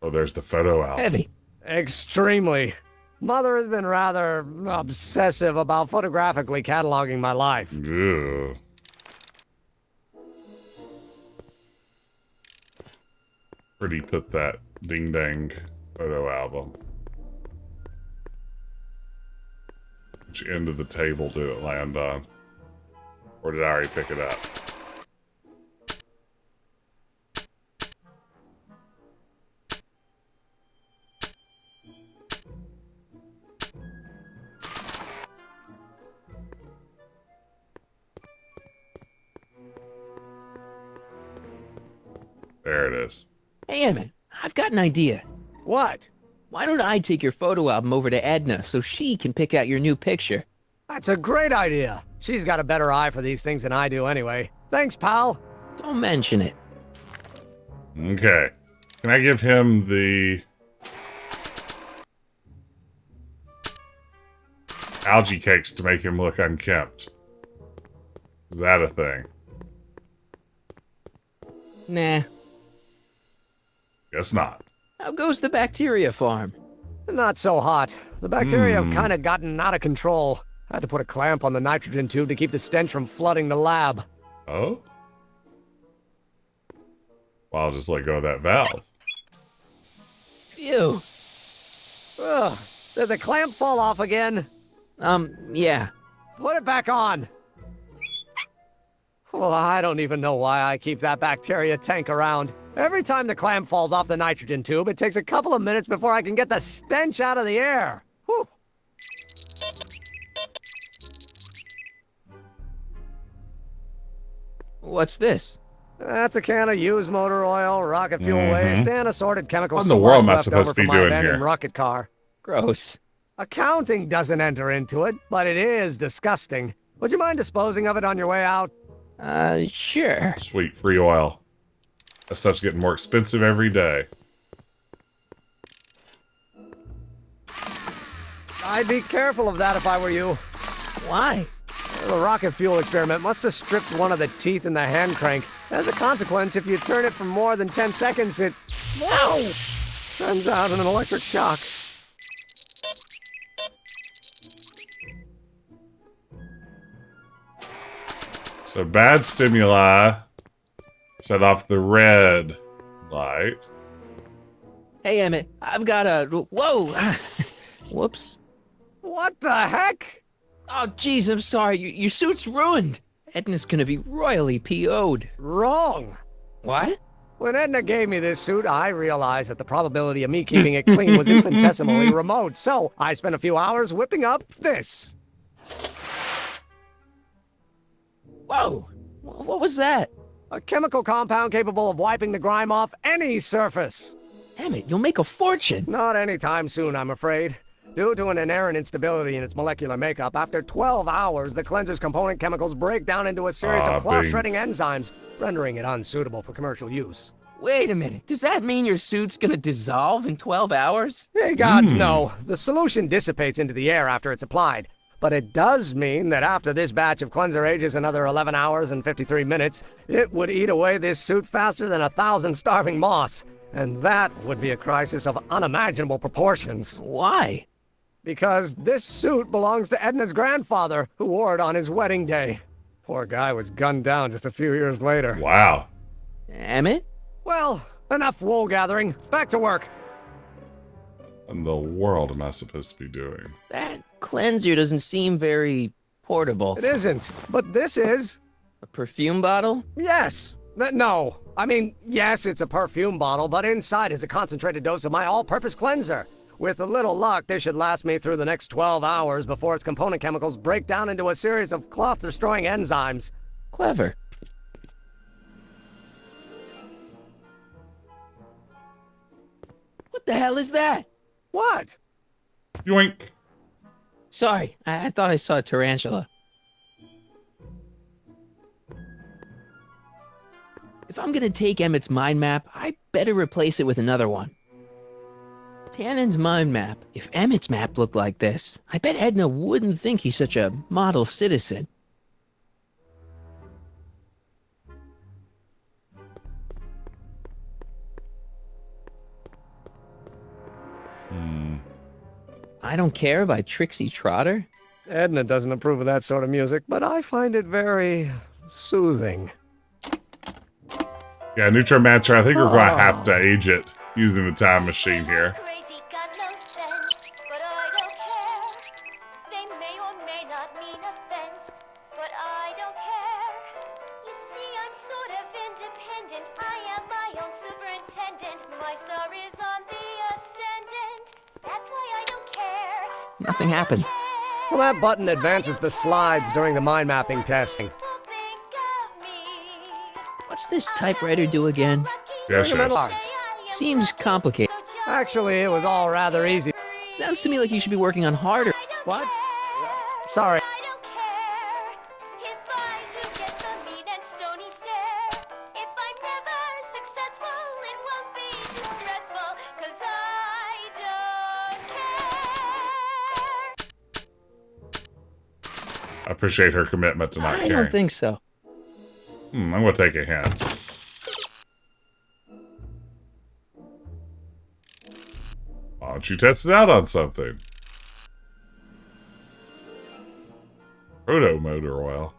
Oh, there's the photo album. Heavy. Extremely. Mother has been rather obsessive about photographically cataloging my life. Ugh. Pretty put that ding-dang photo album. Which end of the table did it land on? Or did I already pick it up? There it is. Hey, Emmett, I've got an idea. What? Why don't I take your photo album over to Edna so she can pick out your new picture? That's a great idea. She's got a better eye for these things than I do anyway. Thanks, pal. Don't mention it. Okay. Can I give him the algae cakes to make him look unkempt? Is that a thing? Nah. Guess not. How goes the bacteria farm? Not so hot. The bacteria have kind of gotten out of control. I had to put a clamp on the nitrogen tube to keep the stench from flooding the lab. Oh? Well, I'll just let go of that valve. Phew. Ugh. Did the clamp fall off again? Yeah. Put it back on. Well, I don't even know why I keep that bacteria tank around. Every time the clamp falls off the nitrogen tube, it takes a couple of minutes before I can get the stench out of the air. Whew. What's this? That's a can of used motor oil, rocket fuel waste, and assorted chemical What in the world am I left supposed over to be from my doing abandoned here? rocket car. Gross. Accounting doesn't enter into it, but it is disgusting. Would you mind disposing of it on your way out? Sure. Sweet, free oil. That stuff's getting more expensive every day. I'd be careful of that if I were you. Why? The rocket fuel experiment must have stripped one of the teeth in the hand crank. As a consequence, if you turn it for more than 10 seconds, it... Whoa! Sends out an electric shock. So bad stimuli set off the red light. Hey, Emmett, I've got a... Whoa! Whoops. What the heck? Oh, jeez, I'm sorry. Your suit's ruined. Edna's gonna be royally PO'd. Wrong. What? When Edna gave me this suit, I realized that the probability of me keeping it clean was infinitesimally remote, so I spent a few hours whipping up this. Whoa! What was that? A chemical compound capable of wiping the grime off any surface. Emmett, you'll make a fortune. Not anytime soon, I'm afraid. Due to an inherent instability in its molecular makeup, after 12 hours, the cleanser's component chemicals break down into a series of cloth-shredding enzymes, rendering it unsuitable for commercial use. Wait a minute. Does that mean your suit's gonna dissolve in 12 hours? Hey, gods, no. The solution dissipates into the air after it's applied. But it does mean that after this batch of cleanser ages another 11 hours and 53 minutes, it would eat away this suit faster than 1,000 starving moths. And that would be a crisis of unimaginable proportions. Why? Because this suit belongs to Edna's grandfather, who wore it on his wedding day. Poor guy was gunned down just a few years later. Wow. Emmett? Well, enough wool gathering. Back to work. What in the world am I supposed to be doing? That cleanser doesn't seem very portable. It isn't, but this is. A perfume bottle? Yes. No. I mean, yes, it's a perfume bottle, but inside is a concentrated dose of my all-purpose cleanser. With a little luck, this should last me through the next 12 hours before its component chemicals break down into a series of cloth-destroying enzymes. Clever. What the hell is that? What? Yoink. Sorry, I thought I saw a tarantula. If I'm gonna take Emmett's mind map, I better replace it with another one. Tannen's mind map. If Emmett's map looked like this, I bet Edna wouldn't think he's such a model citizen. I Don't Care by Trixie Trotter? Edna doesn't approve of that sort of music, but I find it very soothing. Yeah, Neutromancer, I think we're going to have to age it using the time machine here. Nothing happened. Well, that button advances the slides during the mind mapping testing. What's this typewriter do again? Yes, yes. Seems complicated. Actually, it was all rather easy. Sounds to me like you should be working on harder. What? Sorry. I appreciate her commitment to not I caring. don't think so. I'm going to take a hint. Why don't you test it out on something? Proto motor oil.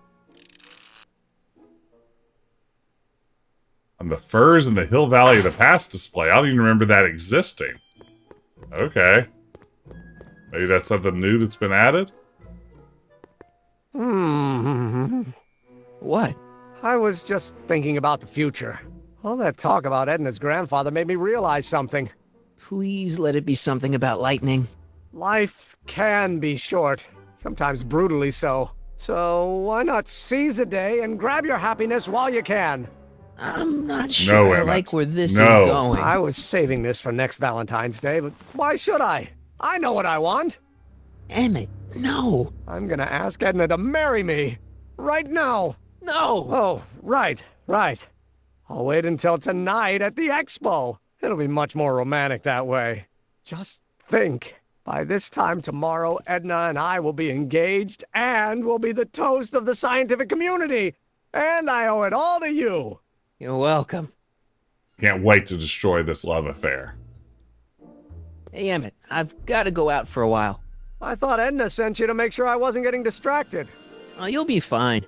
On the furs in the Hill Valley of the Past display. I don't even remember that existing. Okay. Maybe that's something new that's been added? What? I was just thinking about the future. All that talk about Edna's grandfather made me realize something. Please let it be something about lightning. Life can be short, sometimes brutally so. So why not seize the day and grab your happiness while you can? I'm not sure I like where this is going. I was saving this for next Valentine's Day, but why should I? I know what I want. Emmett, no. I'm gonna ask Edna to marry me. Right now. No. Oh, right. I'll wait until tonight at the expo. It'll be much more romantic that way. Just think. By this time tomorrow, Edna and I will be engaged and will be the toast of the scientific community. And I owe it all to you. You're welcome. Can't wait to destroy this love affair. Hey, Emmett, I've got to go out for a while. I thought Edna sent you to make sure I wasn't getting distracted. Oh, you'll be fine.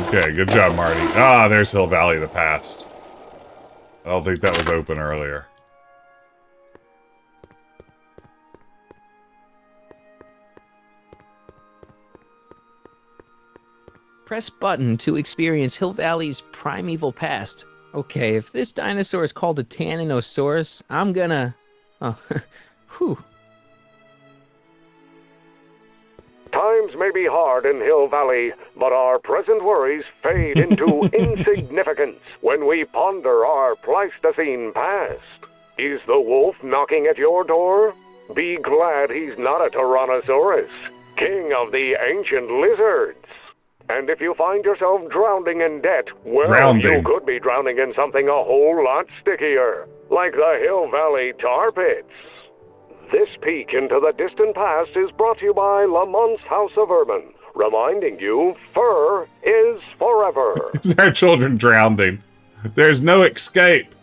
Okay, good job, Marty. Ah, there's Hill Valley of the Past. I don't think that was open earlier. Press button to experience Hill Valley's primeval past. Okay, if this dinosaur is called a Tanninosaurus, I'm gonna... Oh, whew. Times may be hard in Hill Valley, but our present worries fade into insignificance when we ponder our Pleistocene past. Is the wolf knocking at your door? Be glad he's not a Tyrannosaurus, king of the ancient lizards. And if you find yourself drowning in debt, well, you could be drowning in something a whole lot stickier, like the Hill Valley tar pits. This peek into the distant past is brought to you by Lamont's House of Urban, reminding you fur is forever. There are children drowning. There's no escape.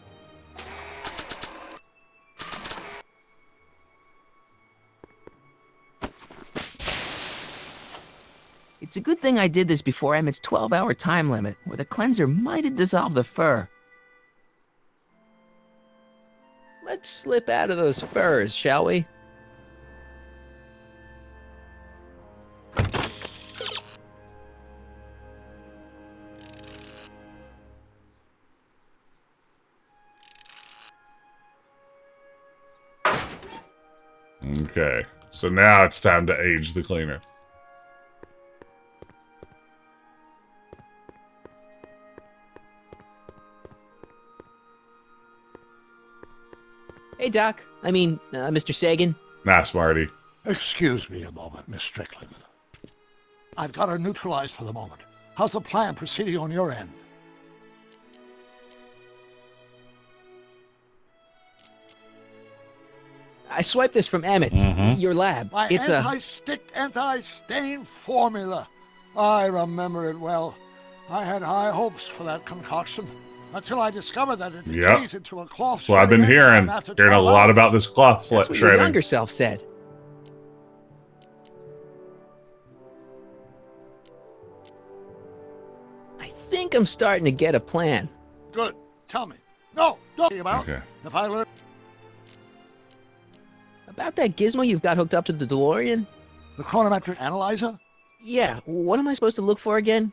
It's a good thing I did this before Emmett's 12-hour time limit, or the cleanser might have dissolved the fur. Let's slip out of those furs, shall we? Okay, so now it's time to age the cleaner. Hey, Doc. I mean, Mr. Sagan. Nah, Smarty. Excuse me a moment, Miss Strickland. I've got her neutralized for the moment. How's the plan proceeding on your end? I swiped this from Emmett's, your lab. My It's anti-stick, anti-stain formula. I remember it well. I had high hopes for that concoction until I discovered that it decays into a cloth. That's what I've been hearing. Hearing a lot about this cloth That's what shredding. your younger self said. I think I'm starting to get a plan. Good. Tell me. No, don't think about. Okay. If I learn About that gizmo you've got hooked up to the DeLorean? the chronometric analyzer, Yeah, what am I supposed to look for again?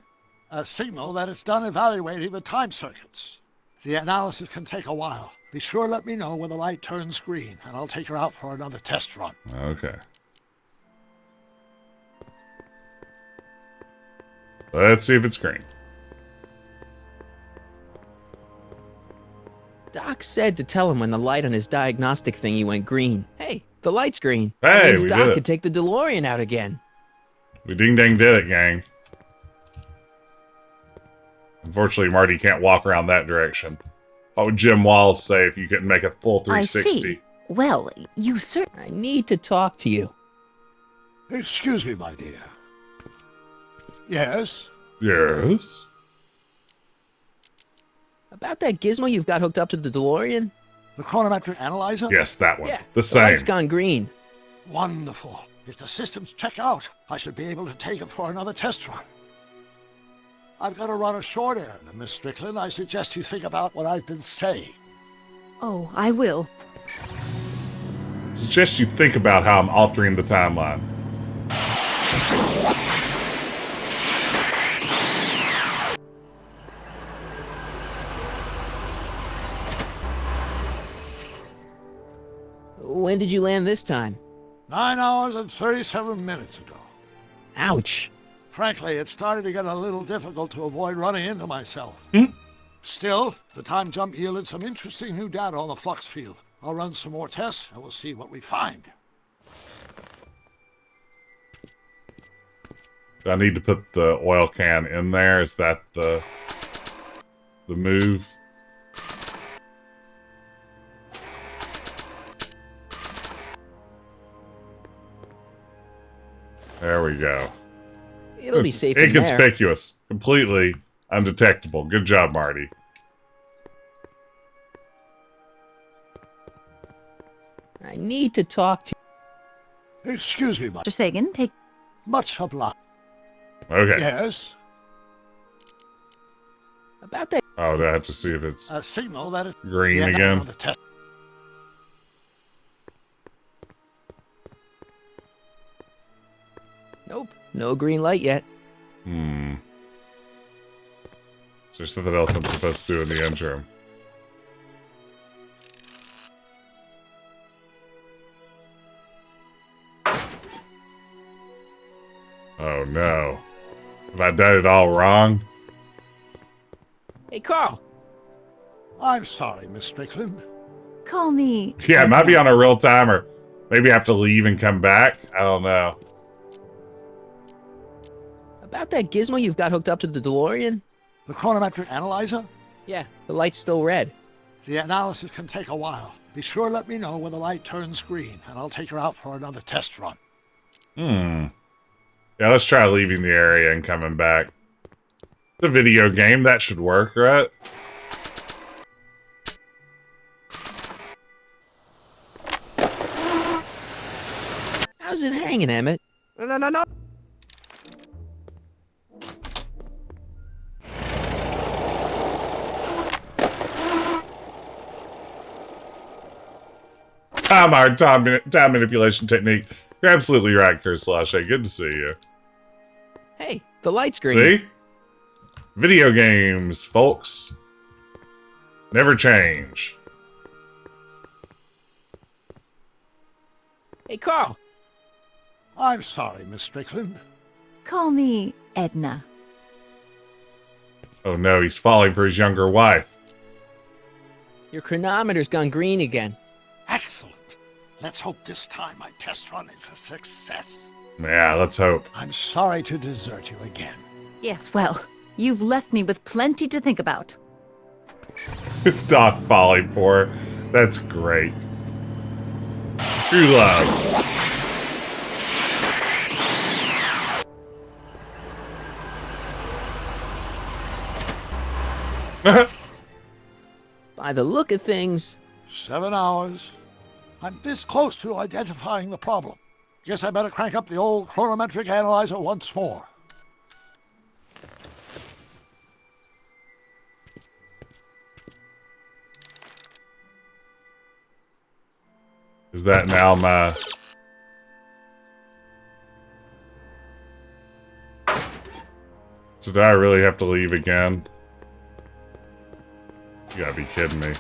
a signal that it's done evaluating the time circuits. The analysis can take a while. Be sure to let me know when the light turns green, and I'll take her out for another test run. Okay. Let's see if it's green. Doc said to tell him when the light on his diagnostic thingy went green. Hey, the light's green. Hey, that means we Doc did it. could take the DeLorean out again. We ding-dang did it, gang. Unfortunately, Marty can't walk around that direction. What would Jim Walls say if you couldn't make a full I 360? see. Well, you certainly... I need to talk to you. Excuse me, my dear. Yes? Yes? About that gizmo you've got hooked up to the DeLorean? The chronometric analyzer? Yes, that one. Yeah, the same. light's gone green. Wonderful. If the systems check out, I should be able to take it for another test run. I've got to run a short errand, Miss Strickland. I suggest you think about what I've been saying. Oh, I will. Suggest you think about how I'm altering the timeline. When did you land this time? 9 hours and 37 minutes ago. Ouch. Frankly, it started to get a little difficult to avoid running into myself. Still, the time jump yielded some interesting new data on the flux field. I'll run some more tests and we'll see what we find. Do I need to put the oil can in there? Is that the move? There we go. It'll be safe in there. Inconspicuous. Completely undetectable. Good job, Marty. I need to talk to you. Excuse me, Mr. Sagan, take... Much obliged. Okay. Yes? About that... Oh, do I have to see if it's A signal that is... green again? The test. Nope. No green light yet. Is there something else I'm supposed to do in the interim? Oh no. Have I done it all wrong? Hey, Carl. I'm sorry, Miss Strickland. Call me... Yeah, it might be on a real timer. Maybe I have to leave and come back? I don't know. About that gizmo you've got hooked up to the DeLorean? The chronometric analyzer? Yeah, the light's still red. The analysis can take a while. Be sure to let me know when the light turns green, and I'll take her out for another test run. Yeah, let's try leaving the area and coming back. The video game, that should work, right? How's it hanging, Emmett? No. Our time manipulation technique. You're absolutely right, Kurslashe. Good to see you. Hey, the light's green. See? Video games, folks. Never change. Hey, Carl. I'm sorry, Miss Strickland. Call me Edna. Oh no, he's falling for his younger wife. Your chronometer's gone green again. Excellent. Let's hope this time my test run is a success. Yeah, let's hope. I'm sorry to desert you again. Yes, well, you've left me with plenty to think about. Stop falling for her. That's great. True love. By the look of things... 7 hours. I'm this close to identifying the problem. Guess I better crank up the old chronometric analyzer once more. Is that now my... So do I really have to leave again? You gotta be kidding me.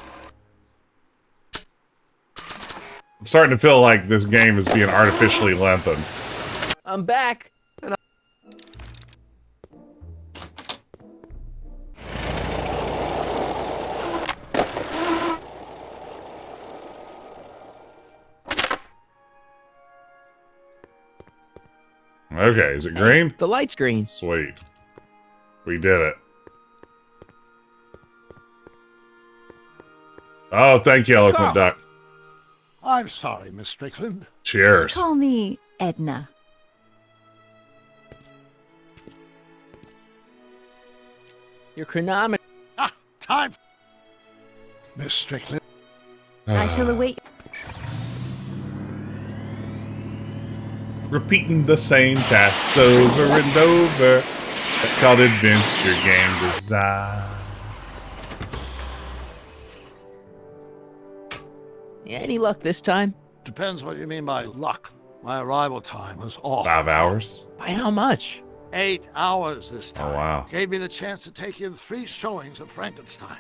I'm starting to feel like this game is being artificially lengthened. I'm back. Okay, is it green? Hey, the light's green. Sweet. We did it. Oh, thank you, Eloquent Duck. I'm sorry, Miss Strickland. Cheers. Call me Edna. Your chronometer. Time. Miss Strickland. I shall await. Repeating the same tasks over and over. That's called adventure game design. Any luck this time? Depends what you mean by luck. My arrival time was off. 5 hours? By how much? 8 hours this time. Oh, wow. Gave me the chance to take in 3 showings of Frankenstein.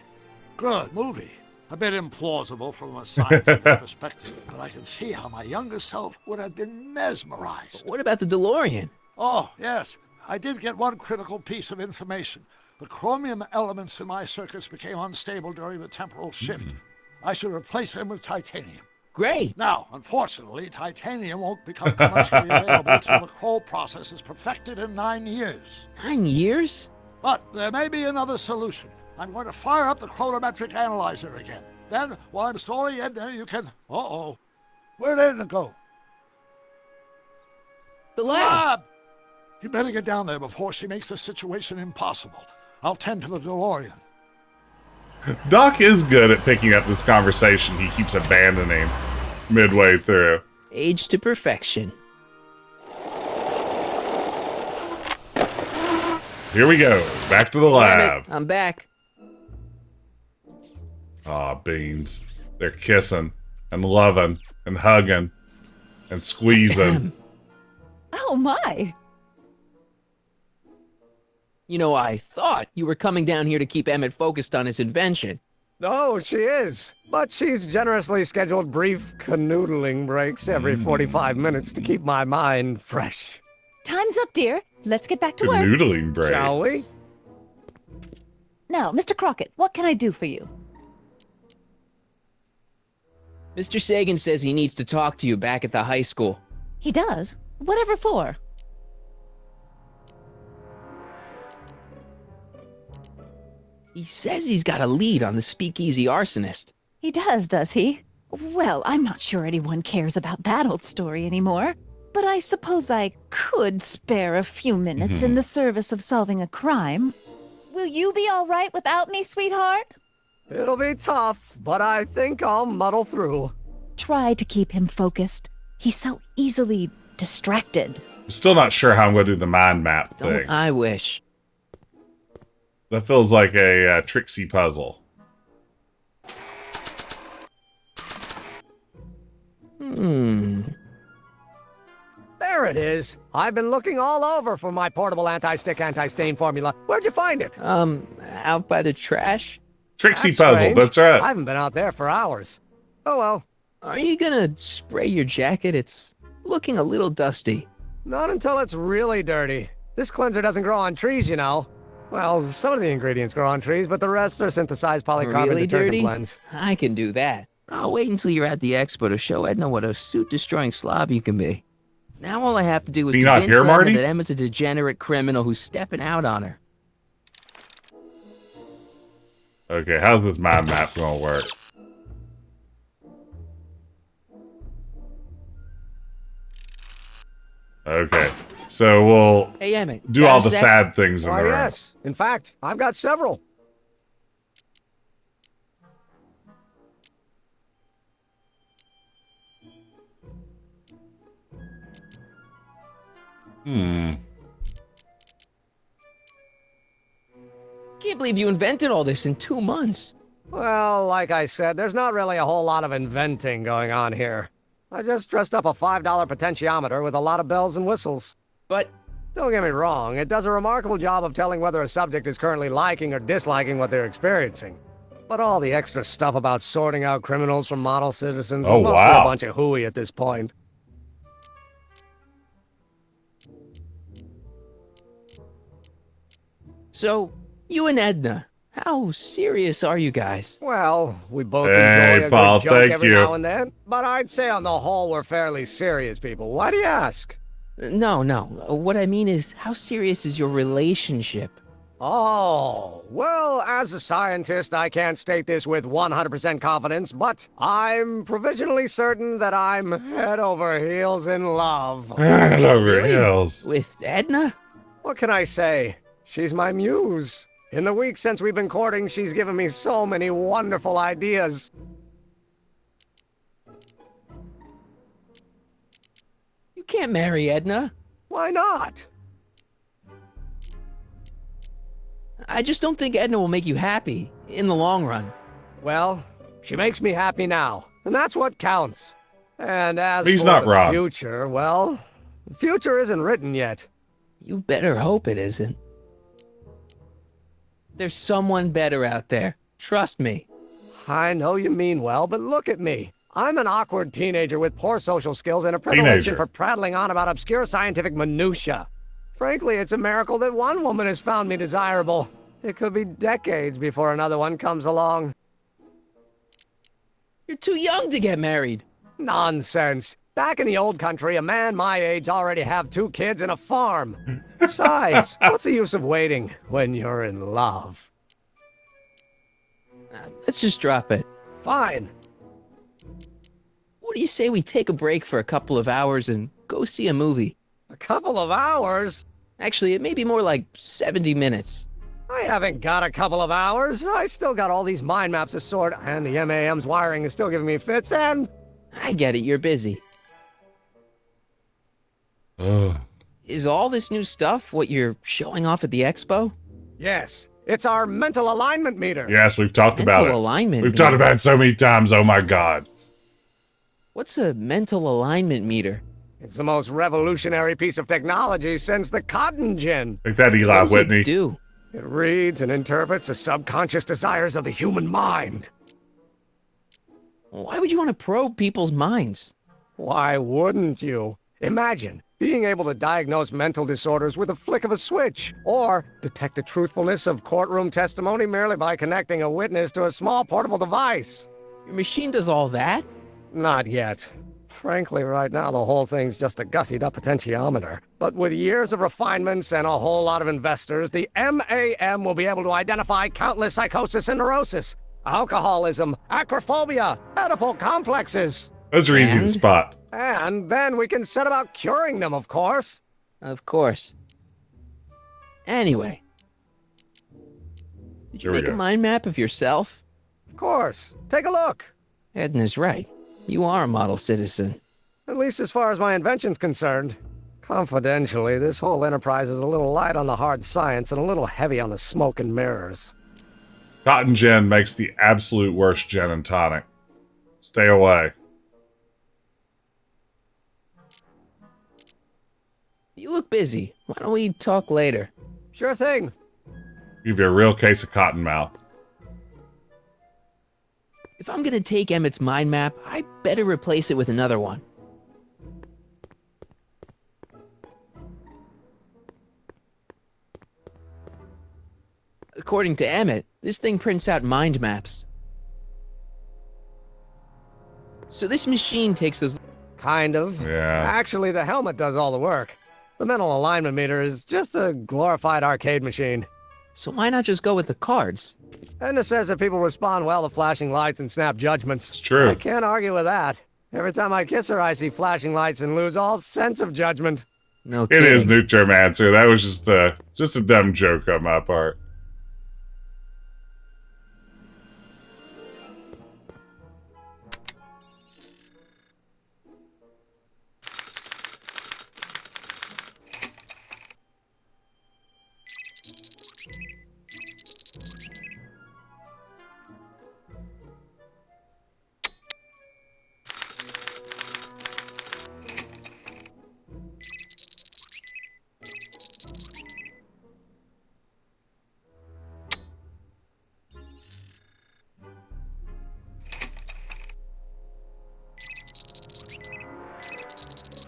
Good movie. A bit implausible from a scientific perspective, but I can see how my younger self would have been mesmerized. What about the DeLorean? Oh, yes. I did get one critical piece of information. The chromium elements in my circuits became unstable during the temporal shift. I should replace them with titanium. Great. Now, unfortunately, titanium won't become commercially available until the Kroll process is perfected in 9 years. 9 years? But there may be another solution. I'm going to fire up the chronometric analyzer again. Then, while I'm storing it, you can... Uh-oh. Where did it go? The lab! You better get down there before she makes the situation impossible. I'll tend to the DeLorean. Doc is good at picking up this conversation he keeps abandoning midway through. Age to perfection. Here we go. Back to the lab. I'm back. Aw, beans. They're kissing and loving and hugging and squeezing. Oh my! You know, I thought you were coming down here to keep Emmett focused on his invention. No, she is. But she's generously scheduled brief canoodling breaks every 45 minutes to keep my mind fresh. Time's up, dear. Let's get back to work. Canoodling breaks. Shall we? Now, Mr. Crockett, what can I do for you? Mr. Sagan says he needs to talk to you back at the high school. He does? Whatever for? He says he's got a lead on the speakeasy arsonist. He does he? Well, I'm not sure anyone cares about that old story anymore. But I suppose I could spare a few minutes in the service of solving a crime. Will you be all right without me, sweetheart? It'll be tough, but I think I'll muddle through. Try to keep him focused. He's so easily distracted. I'm still not sure how I'm going to do the mind map thing. Don't I wish. That feels like a tricksy puzzle. There it is. I've been looking all over for my portable anti-stick, anti-stain formula. Where'd you find it? Out by the trash. Tricksy That's puzzle, strange. that's right. I haven't been out there for hours. Oh well. Are you gonna spray your jacket? It's looking a little dusty. Not until it's really dirty. This cleanser doesn't grow on trees, you know. Well, some of the ingredients grow on trees, but the rest are synthesized polycarbonate Really detergent dirty? blends. I can do that. I'll wait until you're at the expo to show Edna what a suit-destroying slob you can be. Now all I have to do is You not convince here, Edna Marty? that Emma's a degenerate criminal who's stepping out on her. Okay, how's this mind map going to work? Okay, so we'll Hey, Emmett, do got all a the sec? sad things in Why, the room. yes. In fact, I've got several. Can't believe you invented all this in 2 months. Well, like I said, there's not really a whole lot of inventing going on here. I just dressed up a $5 potentiometer with a lot of bells and whistles. But don't get me wrong, it does a remarkable job of telling whether a subject is currently liking or disliking what they're experiencing. But all the extra stuff about sorting out criminals from model citizens Oh, is mostly wow. a bunch of hooey at this point. So, you and Edna, how serious are you guys? Well, we both Hey, enjoy a Paul, good joke thank every you. now and then, but I'd say on the whole we're fairly serious people. Why do you ask? No. What I mean is, how serious is your relationship? Oh, well, as a scientist, I can't state this with 100% confidence, but I'm provisionally certain that I'm head over heels in love. Head over Really? heels. With Edna? What can I say? She's my muse. In the week since we've been courting, she's given me so many wonderful ideas. You can't marry Edna. Why not? I just don't think Edna will make you happy in the long run. Well, she makes me happy now, and that's what counts. And as He's for not the wrong. future, well, the future isn't written yet. You better hope it isn't. There's someone better out there. Trust me. I know you mean well, but look at me. I'm an awkward teenager with poor social skills and a predilection for prattling on about obscure scientific minutiae. Frankly, it's a miracle that one woman has found me desirable. It could be decades before another one comes along. You're too young to get married. Nonsense. Back in the old country, a man my age already have 2 kids and a farm. Besides, what's the use of waiting when you're in love? Let's just drop it. Fine. What do you say we take a break for a couple of hours and go see a movie? A couple of hours? Actually, it may be more like 70 minutes. I haven't got a couple of hours. I still got all these mind maps to sort, and the MAM's wiring is still giving me fits, and... I get it, you're busy. Is all this new stuff what you're showing off at the expo? Yes, it's our mental alignment meter. Yes, we've talked about it. Mental alignment We've meter. talked about it so many times. Oh my God. What's a mental alignment meter? It's the most revolutionary piece of technology since the cotton gin. Like that, Eli What does Whitney. it do? It reads and interprets the subconscious desires of the human mind. Why would you want to probe people's minds? Why wouldn't you? Imagine being able to diagnose mental disorders with a flick of a switch, or detect the truthfulness of courtroom testimony merely by connecting a witness to a small portable device. Your machine does all that? Not yet. Frankly, right now, the whole thing's just a gussied-up potentiometer. But with years of refinements and a whole lot of investors, the MAM will be able to identify countless psychosis and neurosis, alcoholism, acrophobia, Oedipal complexes. Those are easy to spot. And then we can set about curing them, of course. Of course. Anyway. Did you Here we make a go. mind map of yourself? Of course. Take a look. Edna's right. You are a model citizen. At least as far as my invention's concerned. Confidentially, this whole enterprise is a little light on the hard science and a little heavy on the smoke and mirrors. Cotton gin makes the absolute worst gin and tonic. Stay away. You look busy. Why don't we talk later? Sure thing. Give you a real case of cotton mouth. If I'm gonna take Emmett's mind map, I better replace it with another one. According to Emmett, this thing prints out mind maps. So this machine takes those... Kind of. Yeah. Actually, the helmet does all the work. The mental alignment meter is just a glorified arcade machine. So why not just go with the cards? Edna says that people respond well to flashing lights and snap judgments. It's true. I can't argue with that. Every time I kiss her, I see flashing lights and lose all sense of judgment. No It kidding. is Nutromancer. That was just a dumb joke on my part.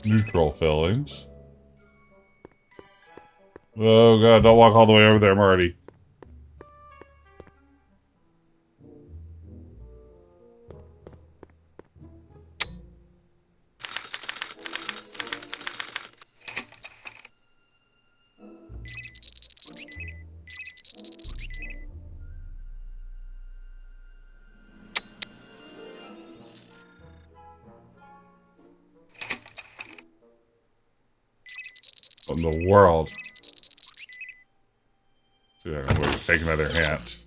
Neutral fillings. Oh god, don't walk all the way over there, Marty. What in the world? See if I can take another hint.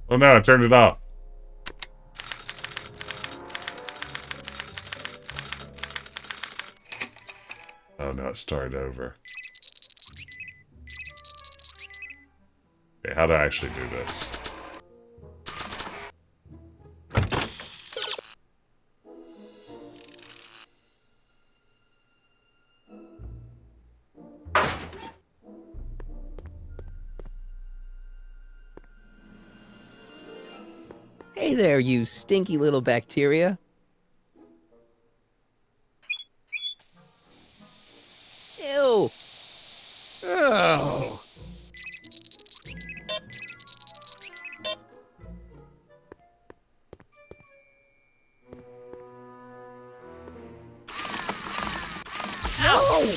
Oh no, I turned it off. Oh no, it started over. Okay, how do I actually do this? Hey there, you stinky little bacteria. Ew. Oh. Ow!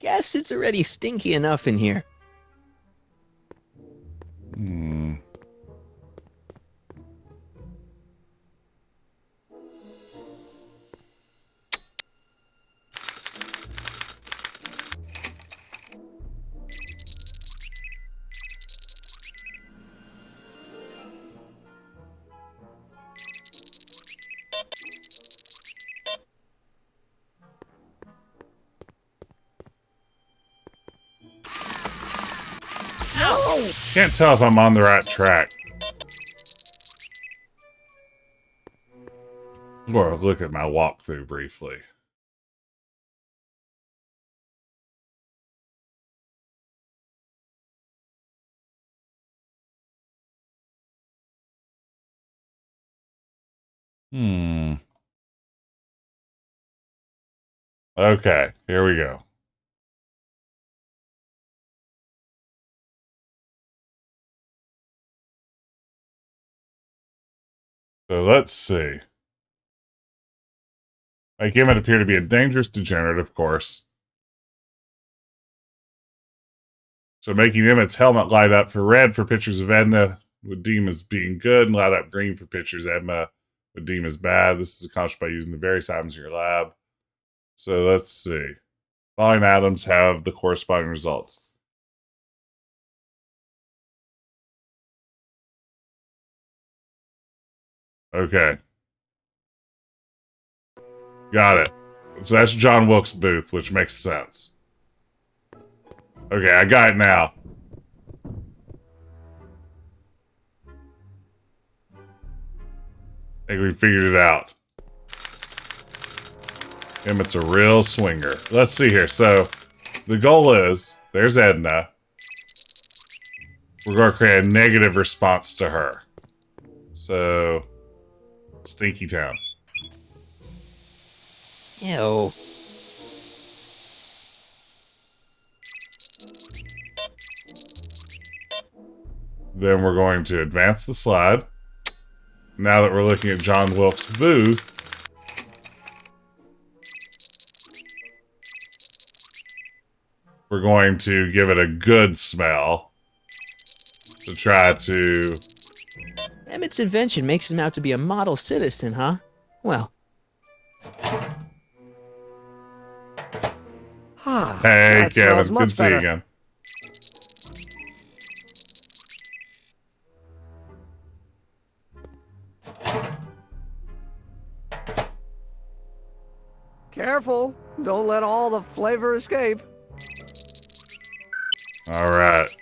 Guess it's already stinky enough in here. Hmm. Can't tell if I'm on the right track. Or look at my walkthrough briefly. Hmm. Okay, here we go. So let's see. Make him appear to be a dangerous degenerate, of course. So making Emmett's helmet light up for red for pictures of Edna would deem as being good, and light up green for pictures Edna would deem as bad. This is accomplished by using the various items in your lab. So let's see. Following atoms have the corresponding results. Okay. Got it. So that's John Wilkes Booth, which makes sense. Okay, I got it now. I think we figured it out. Emmett's a real swinger. Let's see here. So, the goal is, there's Edna. We're going to create a negative response to her. So, Stinky Town. Ew. Then we're going to advance the slide. Now that we're looking at John Wilkes Booth, we're going to give it a good smell to try to... Emmett's invention makes him out to be a model citizen, huh? Well. Hey, Kevin. Good to see you again. Careful. Don't let all the flavor escape. Alright.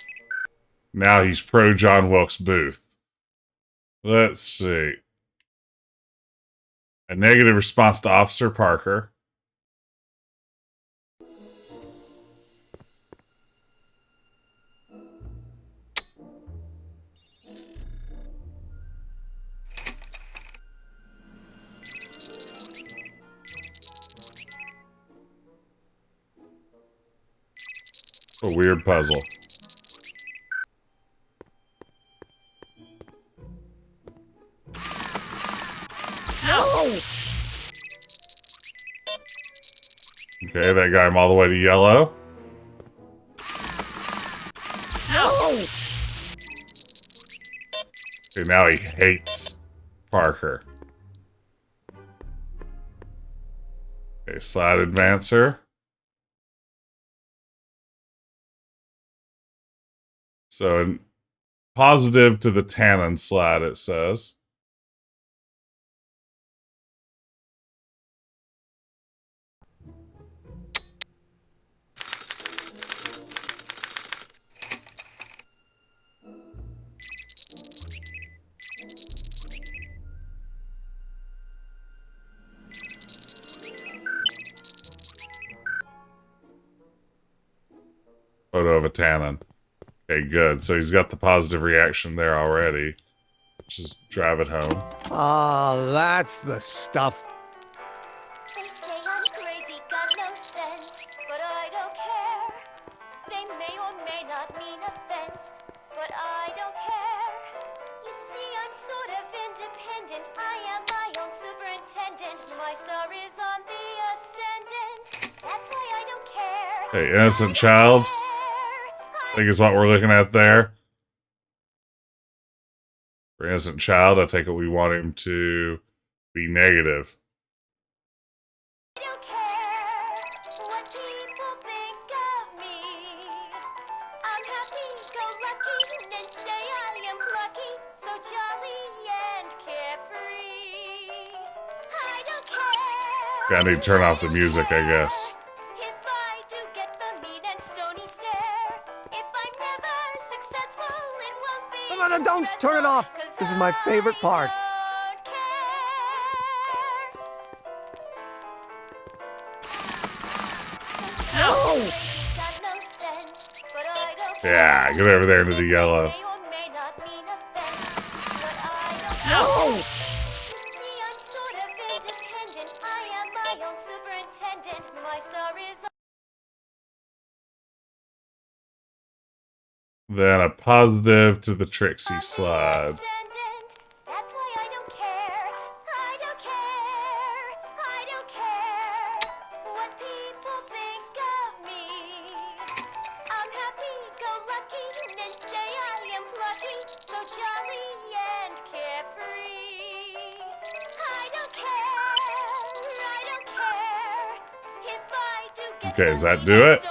Now he's pro John Wilkes Booth. Let's see. A negative response to Officer Parker. A weird puzzle. Okay, that got him all the way to yellow. Okay, now he hates Parker. Okay, slide advancer. So, positive to the tannin slide, it says. Photo of a tannin. Okay, good. So he's got the positive reaction there already. Just drive it home. Oh, that's the stuff. They say I'm crazy, got no sense, but I don't care. They may or may not mean offense, but I don't care. You see, I'm sort of independent. I am my own superintendent. My star is on the ascendant. That's why I don't care. Hey, innocent child. I think is what we're looking at there. For innocent child, I take it we want him to be negative. I don't care what people think of me. I'm happy-go-lucky, and say I am plucky, so jolly and carefree. I don't care. Yeah, I need to turn off the music, I guess. If I do get the mean and stony stare, if I'm never successful, it won't be. No, don't turn it off. This is my favorite part. Yeah, get over there into the yellow. Then a positive to the Trixie slide. Okay, does that do it?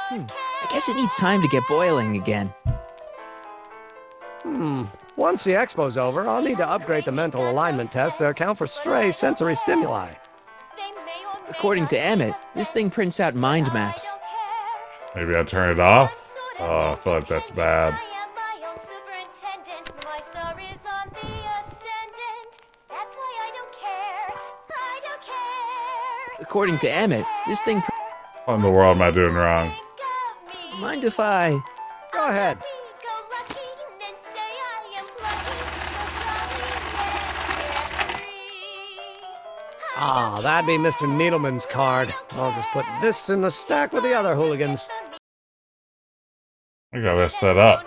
I guess it needs time to get boiling again. Once the expo's over, I'll need to upgrade the mental alignment test to account for stray sensory stimuli. According to Emmett, this thing prints out mind maps. Maybe I turn it off? Oh, I feel like that's bad. According to Emmett, this thing... What in the world am I doing wrong? Mind if I... Go ahead. Ah, that'd be Mr. Needleman's card. I'll just put this in the stack with the other hooligans. I gotta mess that up.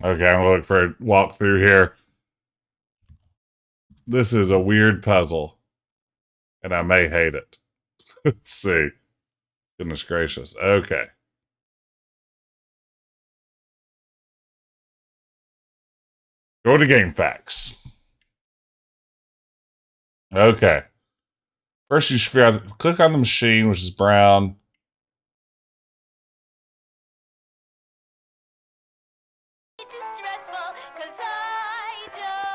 Okay, I'm gonna look for a walkthrough here. This is a weird puzzle, and I may hate it. Let's see. Goodness gracious. Okay. Go to game facts. Okay. First, you should figure out, click on the machine, which is brown.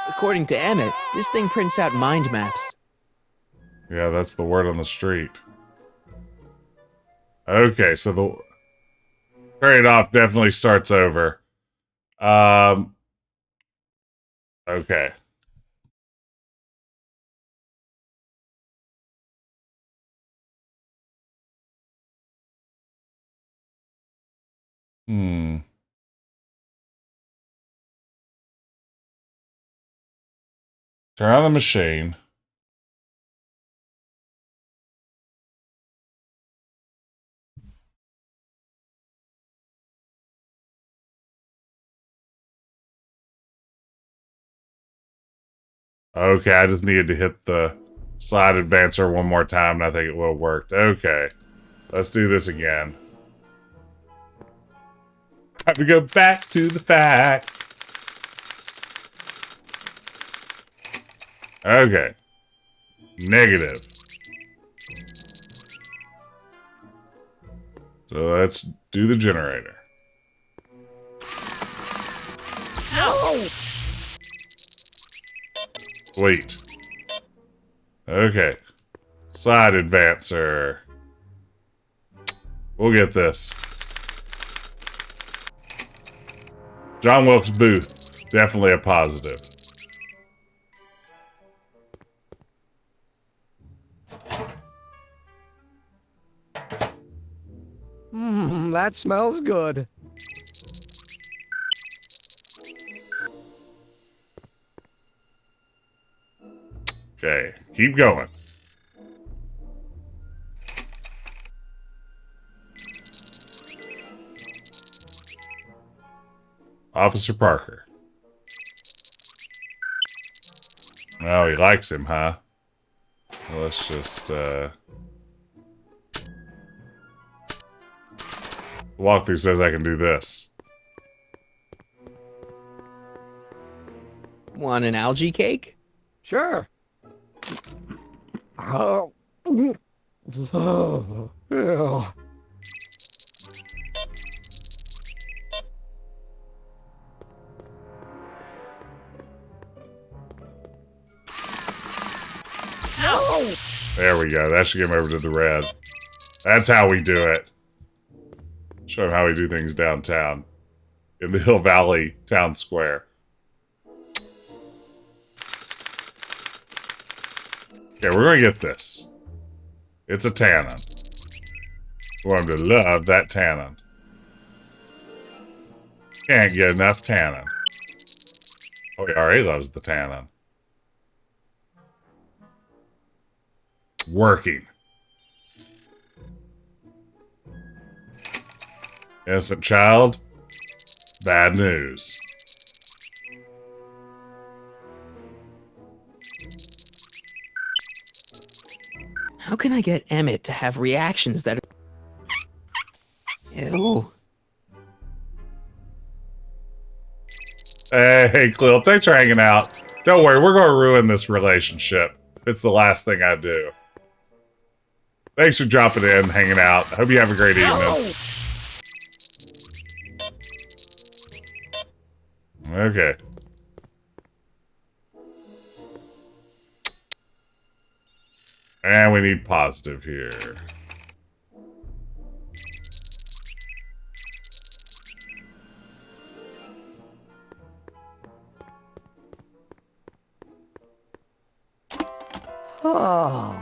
According to Emmett, this thing prints out mind maps. Yeah, that's the word on the street. Okay, so the trade off definitely starts over. Okay. Turn on the machine. Okay, I just needed to hit the slide advancer one more time, and I think it will have worked. Okay, let's do this again. Have to go back to the fact. Okay. Negative. So let's do the generator. Sweet. Okay. Side advancer. We'll get this. John Wilkes Booth. Definitely a positive. That smells good. Okay, keep going. Officer Parker. Oh, he likes him, huh? Well, let's just, walkthrough says I can do this. Want an algae cake? Sure. Oh. Ew. There we go. That should get him over to the red. That's how we do it. Show him how we do things downtown. In the Hill Valley Town Square. Okay, we're going to get this. It's a tannin. We want him to love that tannin. Can't get enough tannin. Oh, he already loves the tannin. Working. Innocent child. Bad news. How can I get Emmett to have reactions that are... Ew. Hey, Clill, thanks for hanging out. Don't worry, we're going to ruin this relationship. It's the last thing I do. Thanks for dropping in, hanging out. I hope you have a great evening. Okay. And we need positive here. Oh.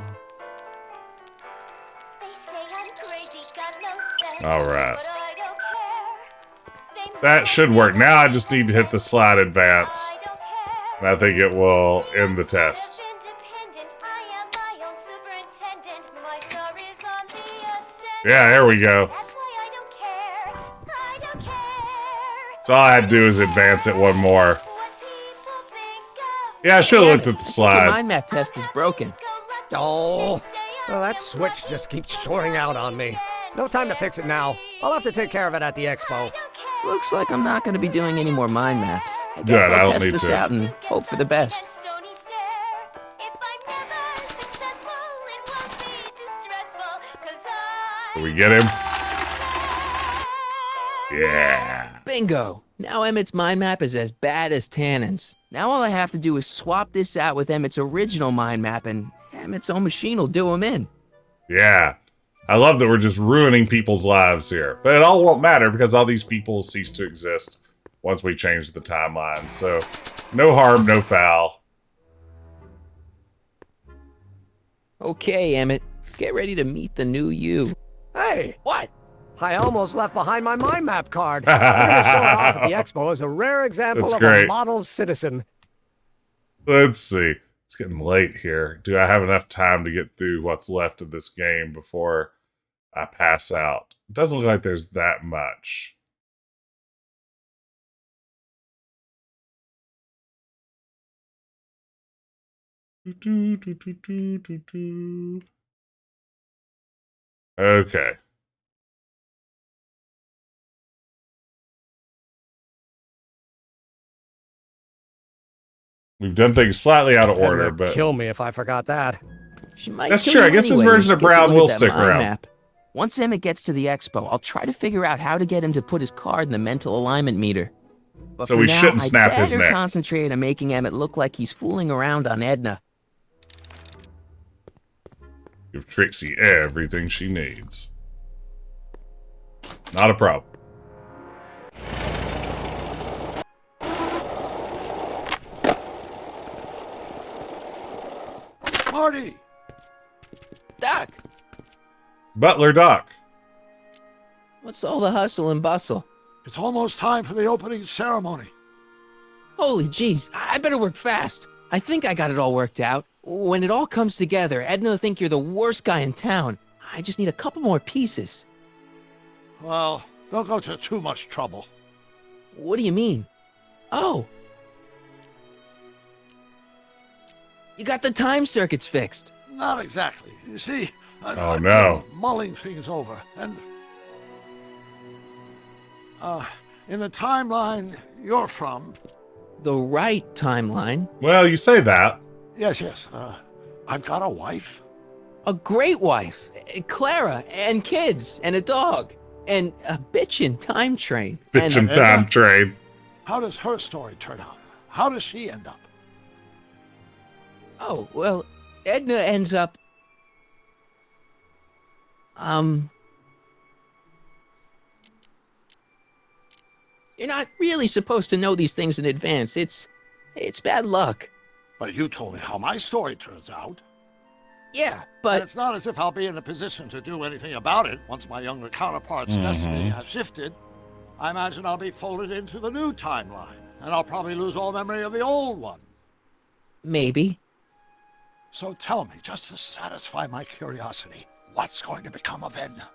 Alright. That should work. Now I just need to hit the slide advance. And I think it will end the test. Yeah, there we go. So all I had to do is advance it one more. Yeah, I should have looked at the The slide. mind map test is broken. Oh. Well, that switch just keeps shorting out on me. No time to fix it now. I'll have to take care of it at the expo. Looks like I'm not going to be doing any more mind maps. I Good, guess I I'll don't test need this to. out and hope for the best. Did we get him? Yeah. Bingo! Now Emmett's mind map is as bad as Tannen's. Now all I have to do is swap this out with Emmett's original mind map and Emmett's own machine will do him in. Yeah. I love that we're just ruining people's lives here. But it all won't matter because all these people cease to exist once we change the timeline. So, no harm, no foul. Okay, Emmett. Get ready to meet the new you. Hey! What? I almost left behind my mind map card. I'm going to show it off at the expo as a rare example That's of great. a model citizen. Let's see. It's getting late here. Do I have enough time to get through what's left of this game before I pass out? It doesn't look like there's that much. Okay. We've done things slightly out of order, Edna, but kill me if I forgot that. She might that's kill true. you I guess his anyway when version she of gets a Brown look will at that stick mind around. map. Once Emmett gets to the expo, I'll try to figure out how to get him to put his card in the mental alignment meter. But So for we now, shouldn't snap I his better neck. concentrate on making Emmett look like he's fooling around on Edna. Give Trixie everything she needs. Not a problem. Marty! Doc! Butler Doc. What's all the hustle and bustle? It's almost time for the opening ceremony. Holy jeez, I better work fast. I think I got it all worked out. When it all comes together, Edna will think you're the worst guy in town. I just need a couple more pieces. Well, don't go to too much trouble. What do you mean? Oh! You got the time circuits fixed. Not exactly. You see, Oh no. been mulling things over, and in the timeline you're from. The right timeline? Well, you say that. Yes. I've got a wife. A great wife. Clara, and kids, and a dog, and a bitchin' time train. Bitchin' time train. How does her story turn out? How does she end up? Oh, well, Edna ends up... You're not really supposed to know these things in advance. It's bad luck. But you told me how my story turns out. Yeah, but... And it's not as if I'll be in a position to do anything about it once my younger counterpart's destiny has shifted. I imagine I'll be folded into the new timeline, and I'll probably lose all memory of the old one. Maybe. So tell me, just to satisfy my curiosity, what's going to become of Edna?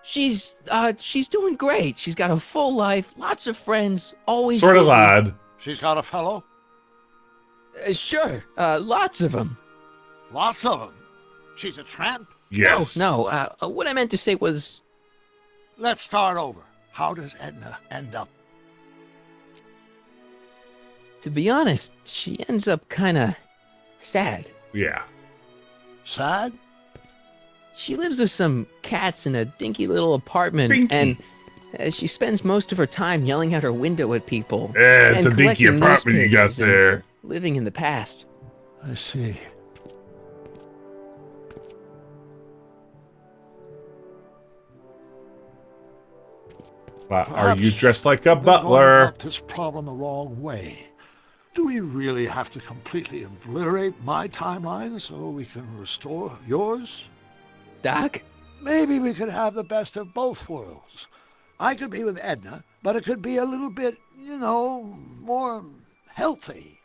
She's doing great. She's got a full life, lots of friends, always Sort of busy. lied. She's got a fellow? Sure, lots of them. Lots of them? She's a tramp? Yes. No, what I meant to say was... Let's start over. How does Edna end up? To be honest, she ends up kinda sad. Yeah. Sad? She lives with some cats in a dinky little apartment, Dinky. and she spends most of her time yelling out her window at people. Yeah, it's and a dinky collecting apartment you got newspapers and there. Living in the past. I see. Wow, are you dressed like a We're going butler? about this problem the wrong way. Do we really have to completely obliterate my timeline so we can restore yours? Doc? Maybe we could have the best of both worlds. I could be with Edna, but it could be a little bit, more healthy.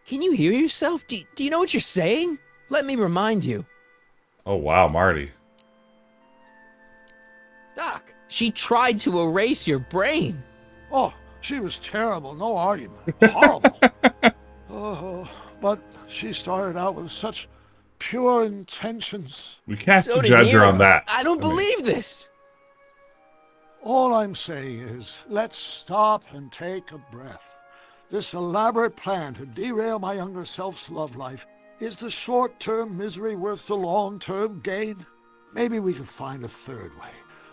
Can you hear yourself? Do you know what you're saying? Let me remind you. Oh wow, Marty. Doc, she tried to erase your brain. Oh, she was terrible, no argument. Horrible. Oh, but she started out with such pure intentions. We can't So did judge her Nero. on that. I don't believe this. All I'm saying is, let's stop and take a breath. This elaborate plan to derail my younger self's love life, is the short-term misery worth the long-term gain? Maybe we can find a third way.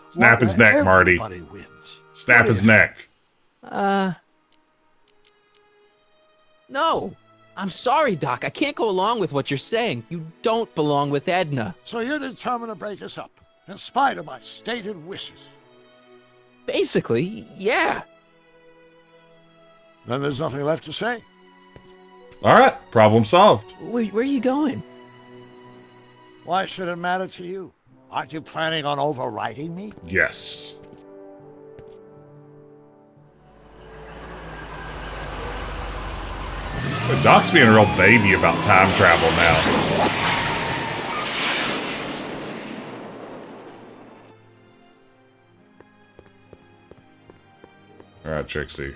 Snap his neck, Marty. Everybody wins. Snap his neck. No. I'm sorry, Doc. I can't go along with what you're saying. You don't belong with Edna. So you're determined to break us up, in spite of my stated wishes. Basically, yeah. Then there's nothing left to say. All right, problem solved. Where are you going? Why should it matter to you? Aren't you planning on overriding me? Yes. Doc's being a real baby about time travel now. Alright, Trixie.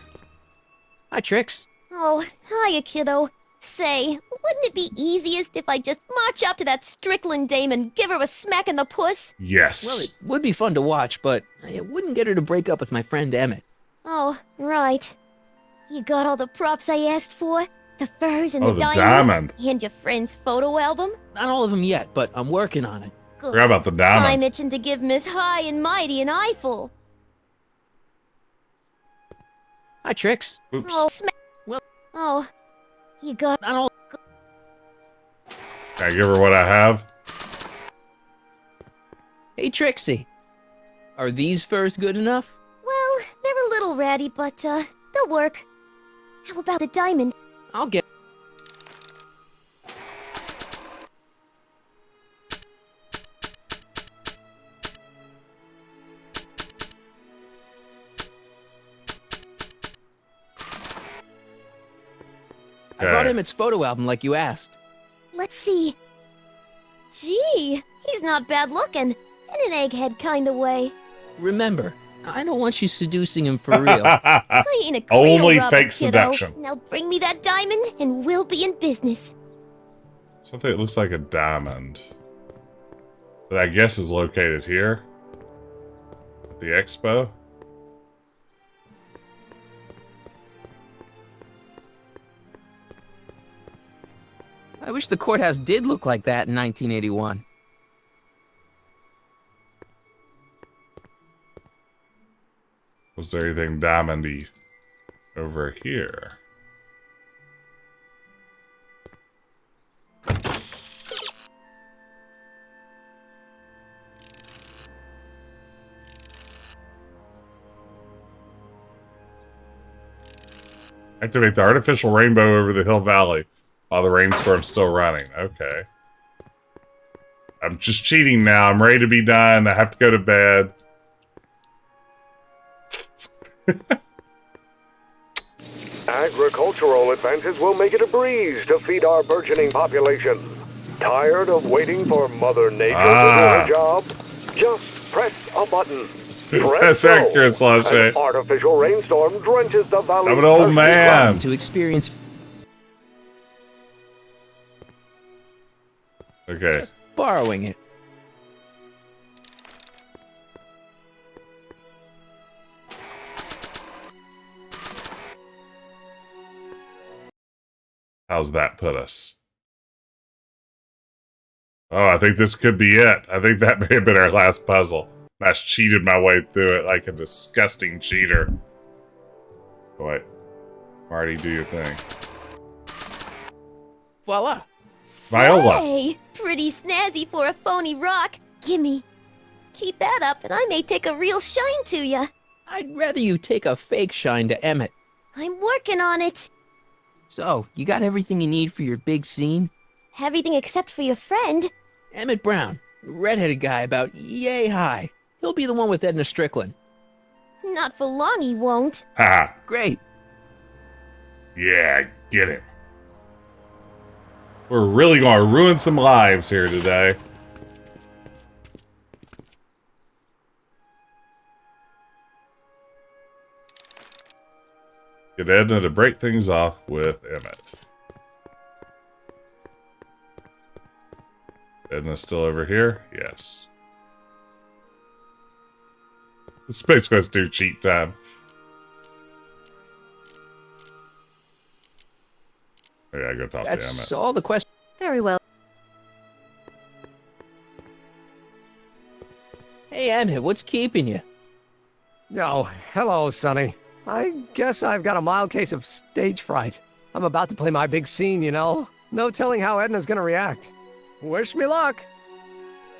Hi, Trix. Oh, hiya, kiddo. Say, wouldn't it be easiest if I just march up to that Strickland dame and give her a smack in the puss? Yes. Well, it would be fun to watch, but it wouldn't get her to break up with my friend Emmett. Oh, right. You got all the props I asked for? The furs and Oh, the diamond. And your friend's photo album? Not all of them yet, but I'm working on it. Good. Forgot about the diamond. I'm itching to give Miss High and Mighty an eyeful. Hi, Trix. Oops. Oh, Well, oh, you got not all. Can I give her what I have? Hey, Trixie. Are these furs good enough? Well, they're a little ratty, but they'll work. How about the diamond? I'll get. I brought him its photo album like you asked. Let's see. Gee, he's not bad looking. In an egghead kind of way. Remember, I don't want you seducing him for real. I ain't a Only Creole fake robber, seduction. kiddo. Now bring me that diamond and we'll be in business. Something that looks like a diamond. That I guess is located here. At the expo. I wish the courthouse did look like that in 1981. Was there anything diamondy over here? Activate the artificial rainbow over the Hill Valley while the rainstorm's still running. Okay. I'm just cheating now. I'm ready to be done. I have to go to bed. Agricultural advances will make it a breeze to feed our burgeoning population. Tired of waiting for Mother Nature to do her job? Just press a button. That's accurate, Slashay. An artificial rainstorm drenches the valley. I'm an old man. To experience. Okay. Just borrowing it. How's that put us? Oh, I think this could be it. I think that may have been our last puzzle. I just cheated my way through it like a disgusting cheater. Wait. Marty, do your thing. Voila. Viola. Hey, pretty snazzy for a phony rock. Gimme. Keep that up and I may take a real shine to ya. I'd rather you take a fake shine to Emmett. I'm working on it. So, you got everything you need for your big scene? Everything except for your friend. Emmett Brown, redheaded guy about yay high. He'll be the one with Edna Strickland. Not for long he won't. Ha! Great. Yeah, get him. We're really gonna ruin some lives here today. Get Edna to break things off with Emmett. Edna's still over here? Yes. Space Quest 2 cheat time. I gotta go talk to Emmett. That's all the questions. Very well. Hey, Emmett, what's keeping you? Oh, hello, Sonny. I guess I've got a mild case of stage fright. I'm about to play my big scene, you know? No telling how Edna's gonna react. Wish me luck.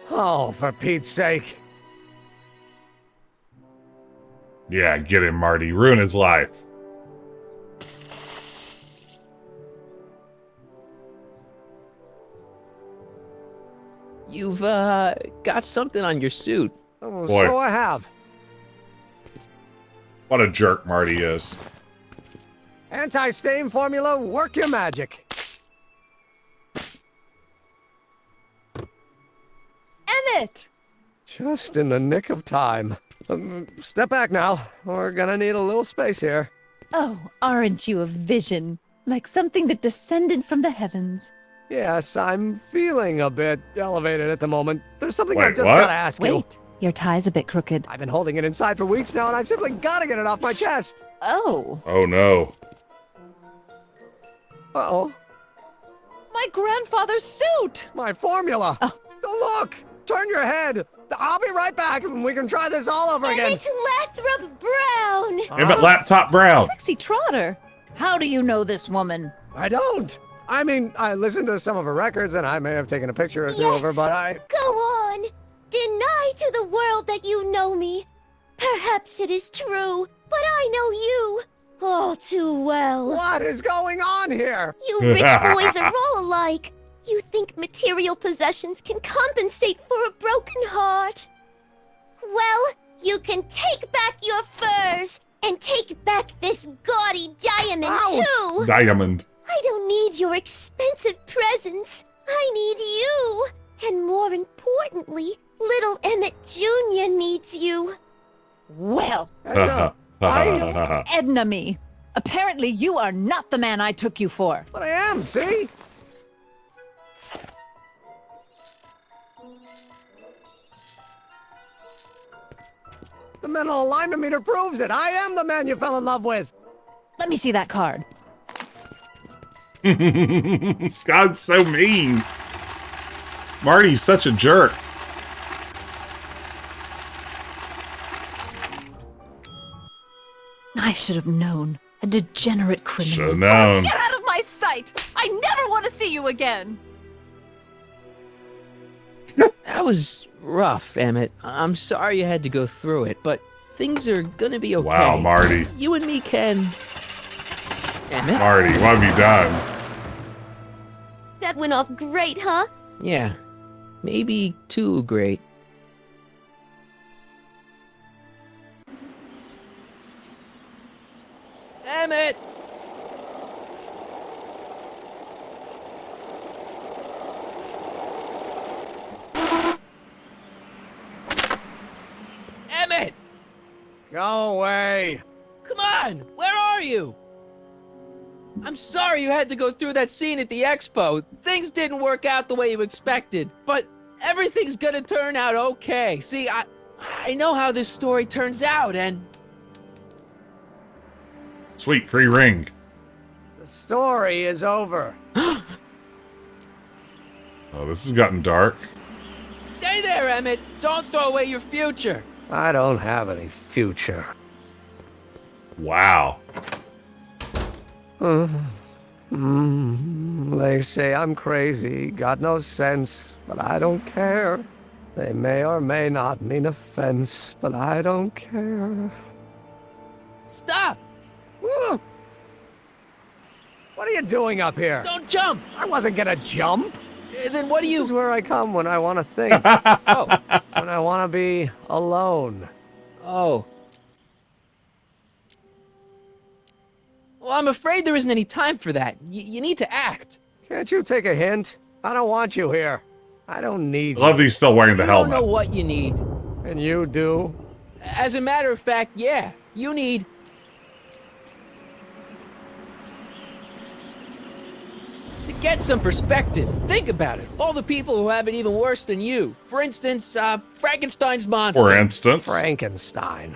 Oh, for Pete's sake. Yeah, get him, Marty. Ruin his life. You've, got something on your suit. Oh, Boy. so I have. What a jerk Marty is. Anti-stain formula, work your magic. Emmett! Just in the nick of time. Step back now. We're gonna need a little space here. Oh, aren't you a vision? Like something that descended from the heavens. Yes, I'm feeling a bit elevated at the moment. There's something Wait, I've just what? gotta ask you. Wait, your tie's a bit crooked. I've been holding it inside for weeks now, and I've simply gotta get it off my chest. Oh. Oh no. Uh-oh. My grandfather's suit! My formula! Oh. Don't look! Turn your head! I'll be right back, and we can try this all over again. Emmett Lathrop Brown! Emmett Laptop Brown. Trixie Trotter! How do you know this woman? I don't! I mean, I listened to some of her records, and I may have taken a picture or two of her, but I... Go on! Deny to the world that you know me. Perhaps it is true, but I know you all too well. What is going on here? You rich boys are all alike. You think material possessions can compensate for a broken heart. Well, you can take back your furs and take back this gaudy diamond too. Diamond. I don't need your expensive presents. I need you. And more importantly, little Emmett Jr. needs you. Well, Edna me. Apparently you are not the man I took you for. But I am, see? The mental alignment meter proves it. I am the man you fell in love with. Let me see that card. God's so mean. Marty's such a jerk. I should have known. A degenerate criminal. Should have known. Get out of my sight! I never want to see you again! That was rough, Emmett. I'm sorry you had to go through it, but things are gonna be okay. Wow, Marty. You and me can... Emmett? Marty, what have you done? That went off great, huh? Yeah. Maybe too great. Emmett! Emmett! Go away. Come on! Where are you? I'm sorry you had to go through that scene at the expo. Things didn't work out the way you expected, but everything's gonna turn out okay. See, I know how this story turns out, and... Sweet, free ring. The story is over. Oh, this has gotten dark. Stay there, Emmett! Don't throw away your future! I don't have any future. Wow. They say I'm crazy, got no sense, but I don't care. They may or may not mean offense, but I don't care. Stop! What are you doing up here? Don't jump! I wasn't gonna jump. Then what do you... This is where I come when I want to think. Oh. When I want to be alone. Oh. Well, I'm afraid there isn't any time for that. You need to act. Can't you take a hint? I don't want you here. I don't need I love that he's still wearing the You helmet. don't know what you need. And you do? As a matter of fact, yeah. You need... to get some perspective. Think about it. All the people who have it even worse than you. For instance, Frankenstein's monster. For instance. Frankenstein.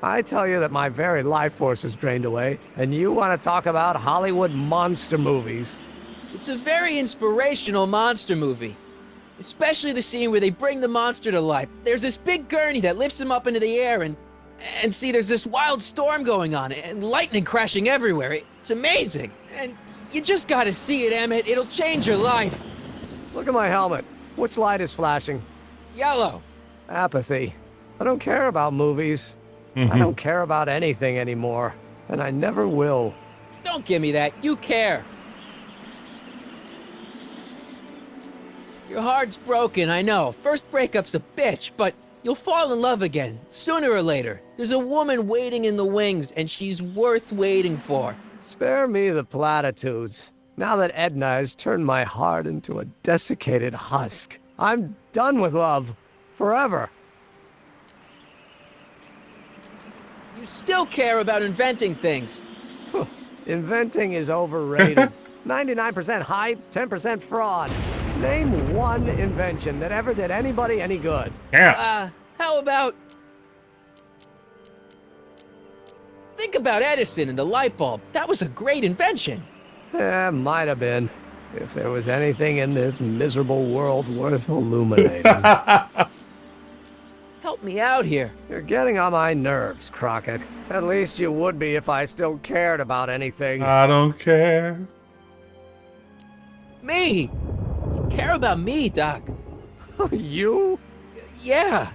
I tell you that my very life force is drained away, and you want to talk about Hollywood monster movies. It's a very inspirational monster movie. Especially the scene where they bring the monster to life. There's this big gurney that lifts him up into the air, and see, there's this wild storm going on, and lightning crashing everywhere. It's amazing. And you just gotta see it, Emmett. It'll change your life. Look at my helmet. Which light is flashing? Yellow. Apathy. I don't care about movies. I don't care about anything anymore. And I never will. Don't give me that. You care. Your heart's broken, I know. First breakup's a bitch, but you'll fall in love again, sooner or later. There's a woman waiting in the wings, and she's worth waiting for. Spare me the platitudes. Now that Edna has turned my heart into a desiccated husk, I'm done with love. Forever. You still care about inventing things. Inventing is overrated. 99% hype, 10% fraud. Name one invention that ever did anybody any good. Can't. How about... Think about Edison and the light bulb. That was a great invention. Might have been. If there was anything in this miserable world worth illuminating. Help me out here. You're getting on my nerves, Crockett. At least you would be if I still cared about anything. I don't care. Me! You care about me, Doc. You? Yeah.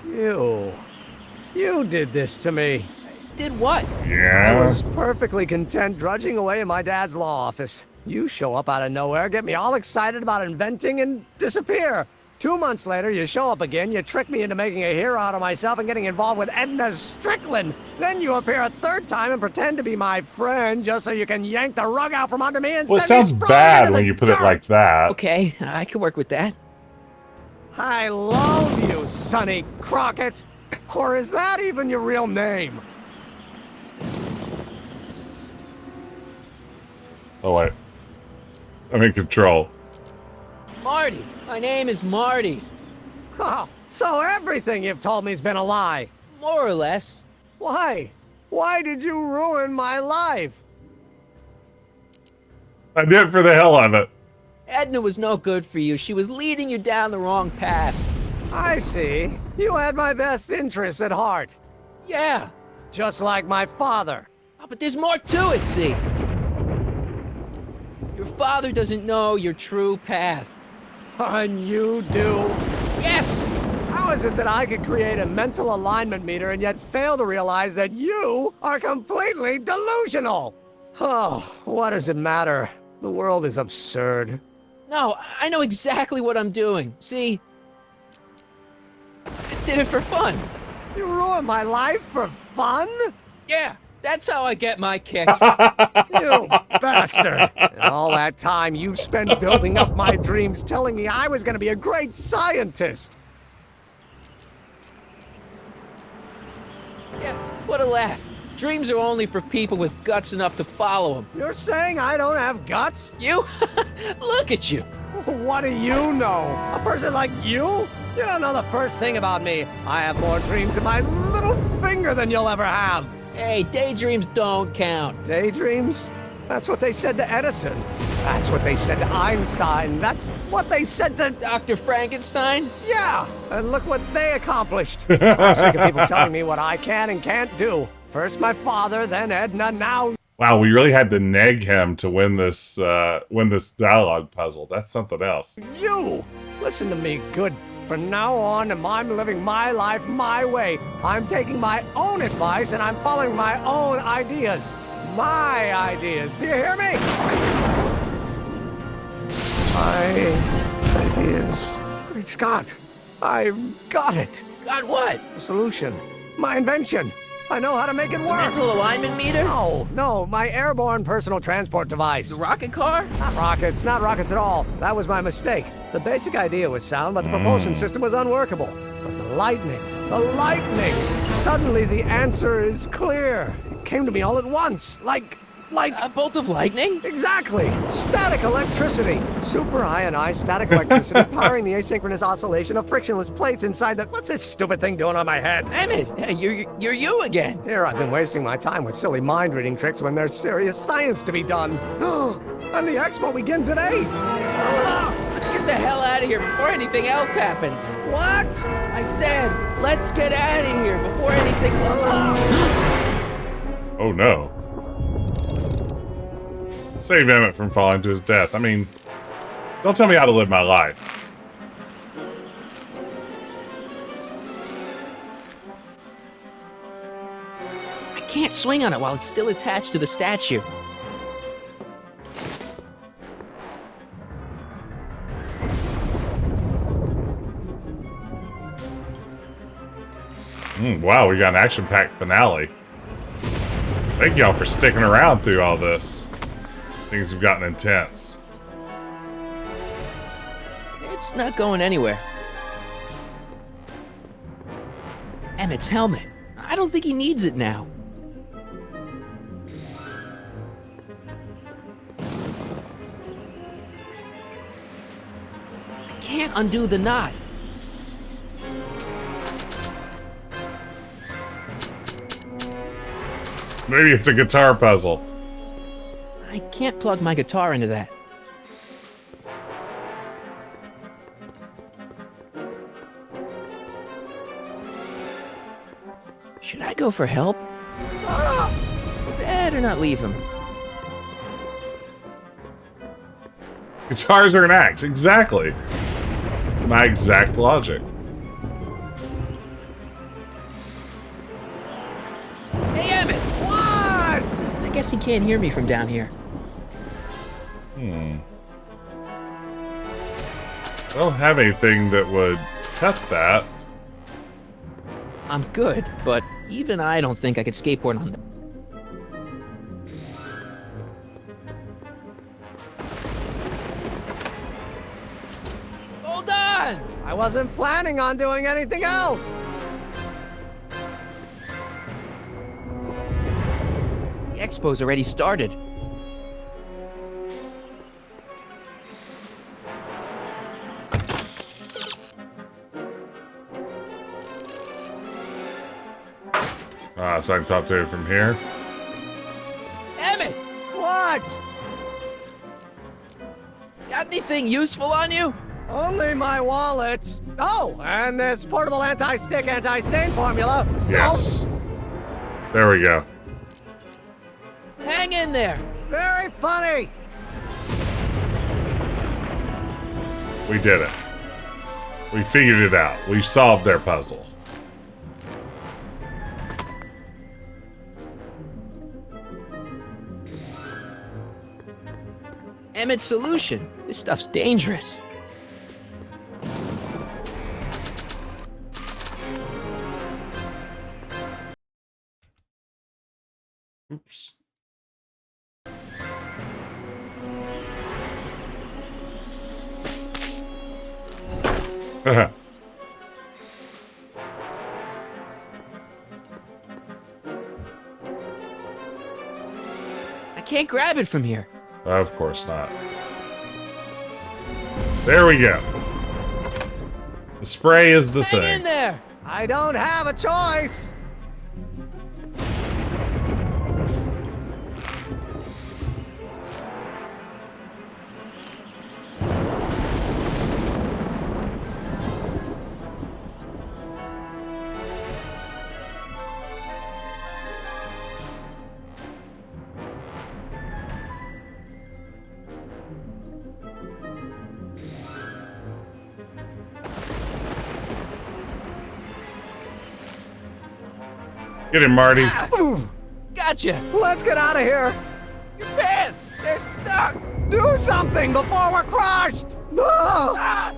You did this to me. Did what? Yeah. I was perfectly content drudging away in my dad's law office. You show up out of nowhere, get me all excited about inventing, and disappear. 2 months later, you show up again, you trick me into making a hero out of myself and getting involved with Edna Strickland. Then you appear a third time and pretend to be my friend just so you can yank the rug out from under me and Well, it send me sounds sprawling bad into when the you put it dirt. like that. Okay, I can work with that. I love you, Sonny Crockett. Or is that even your real name? Oh, wait. I'm in control. Marty. My name is Marty. Oh, so everything you've told me's been a lie. More or less. Why? Why did you ruin my life? I did it for the hell of it. Edna was no good for you. She was leading you down the wrong path. I see. You had my best interests at heart. Yeah. Just like my father. Oh, but there's more to it, see? Your father doesn't know your true path. And you do? Yes! How is it that I could create a mental alignment meter and yet fail to realize that you are completely delusional? Oh, what does it matter? The world is absurd. No, I know exactly what I'm doing. See? I did it for fun. You ruined my life for fun? Yeah, that's how I get my kicks. You bastard! And all that time you spent building up my dreams, telling me I was going to be a great scientist. Yeah, what a laugh. Dreams are only for people with guts enough to follow them. You're saying I don't have guts? You? Look at you. What do you know? A person like you? You don't know the first thing about me. I have more dreams in my little finger than you'll ever have. Hey, daydreams don't count. Daydreams? That's what they said to Edison. That's what they said to Einstein. That's what they said to Dr. Frankenstein? Yeah, and look what they accomplished. I'm sick of people telling me what I can and can't do. First my father, then Edna, now... Wow, we really had to neg him to win this dialogue puzzle. That's something else. You! Listen to me, good. From now on, I'm living my life my way. I'm taking my own advice and I'm following my own ideas. My ideas. Do you hear me? My ideas. Great Scott. I've got it. Got what? The solution. My invention. I know how to make it work. Mental alignment meter? No, my airborne personal transport device. The rocket car? Not rockets at all. That was my mistake. The basic idea was sound, but the propulsion system was unworkable. But the lightning. Suddenly the answer is clear. It came to me all at once, like a bolt of lightning? Exactly. Static electricity. Super ionized static electricity powering the asynchronous oscillation of frictionless plates inside the... What's this stupid thing doing on my head? Emmett, you're you again. Here I've been wasting my time with silly mind-reading tricks when there's serious science to be done. And the expo begins at 8. Let's get the hell out of here before anything else happens. What? I said, let's get out of here before anything... Oh no. Save Emmett from falling to his death. I mean, don't tell me how to live my life. I can't swing on it while it's still attached to the statue. Wow, we got an action-packed finale. Thank y'all for sticking around through all this. Things have gotten intense. It's not going anywhere. Emmett's helmet. I don't think he needs it now. I can't undo the knot. Maybe it's a guitar puzzle. I can't plug my guitar into that. Should I go for help? Better not leave him. Guitars are an axe, exactly. My exact logic. Hey, Emmett! What? I guess he can't hear me from down here. I don't have anything that would cut that. I'm good, but even I don't think I could skateboard on them. Hold on! I wasn't planning on doing anything else. The expo's already started. So I can talk to it from here. Emmett! What? Got anything useful on you? Only my wallet. Oh, and this portable anti-stick, anti-stain formula. Yes. There we go. Hang in there. Very funny. We did it. We figured it out. We solved their puzzle. Emmett's solution. This stuff's dangerous. Oops. I can't grab it from here. Of course not. There we go. The spray is the Hang thing. in there. I don't have a choice. Get him, Marty. Gotcha. Let's get out of here. Your pants! They're stuck! Do something before we're crushed. Ah!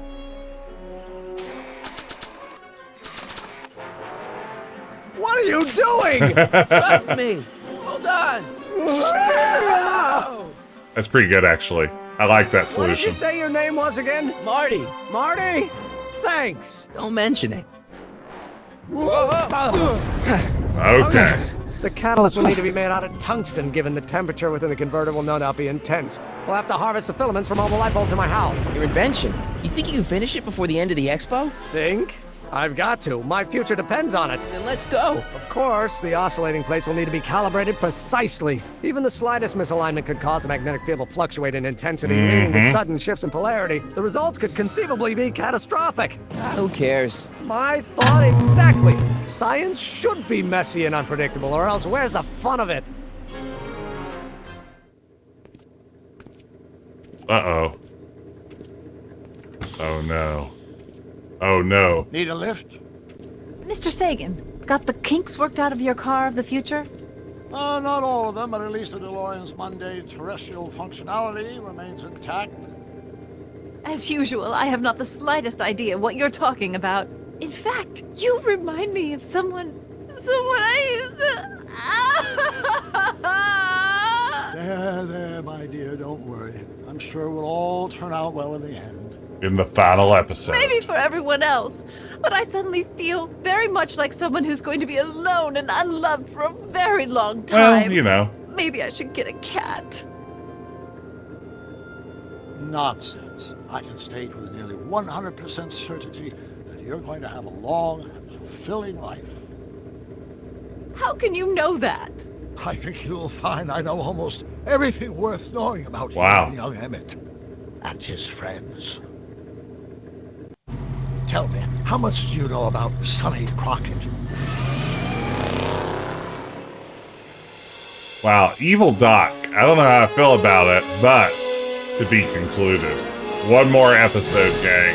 What are you doing? Trust me. Hold on. That's pretty good, actually. I like that What did you solution. say your name was again? Marty. Marty? Thanks. Don't mention it. Okay. The catalyst will need to be made out of tungsten, given the temperature within the converter will no doubt be intense. We'll have to harvest the filaments from all the light bulbs in my house. Your invention. You think you can finish it before the end of the expo? Think? I've got to. My future depends on it. Then let's go. Of course, the oscillating plates will need to be calibrated precisely. Even the slightest misalignment could cause the magnetic field to fluctuate in intensity, leading to sudden shifts in polarity. The results could conceivably be catastrophic. Who cares? My thought exactly. Science should be messy and unpredictable, or else where's the fun of it? Uh-oh. Oh, no. Oh, no. Need a lift? Mr. Sagan, got the kinks worked out of your car of the future? Not all of them, but at least the DeLorean's mundane terrestrial functionality remains intact. As usual, I have not the slightest idea what you're talking about. In fact, you remind me of someone I used to... There, my dear, don't worry. I'm sure we'll all turn out well in the end. In the final episode. Maybe for everyone else, but I suddenly feel very much like someone who's going to be alone and unloved for a very long time. Well, you know. Maybe I should get a cat. Nonsense. I can state with nearly 100% certainty that you're going to have a long and fulfilling life. How can you know that? I think you'll find I know almost everything worth knowing about Wow. you and young Emmett and his friends. Tell me, how much do you know about Sonny Crockett? Wow, Evil Doc. I don't know how I feel about it, but to be concluded. One more episode, gang.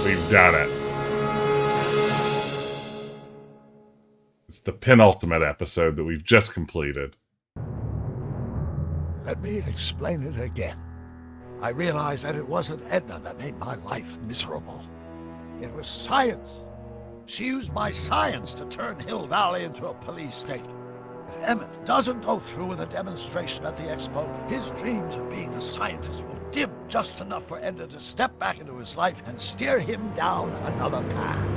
We've done it. It's the penultimate episode that we've just completed. Let me explain it again. I realized that it wasn't Edna that made my life miserable. It was science. She used my science to turn Hill Valley into a police state. If Emmett doesn't go through with a demonstration at the expo, his dreams of being a scientist will dim just enough for Edna to step back into his life and steer him down another path.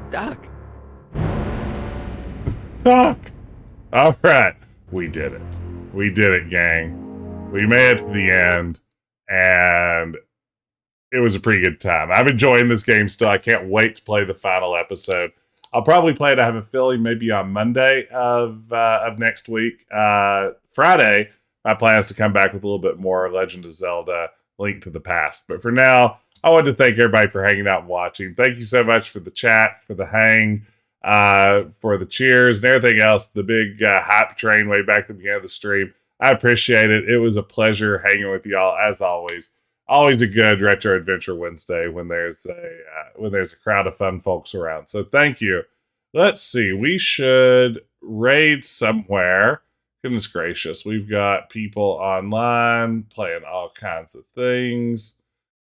Doc. Doc! Alright, we did it. We did it, gang. We made it to the end, and it was a pretty good time. I'm enjoying this game still. I can't wait to play the final episode. I'll probably play it, I have a feeling, maybe on Monday of next week. Friday, my plan is to come back with a little bit more Legend of Zelda Link to the Past. But for now, I wanted to thank everybody for hanging out and watching. Thank you so much for the chat, for the hang, for the cheers, and everything else. The big hype train way back at the beginning of the stream. I appreciate it. It was a pleasure hanging with y'all, as always. Always a good Retro Adventure Wednesday when there's a crowd of fun folks around. So thank you. Let's see. We should raid somewhere. Goodness gracious. We've got people online playing all kinds of things.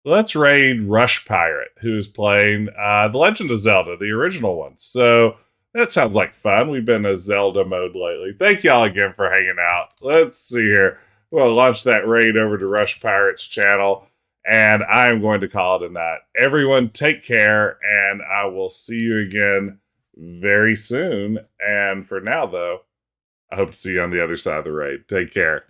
Let's raid Rush Pirate, who's playing The Legend of Zelda, the original one. So that sounds like fun. We've been in a Zelda mode lately. Thank y'all again for hanging out. Let's see here. We'll launch that raid over to Rush Pirate's channel, and I'm going to call it a night. Everyone, take care, and I will see you again very soon. And for now, though, I hope to see you on the other side of the raid. Take care.